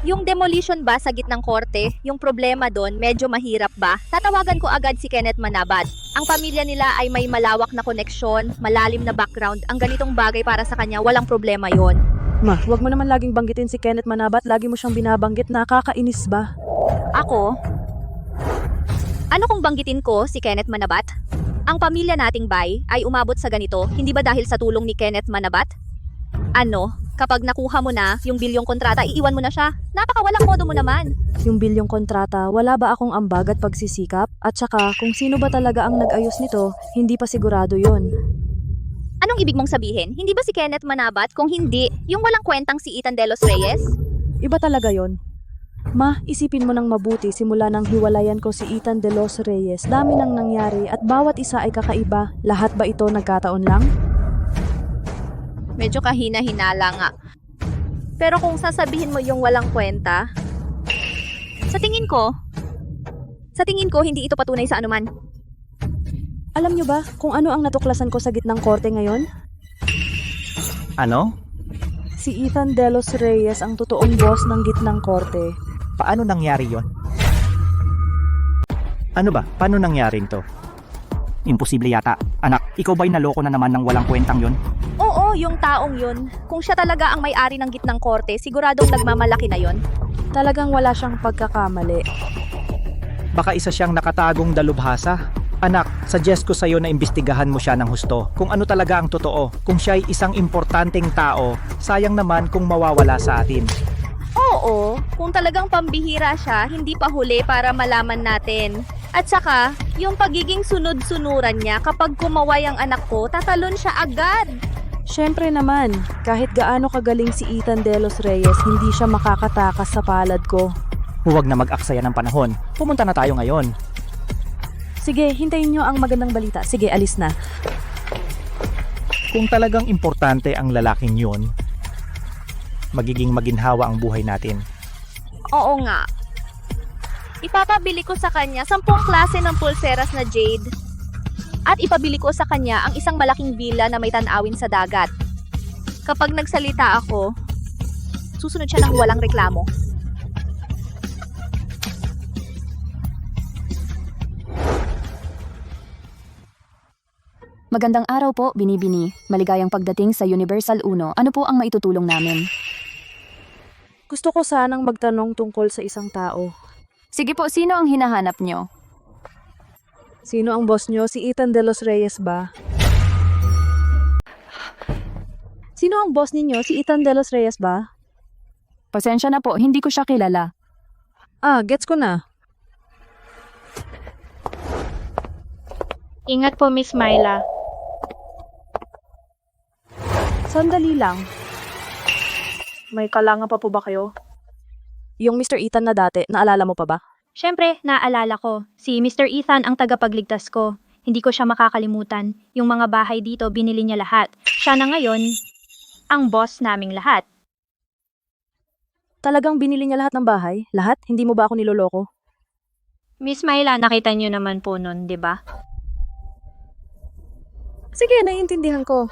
Yung demolition ba sa gitnang korte, yung problema doon, medyo mahirap ba? Tatawagan ko agad si Kenneth Manabat. Ang pamilya nila ay may malawak na koneksyon, malalim na background. Ang ganitong bagay para sa kanya, walang problema yon. Ma, huwag mo naman laging banggitin si Kenneth Manabat. Lagi mo siyang binabanggit, nakakainis ba? Ako? Ano kung banggitin ko si Kenneth Manabat? Ang pamilya nating bay ay umabot sa ganito, hindi ba dahil sa tulong ni Kenneth Manabat? Ano? Kapag nakuha mo na yung bilyong kontrata, iiwan mo na siya. Napakawalang modo mo naman. Yung bilyong kontrata, wala ba akong ambag at pagsisikap? At saka, kung sino ba talaga ang nag-ayos nito, hindi pa sigurado yon. Anong ibig mong sabihin? Hindi ba si Kenneth Manabat? Kung hindi, yung walang kwentang si Ethan De Los Reyes? Iba talaga yon. Ma, isipin mo nang mabuti simula nang hiwalayan ko si Ethan De Los Reyes. Dami nang nangyari at bawat isa ay kakaiba. Lahat ba ito nagkataon lang? Medyo kahina-hinala nga. Pero kung sasabihin mo yung walang kwenta, sa tingin ko, hindi ito patunay sa anuman. Alam nyo ba kung ano ang natuklasan ko sa gitnang korte ngayon? Ano? Si Ethan De Los Reyes ang totoong boss ng gitnang korte. Paano nangyari yon? Ano ba? Paano nangyari to? Imposible yata. Anak, ikaw ba'y naloko na naman ng walang kwentang yon? Oo, yung taong yun. Kung siya talaga ang may-ari ng gitnang korte, siguradong nagmamalaki na yon. Talagang wala siyang pagkakamali. Baka isa siyang nakatagong dalubhasa. Anak, suggest ko sa'yo na imbestigahan mo siya ng husto. Kung ano talaga ang totoo. Kung siya ay isang importanteng tao, sayang naman kung mawawala sa atin. Oo, kung talagang pambihira siya, hindi pa huli para malaman natin. At saka, yung pagiging sunod-sunuran niya kapag kumaway ang anak ko, tatalon siya agad. Siyempre naman, kahit gaano kagaling si Ethan De Los Reyes, hindi siya makakatakas sa palad ko. Huwag na mag-aksaya ng panahon. Pumunta na tayo ngayon. Sige, hintayin nyo ang magandang balita. Sige, alis na. Kung talagang importante ang lalaking yun, magiging maginhawa ang buhay natin. Oo nga. Ipapabili ko sa kanya 10 klase ng pulseras na jade. At ipabili ko sa kanya ang isang malaking villa na may tanawin sa dagat. Kapag nagsalita ako, susunod siya ng walang reklamo. Magandang araw po, Binibini. Maligayang pagdating sa Universal 1. Ano po ang maitutulong namin? Gusto ko sanang magtanong tungkol sa isang tao. Sige po, sino ang hinahanap nyo? Sino ang boss nyo? Si Ethan De Los Reyes ba? Sino ang boss ninyo? Si Ethan De Los Reyes ba? Pasensya na po, hindi ko siya kilala. Gets ko na. Ingat po, Miss Myla. Sandali lang. May kalangan pa po ba kayo? Yung Mr. Ethan na dati, naalala mo pa ba? Siyempre, naalala ko. Si Mr. Ethan ang tagapagligtas ko. Hindi ko siya makakalimutan. Yung mga bahay dito, binili niya lahat. Siya na ngayon, ang boss naming lahat. Talagang binili niya lahat ng bahay? Lahat? Hindi mo ba ako niloloko? Miss Myla, nakita niyo naman po nun, di ba? Sige, naiintindihan ko.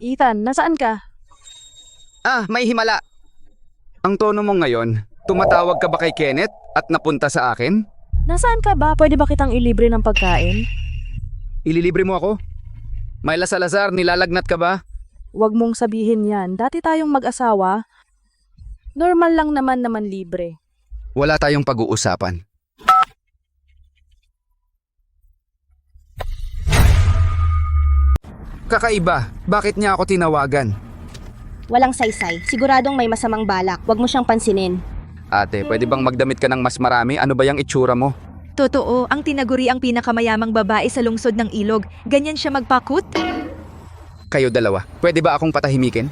Ethan, nasaan ka? May himala. Ang tono mo ngayon, tumatawag ka ba kay Kenneth at napunta sa akin? Nasaan ka ba? Pwede ba kitang ilibre ng pagkain? Ililibre mo ako? Myla Salazar, nilalagnat ka ba? Huwag mong sabihin yan. Dati tayong mag-asawa. Normal lang naman libre. Wala tayong pag-uusapan. Kakaiba, bakit niya ako tinawagan? Walang saysay. Siguradong may masamang balak. Huwag mo siyang pansinin. Ate, pwede bang magdamit ka ng mas marami? Ano ba yung itsura mo? Totoo, ang tinaguri ang pinakamayamang babae sa lungsod ng Ilog. Ganyan siya magpakut? Kayo dalawa, pwede ba akong patahimikin?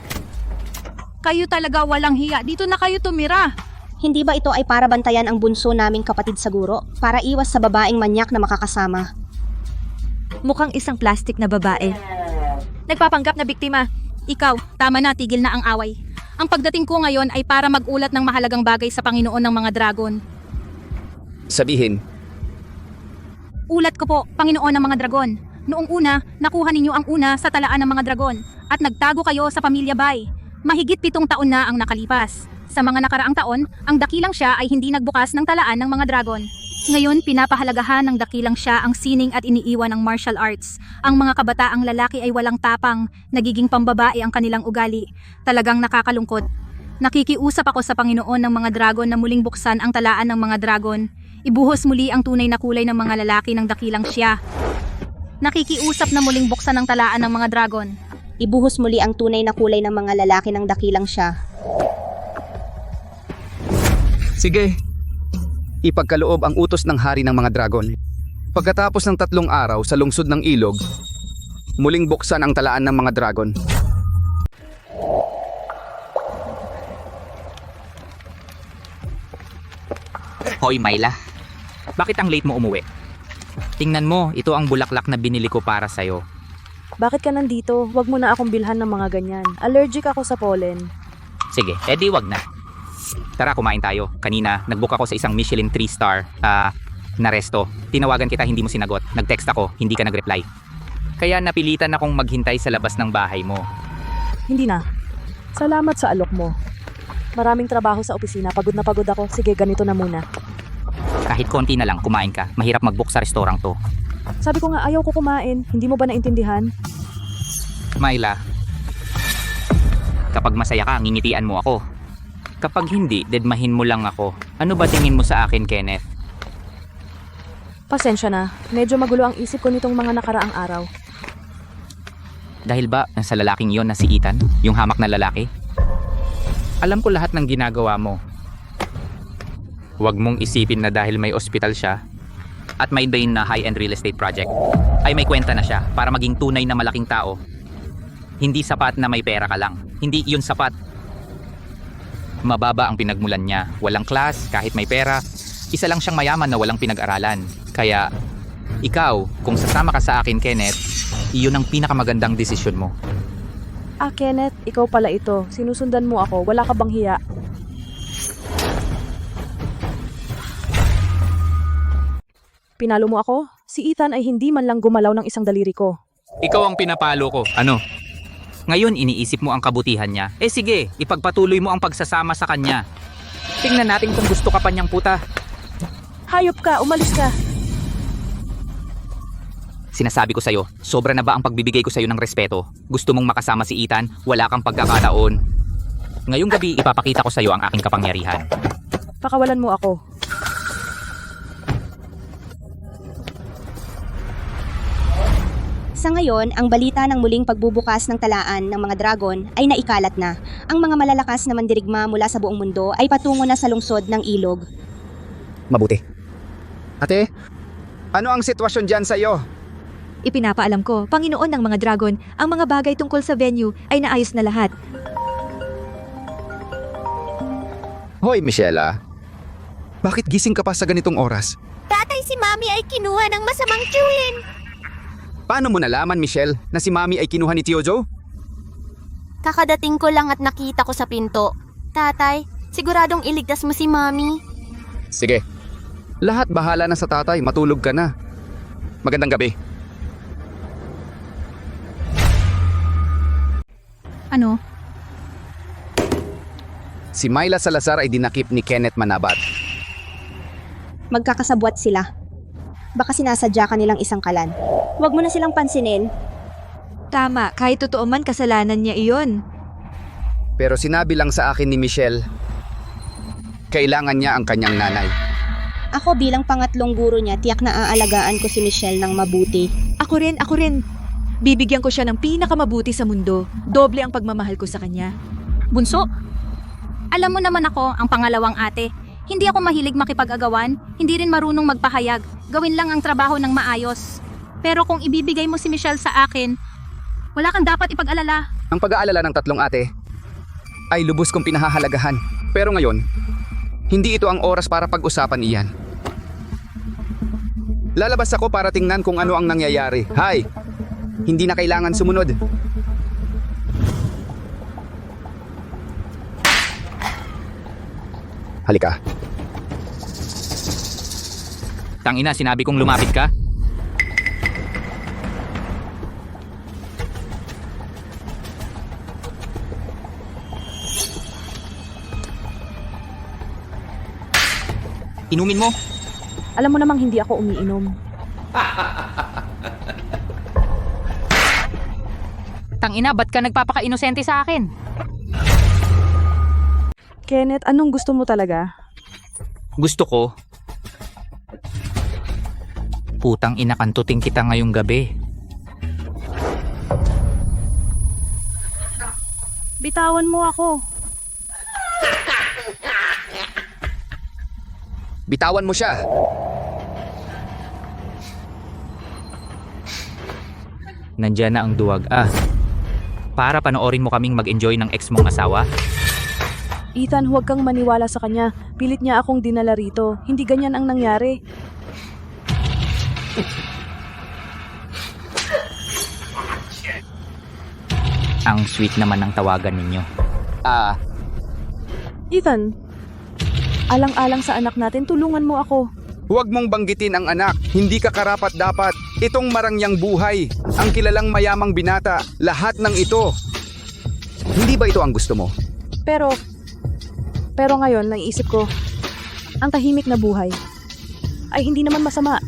Kayo talaga walang hiya. Dito na kayo tumira. Hindi ba ito ay para bantayan ang bunso naming kapatid sa guro? Para iwas sa babaeng manyak na makakasama? Mukhang isang plastic na babae. Nagpapanggap na biktima. Ikaw, tama na, tigil na ang away. Ang pagdating ko ngayon ay para mag-ulat ng mahalagang bagay sa Panginoon ng mga dragon. Sabihin. Ulat ko po, Panginoon ng mga dragon. Noong una, nakuha ninyo ang una sa talaan ng mga dragon at nagtago kayo sa Pamilya Bay. Mahigit 7 taon na ang nakalipas. Sa mga nakaraang taon, ang dakilang siya ay hindi nagbukas ng talaan ng mga dragon. Ngayon, pinapahalagahan ng dakilang siya ang sining at iniiwan ng martial arts. Ang mga kabataang lalaki ay walang tapang, nagiging pambabae ang kanilang ugali. Talagang nakakalungkot. Nakikiusap ako sa Panginoon ng mga dragon na muling buksan ang talaan ng mga dragon. Ibuhos muli ang tunay na kulay ng mga lalaki ng dakilang siya. Nakikiusap na muling buksan ang talaan ng mga dragon. Ibuhos muli ang tunay na kulay ng mga lalaki ng dakilang siya. Sige. Ipagkaloob ang utos ng hari ng mga dragon. Pagkatapos ng 3 araw sa lungsod ng ilog, muling buksan ang talaan ng mga dragon. Hoy Myla, bakit ang late mo umuwi? Tingnan mo, ito ang bulaklak na binili ko para sa'yo. Bakit ka nandito? Huwag mo na akong bilhan ng mga ganyan. Allergic ako sa pollen. Sige, edi wag na. Tara, kumain tayo. Kanina, nag-book ako sa isang Michelin 3-star na resto. Tinawagan kita, hindi mo sinagot. Nag-text ako, hindi ka nag-reply. Kaya napilitan akong maghintay sa labas ng bahay mo. Hindi na. Salamat sa alok mo. Maraming trabaho sa opisina. Pagod na pagod ako. Sige, ganito na muna. Kahit konti na lang, kumain ka. Mahirap mag-book sa restaurant to. Sabi ko nga, ayaw ko kumain. Hindi mo ba naintindihan? Myla, kapag masaya ka, ngingitian mo ako. Kapag hindi, dedmahin mo lang ako. Ano ba tingin mo sa akin, Kenneth? Pasensya na. Medyo magulo ang isip ko nitong mga nakaraang araw. Dahil ba sa lalaking yon na si Ethan? Yung hamak na lalaki? Alam ko lahat ng ginagawa mo. Huwag mong isipin na dahil may ospital siya at may bain na high-end real estate project, ay may kwenta na siya para maging tunay na malaking tao. Hindi sapat na may pera ka lang. Hindi yun sapat. Mababa ang pinagmulan niya. Walang class, kahit may pera. Isa lang siyang mayaman na walang pinag-aralan. Kaya, ikaw, kung sasama ka sa akin, Kenneth, iyon ang pinakamagandang desisyon mo. Kenneth, ikaw pala ito. Sinusundan mo ako. Wala ka bang hiya? Pinalo mo ako? Si Ethan ay hindi man lang gumalaw ng isang daliri ko. Ikaw ang pinapalo ko. Ano? Ngayon iniisip mo ang kabutihan niya. Eh sige, ipagpatuloy mo ang pagsasama sa kanya. Tingnan natin kung gusto ka pa niyang puta. Hayop ka, umalis ka. Sinasabi ko sa'yo, sobra na ba ang pagbibigay ko sa'yo ng respeto? Gusto mong makasama si Ethan? Wala kang pagkakataon. Ngayong gabi, ipapakita ko sa'yo ang aking kapangyarihan. Pakawalan mo ako. Sa ngayon, ang balita ng muling pagbubukas ng talaan ng mga dragon ay naikalat na. Ang mga malalakas na mandirigma mula sa buong mundo ay patungo na sa lungsod ng ilog. Mabuti. Ate, ano ang sitwasyon dyan sa'yo? Ipinapaalam ko, Panginoon ng mga dragon, ang mga bagay tungkol sa venue ay naayos na lahat. Hoy, Michelle. Bakit gising ka pa sa ganitong oras? Tatay, si Mami ay kinuha ng masamang tiyulin. Paano mo nalaman, Michelle, na si Mami ay kinuha ni Tio Joe? Kakadating ko lang at nakita ko sa pinto. Tatay, siguradong iligtas mo si Mami. Sige. Lahat bahala na sa tatay, matulog ka na. Magandang gabi. Ano? Si Myla Salazar ay dinakip ni Kenneth Manabat. Magkakasabwat sila. Baka sinasadya ka nilang isang kalan. Huwag mo na silang pansinin. Tama, kahit totoo man kasalanan niya iyon. Pero sinabi lang sa akin ni Michelle, kailangan niya ang kanyang nanay. Ako bilang pangatlong guro niya, tiyak na aalagaan ko si Michelle ng mabuti. Ako rin. Bibigyan ko siya ng pinakamabuti sa mundo. Doble ang pagmamahal ko sa kanya. Bunso, alam mo naman ako ang pangalawang ate. Hindi ako mahilig makipag-agawan, hindi rin marunong magpahayag. Gawin lang ang trabaho ng maayos. Pero kung ibibigay mo si Michelle sa akin, wala kang dapat ipag-alala. Ang pag-aalala ng tatlong ate ay lubos kong pinahahalagahan. Pero ngayon, hindi ito ang oras para pag-usapan iyan. Lalabas ako para tingnan kung ano ang nangyayari. Hay! Hindi na kailangan sumunod. Halika. Tangina, sinabi kong lumapit ka? Inumin mo? Alam mo namang hindi ako umiinom. Tangina, ba't ka nagpapaka-inosente sa akin? Kenneth, anong gusto mo talaga? Gusto ko. Putang ina, kantuting kita ngayong gabi. Bitawan mo ako. Bitawan mo siya. Nandiyan na ang duwag. Para panoorin mo kaming mag-enjoy ng ex mong asawa? Ethan, huwag kang maniwala sa kanya. Pilit niya akong dinala rito. Hindi ganyan ang nangyari. Ang sweet naman ng tawagan ninyo. Ethan, alang-alang sa anak natin, tulungan mo ako. Huwag mong banggitin ang anak. Hindi ka karapat dapat. Itong marangyang buhay, ang kilalang mayamang binata, lahat ng ito. Hindi ba ito ang gusto mo? Pero ngayon, naiisip ko, ang tahimik na buhay ay hindi naman masama.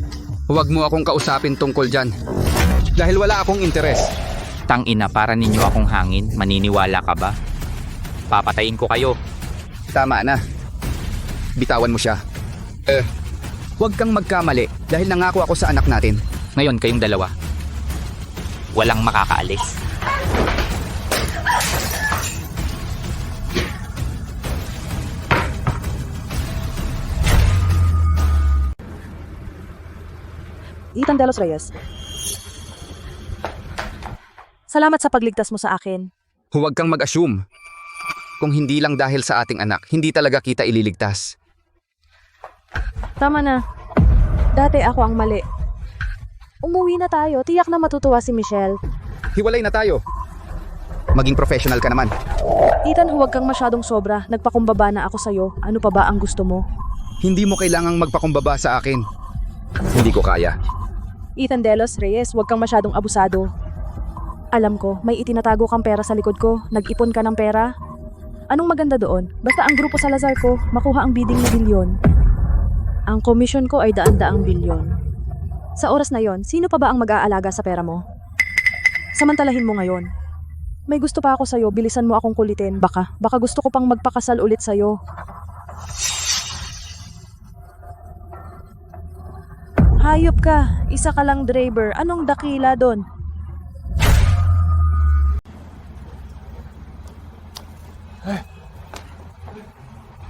Huwag mo akong kausapin tungkol dyan. Dahil wala akong interes. Tangina, para ninyo akong hangin. Maniniwala ka ba? Papatayin ko kayo. Tama na. Bitawan mo siya. Huwag kang magkamali dahil nangako ako sa anak natin. Ngayon kayong dalawa. Walang makakaalis. Ethan De Los Reyes. Salamat sa pagligtas mo sa akin. Huwag kang mag-assume. Kung hindi lang dahil sa ating anak, hindi talaga kita ililigtas. Tama na. Dati ako ang mali. Umuwi na tayo. Tiyak na matutuwa si Michelle. Hiwalay na tayo. Maging professional ka naman. Ethan, huwag kang masyadong sobra. Nagpakumbaba na ako sa'yo. Ano pa ba ang gusto mo? Hindi mo kailangang magpakumbaba sa akin. Hindi ko kaya. Ethan Delos Reyes, huwag kang masyadong abusado. Alam ko, may itinatago kang pera sa likod ko. Nag-ipon ka ng pera. Anong maganda doon? Basta ang grupo Salazar ko, makuha ang bidding na bilyon. Ang komisyon ko ay daan-daang bilyon. Sa oras na yon, sino pa ba ang mag-aalaga sa pera mo? Samantalahin mo ngayon. May gusto pa ako sa'yo, bilisan mo akong kulitin. Baka gusto ko pang magpakasal ulit sa'yo. Hayop ka, isa ka lang driver. Anong dakila doon?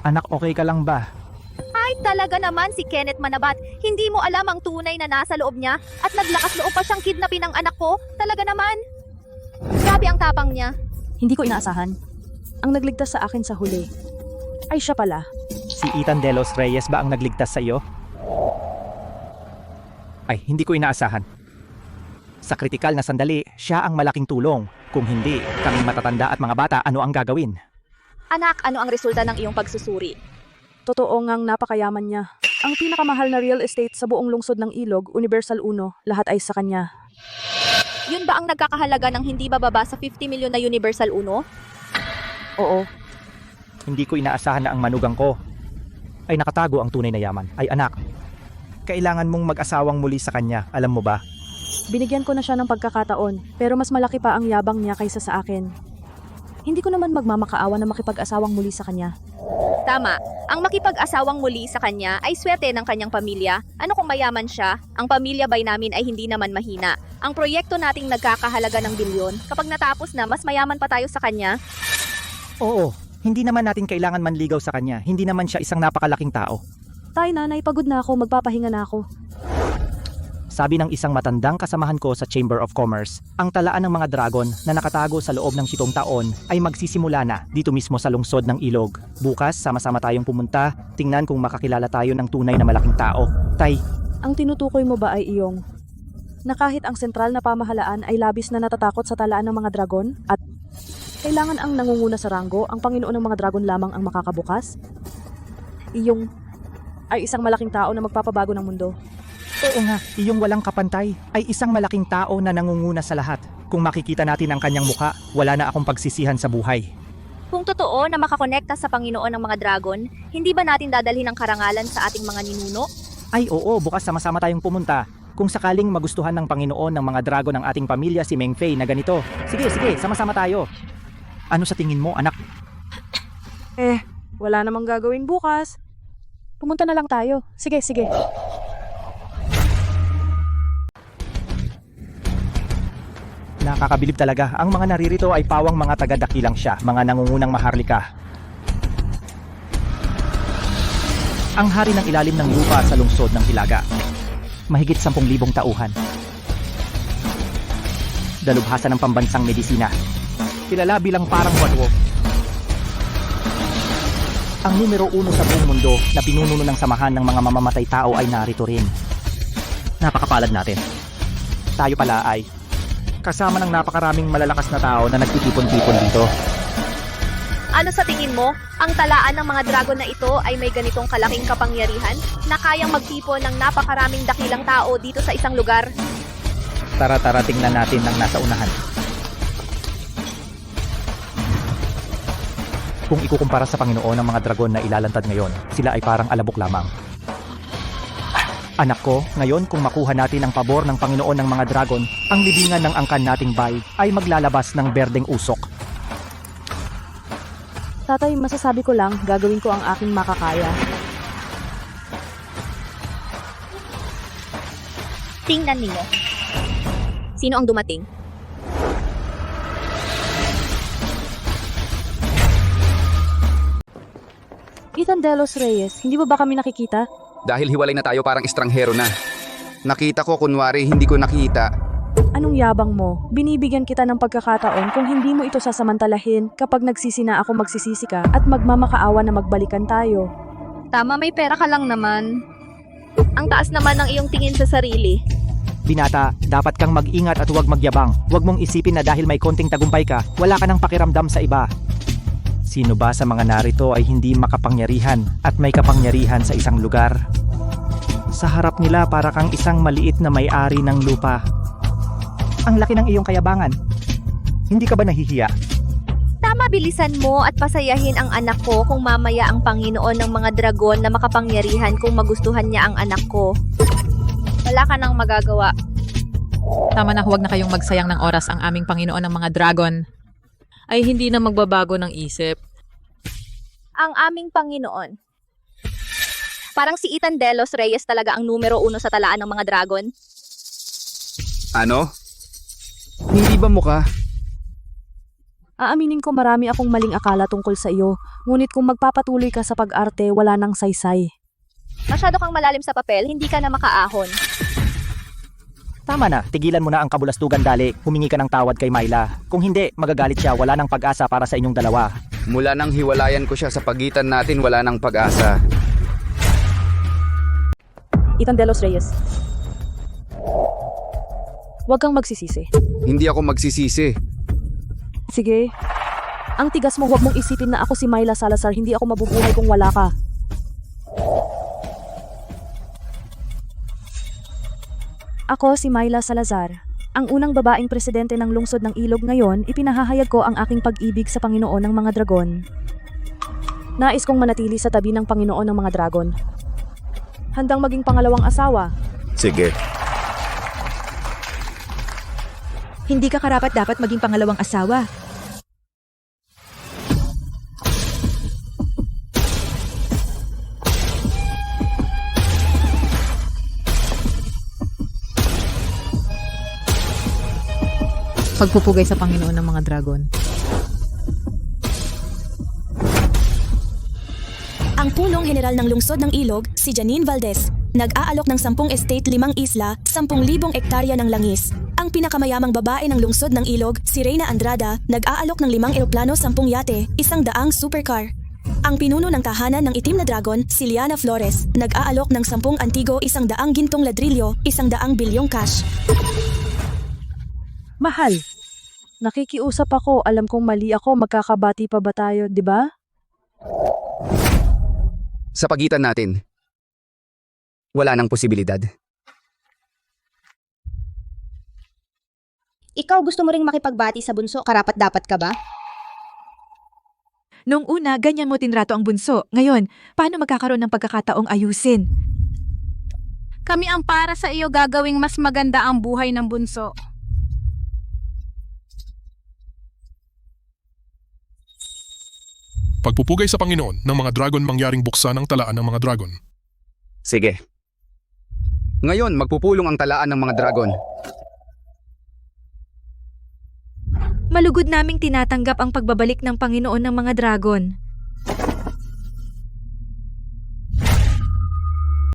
Anak, okay ka lang ba? Ay, talaga naman si Kenneth Manabat. Hindi mo alam ang tunay na nasa loob niya at naglakas loob pa siyang kidnapin ng anak ko. Talaga naman. Grabe ang tapang niya. Hindi ko inaasahan. Ang nagligtas sa akin sa huli ay siya pala. Si Ethan Delos Reyes ba ang nagligtas sa iyo? Ay, hindi ko inaasahan. Sa kritikal na sandali, siya ang malaking tulong. Kung hindi, kaming matatanda at mga bata, ano ang gagawin? Anak, ano ang resulta ng iyong pagsusuri? Totoo ngang napakayaman niya. Ang pinakamahal na real estate sa buong lungsod ng Ilog, Universal Uno, lahat ay sa kanya. Yun ba ang nagkakahalaga ng hindi bababa sa 50 milyon na Universal Uno? Oo. Hindi ko inaasahan na ang manugang ko ay nakatago ang tunay na yaman. Ay anak, kailangan mong mag-asawang muli sa kanya, alam mo ba? Binigyan ko na siya ng pagkakataon, pero mas malaki pa ang yabang niya kaysa sa akin. Hindi ko naman magmamakaawa na makipag-asawang muli sa kanya. Tama. Ang makipag-asawang muli sa kanya ay swerte ng kanyang pamilya. Ano kung mayaman siya? Ang pamilya bay namin ay hindi naman mahina. Ang proyekto nating nagkakahalaga ng bilyon, kapag natapos na, mas mayaman pa tayo sa kanya. Oo, hindi naman natin kailangan manligaw sa kanya. Hindi naman siya isang napakalaking tao. Tay, nanay, pagod na ako. Magpapahinga na ako. Sabi ng isang matandang kasamahan ko sa Chamber of Commerce, ang talaan ng mga dragon na nakatago sa loob ng 7 taon ay magsisimula na dito mismo sa lungsod ng Ilog. Bukas, sama-sama tayong pumunta, tingnan kung makakilala tayo ng tunay na malaking tao. Tay, ang tinutukoy mo ba ay iyong na kahit ang sentral na pamahalaan ay labis na natatakot sa talaan ng mga dragon at kailangan ang nangunguna sa ranggo, ang Panginoon ng mga dragon lamang ang makakabukas? Iyong ay isang malaking tao na magpapabago ng mundo. Oo nga, iyong walang kapantay ay isang malaking tao na nangunguna sa lahat. Kung makikita natin ang kanyang muka, wala na akong pagsisihan sa buhay. Kung totoo na makakonekta sa Panginoon ng mga dragon, hindi ba natin dadalhin ang karangalan sa ating mga ninuno? Ay oo, bukas sama-sama tayong pumunta. Kung sakaling magustuhan ng Panginoon ng mga dragon ng ating pamilya si Meng Fei na ganito. Sige, sama-sama tayo. Ano sa tingin mo, anak? Wala namang gagawin bukas. Pumunta na lang tayo. Sige. Nakakabilib talaga. Ang mga naririto ay pawang mga taga-dakilang siya, mga nangungunang maharlika. Ang hari ng ilalim ng lupa sa lungsod ng Hilaga. Mahigit 10,000 tauhan. Dalubhasa ng pambansang medisina. Kilala bilang parang wadwo. Ang numero 1 sa buong mundo na pinununo ng samahan ng mga mamamatay tao ay narito rin. Napakapalad natin. Tayo pala ay kasama ng napakaraming malalakas na tao na nagtitipon-tipon dito. Ano sa tingin mo? Ang talaan ng mga dragon na ito ay may ganitong kalaking kapangyarihan na kayang magtipon ng napakaraming dakilang tao dito sa isang lugar? Tara, tingnan natin ang nasa unahan. Kung ikukumpara sa Panginoon ng mga dragon na ilalantad ngayon, sila ay parang alabok lamang. Anak ko, ngayon kung makuha natin ang pabor ng Panginoon ng mga dragon, ang libingan ng angkan nating bay ay maglalabas ng berdeng usok. Tatay, masasabi ko lang, gagawin ko ang aking makakaya. Tingnan ninyo. Sino ang dumating? Ethan Delos Reyes, hindi mo ba kami nakikita? Dahil hiwalay na tayo parang estranghero na. Nakita ko kunwari hindi ko nakita. Anong yabang mo? Binibigyan kita ng pagkakataon kung hindi mo ito sasamantalahin kapag nagsisi na ako magsisisi ka at magmamakaawa na magbalikan tayo. Tama, may pera ka lang naman. Ang taas naman ng iyong tingin sa sarili. Binata, dapat kang mag-ingat at huwag magyabang. Huwag mong isipin na dahil may konting tagumpay ka, wala ka ng pakiramdam sa iba. Sino ba sa mga narito ay hindi makapangyarihan at may kapangyarihan sa isang lugar? Sa harap nila para kang isang maliit na may-ari ng lupa. Ang laki ng iyong kayabangan. Hindi ka ba nahihiya? Tama, bilisan mo at pasayahin ang anak ko kung mamaya ang Panginoon ng mga dragon na makapangyarihan kung magustuhan niya ang anak ko. Wala ka nang magagawa. Tama na, huwag na kayong magsayang ng oras. Ang aming Panginoon ng mga dragon ay hindi na magbabago ng isip. Ang aming Panginoon. Parang si Ethan Delos Reyes talaga ang numero 1 sa talaan ng mga dragon. Ano? Hindi ba mukha? Aaminin ko marami akong maling akala tungkol sa iyo, ngunit kung magpapatuloy ka sa pag-arte, wala nang saysay. Masyado kang malalim sa papel, hindi ka na makaahon. Tama na, tigilan mo na ang kabulastugan dali. Humingi ka ng tawad kay Myla. Kung hindi, magagalit siya, wala nang pag-asa para sa inyong dalawa. Mula nang hiwalayan ko siya sa pagitan natin, wala nang pag-asa. Ethan Delos Reyes. Huwag kang magsisisi. Hindi ako magsisisi. Sige. Ang tigas mo, huwag mong isipin na ako si Myla Salazar, hindi ako mabubuhay kung wala ka. Ako si Myla Salazar. Ang unang babaeng presidente ng lungsod ng Ilog ngayon, ipinahahayag ko ang aking pag-ibig sa Panginoon ng mga dragon. Nais kong manatili sa tabi ng Panginoon ng mga dragon. Handang maging pangalawang asawa. Sige. Hindi ka karapat-dapat maging pangalawang asawa. Pagpupugay sa Panginoon ng mga dragon. Ang Punong General ng Lungsod ng Ilog, si Janine Valdez, nag-aalok ng 10 estate, 5 isla, 10,000 ektarya ng langis. Ang pinakamayamang babae ng lungsod ng Ilog, si Reyna Andrada, nag-aalok ng 5 eroplano, 10 yate, 100 supercar. Ang pinuno ng tahanan ng itim na dragon, si Liana Flores, nag-aalok ng 10 antigo, 100 gintong ladrilyo, 100 bilyong cash. Mahal, nakikiusap ako, alam kong mali ako, magkakabati pa ba tayo, di ba? Sa pagitan natin, wala nang posibilidad. Ikaw gusto mo ring makipagbati sa bunso, karapat-dapat ka ba? Nung una, ganyan mo tinrato ang bunso. Ngayon, paano magkakaroon ng pagkakataong ayusin? Kami ang para sa iyo gagawing mas maganda ang buhay ng bunso. Pagpupugay sa Panginoon ng mga dragon mangyaring buksan ang talaan ng mga dragon. Sige. Ngayon, magpupulong ang talaan ng mga dragon. Malugod naming tinatanggap ang pagbabalik ng Panginoon ng mga dragon.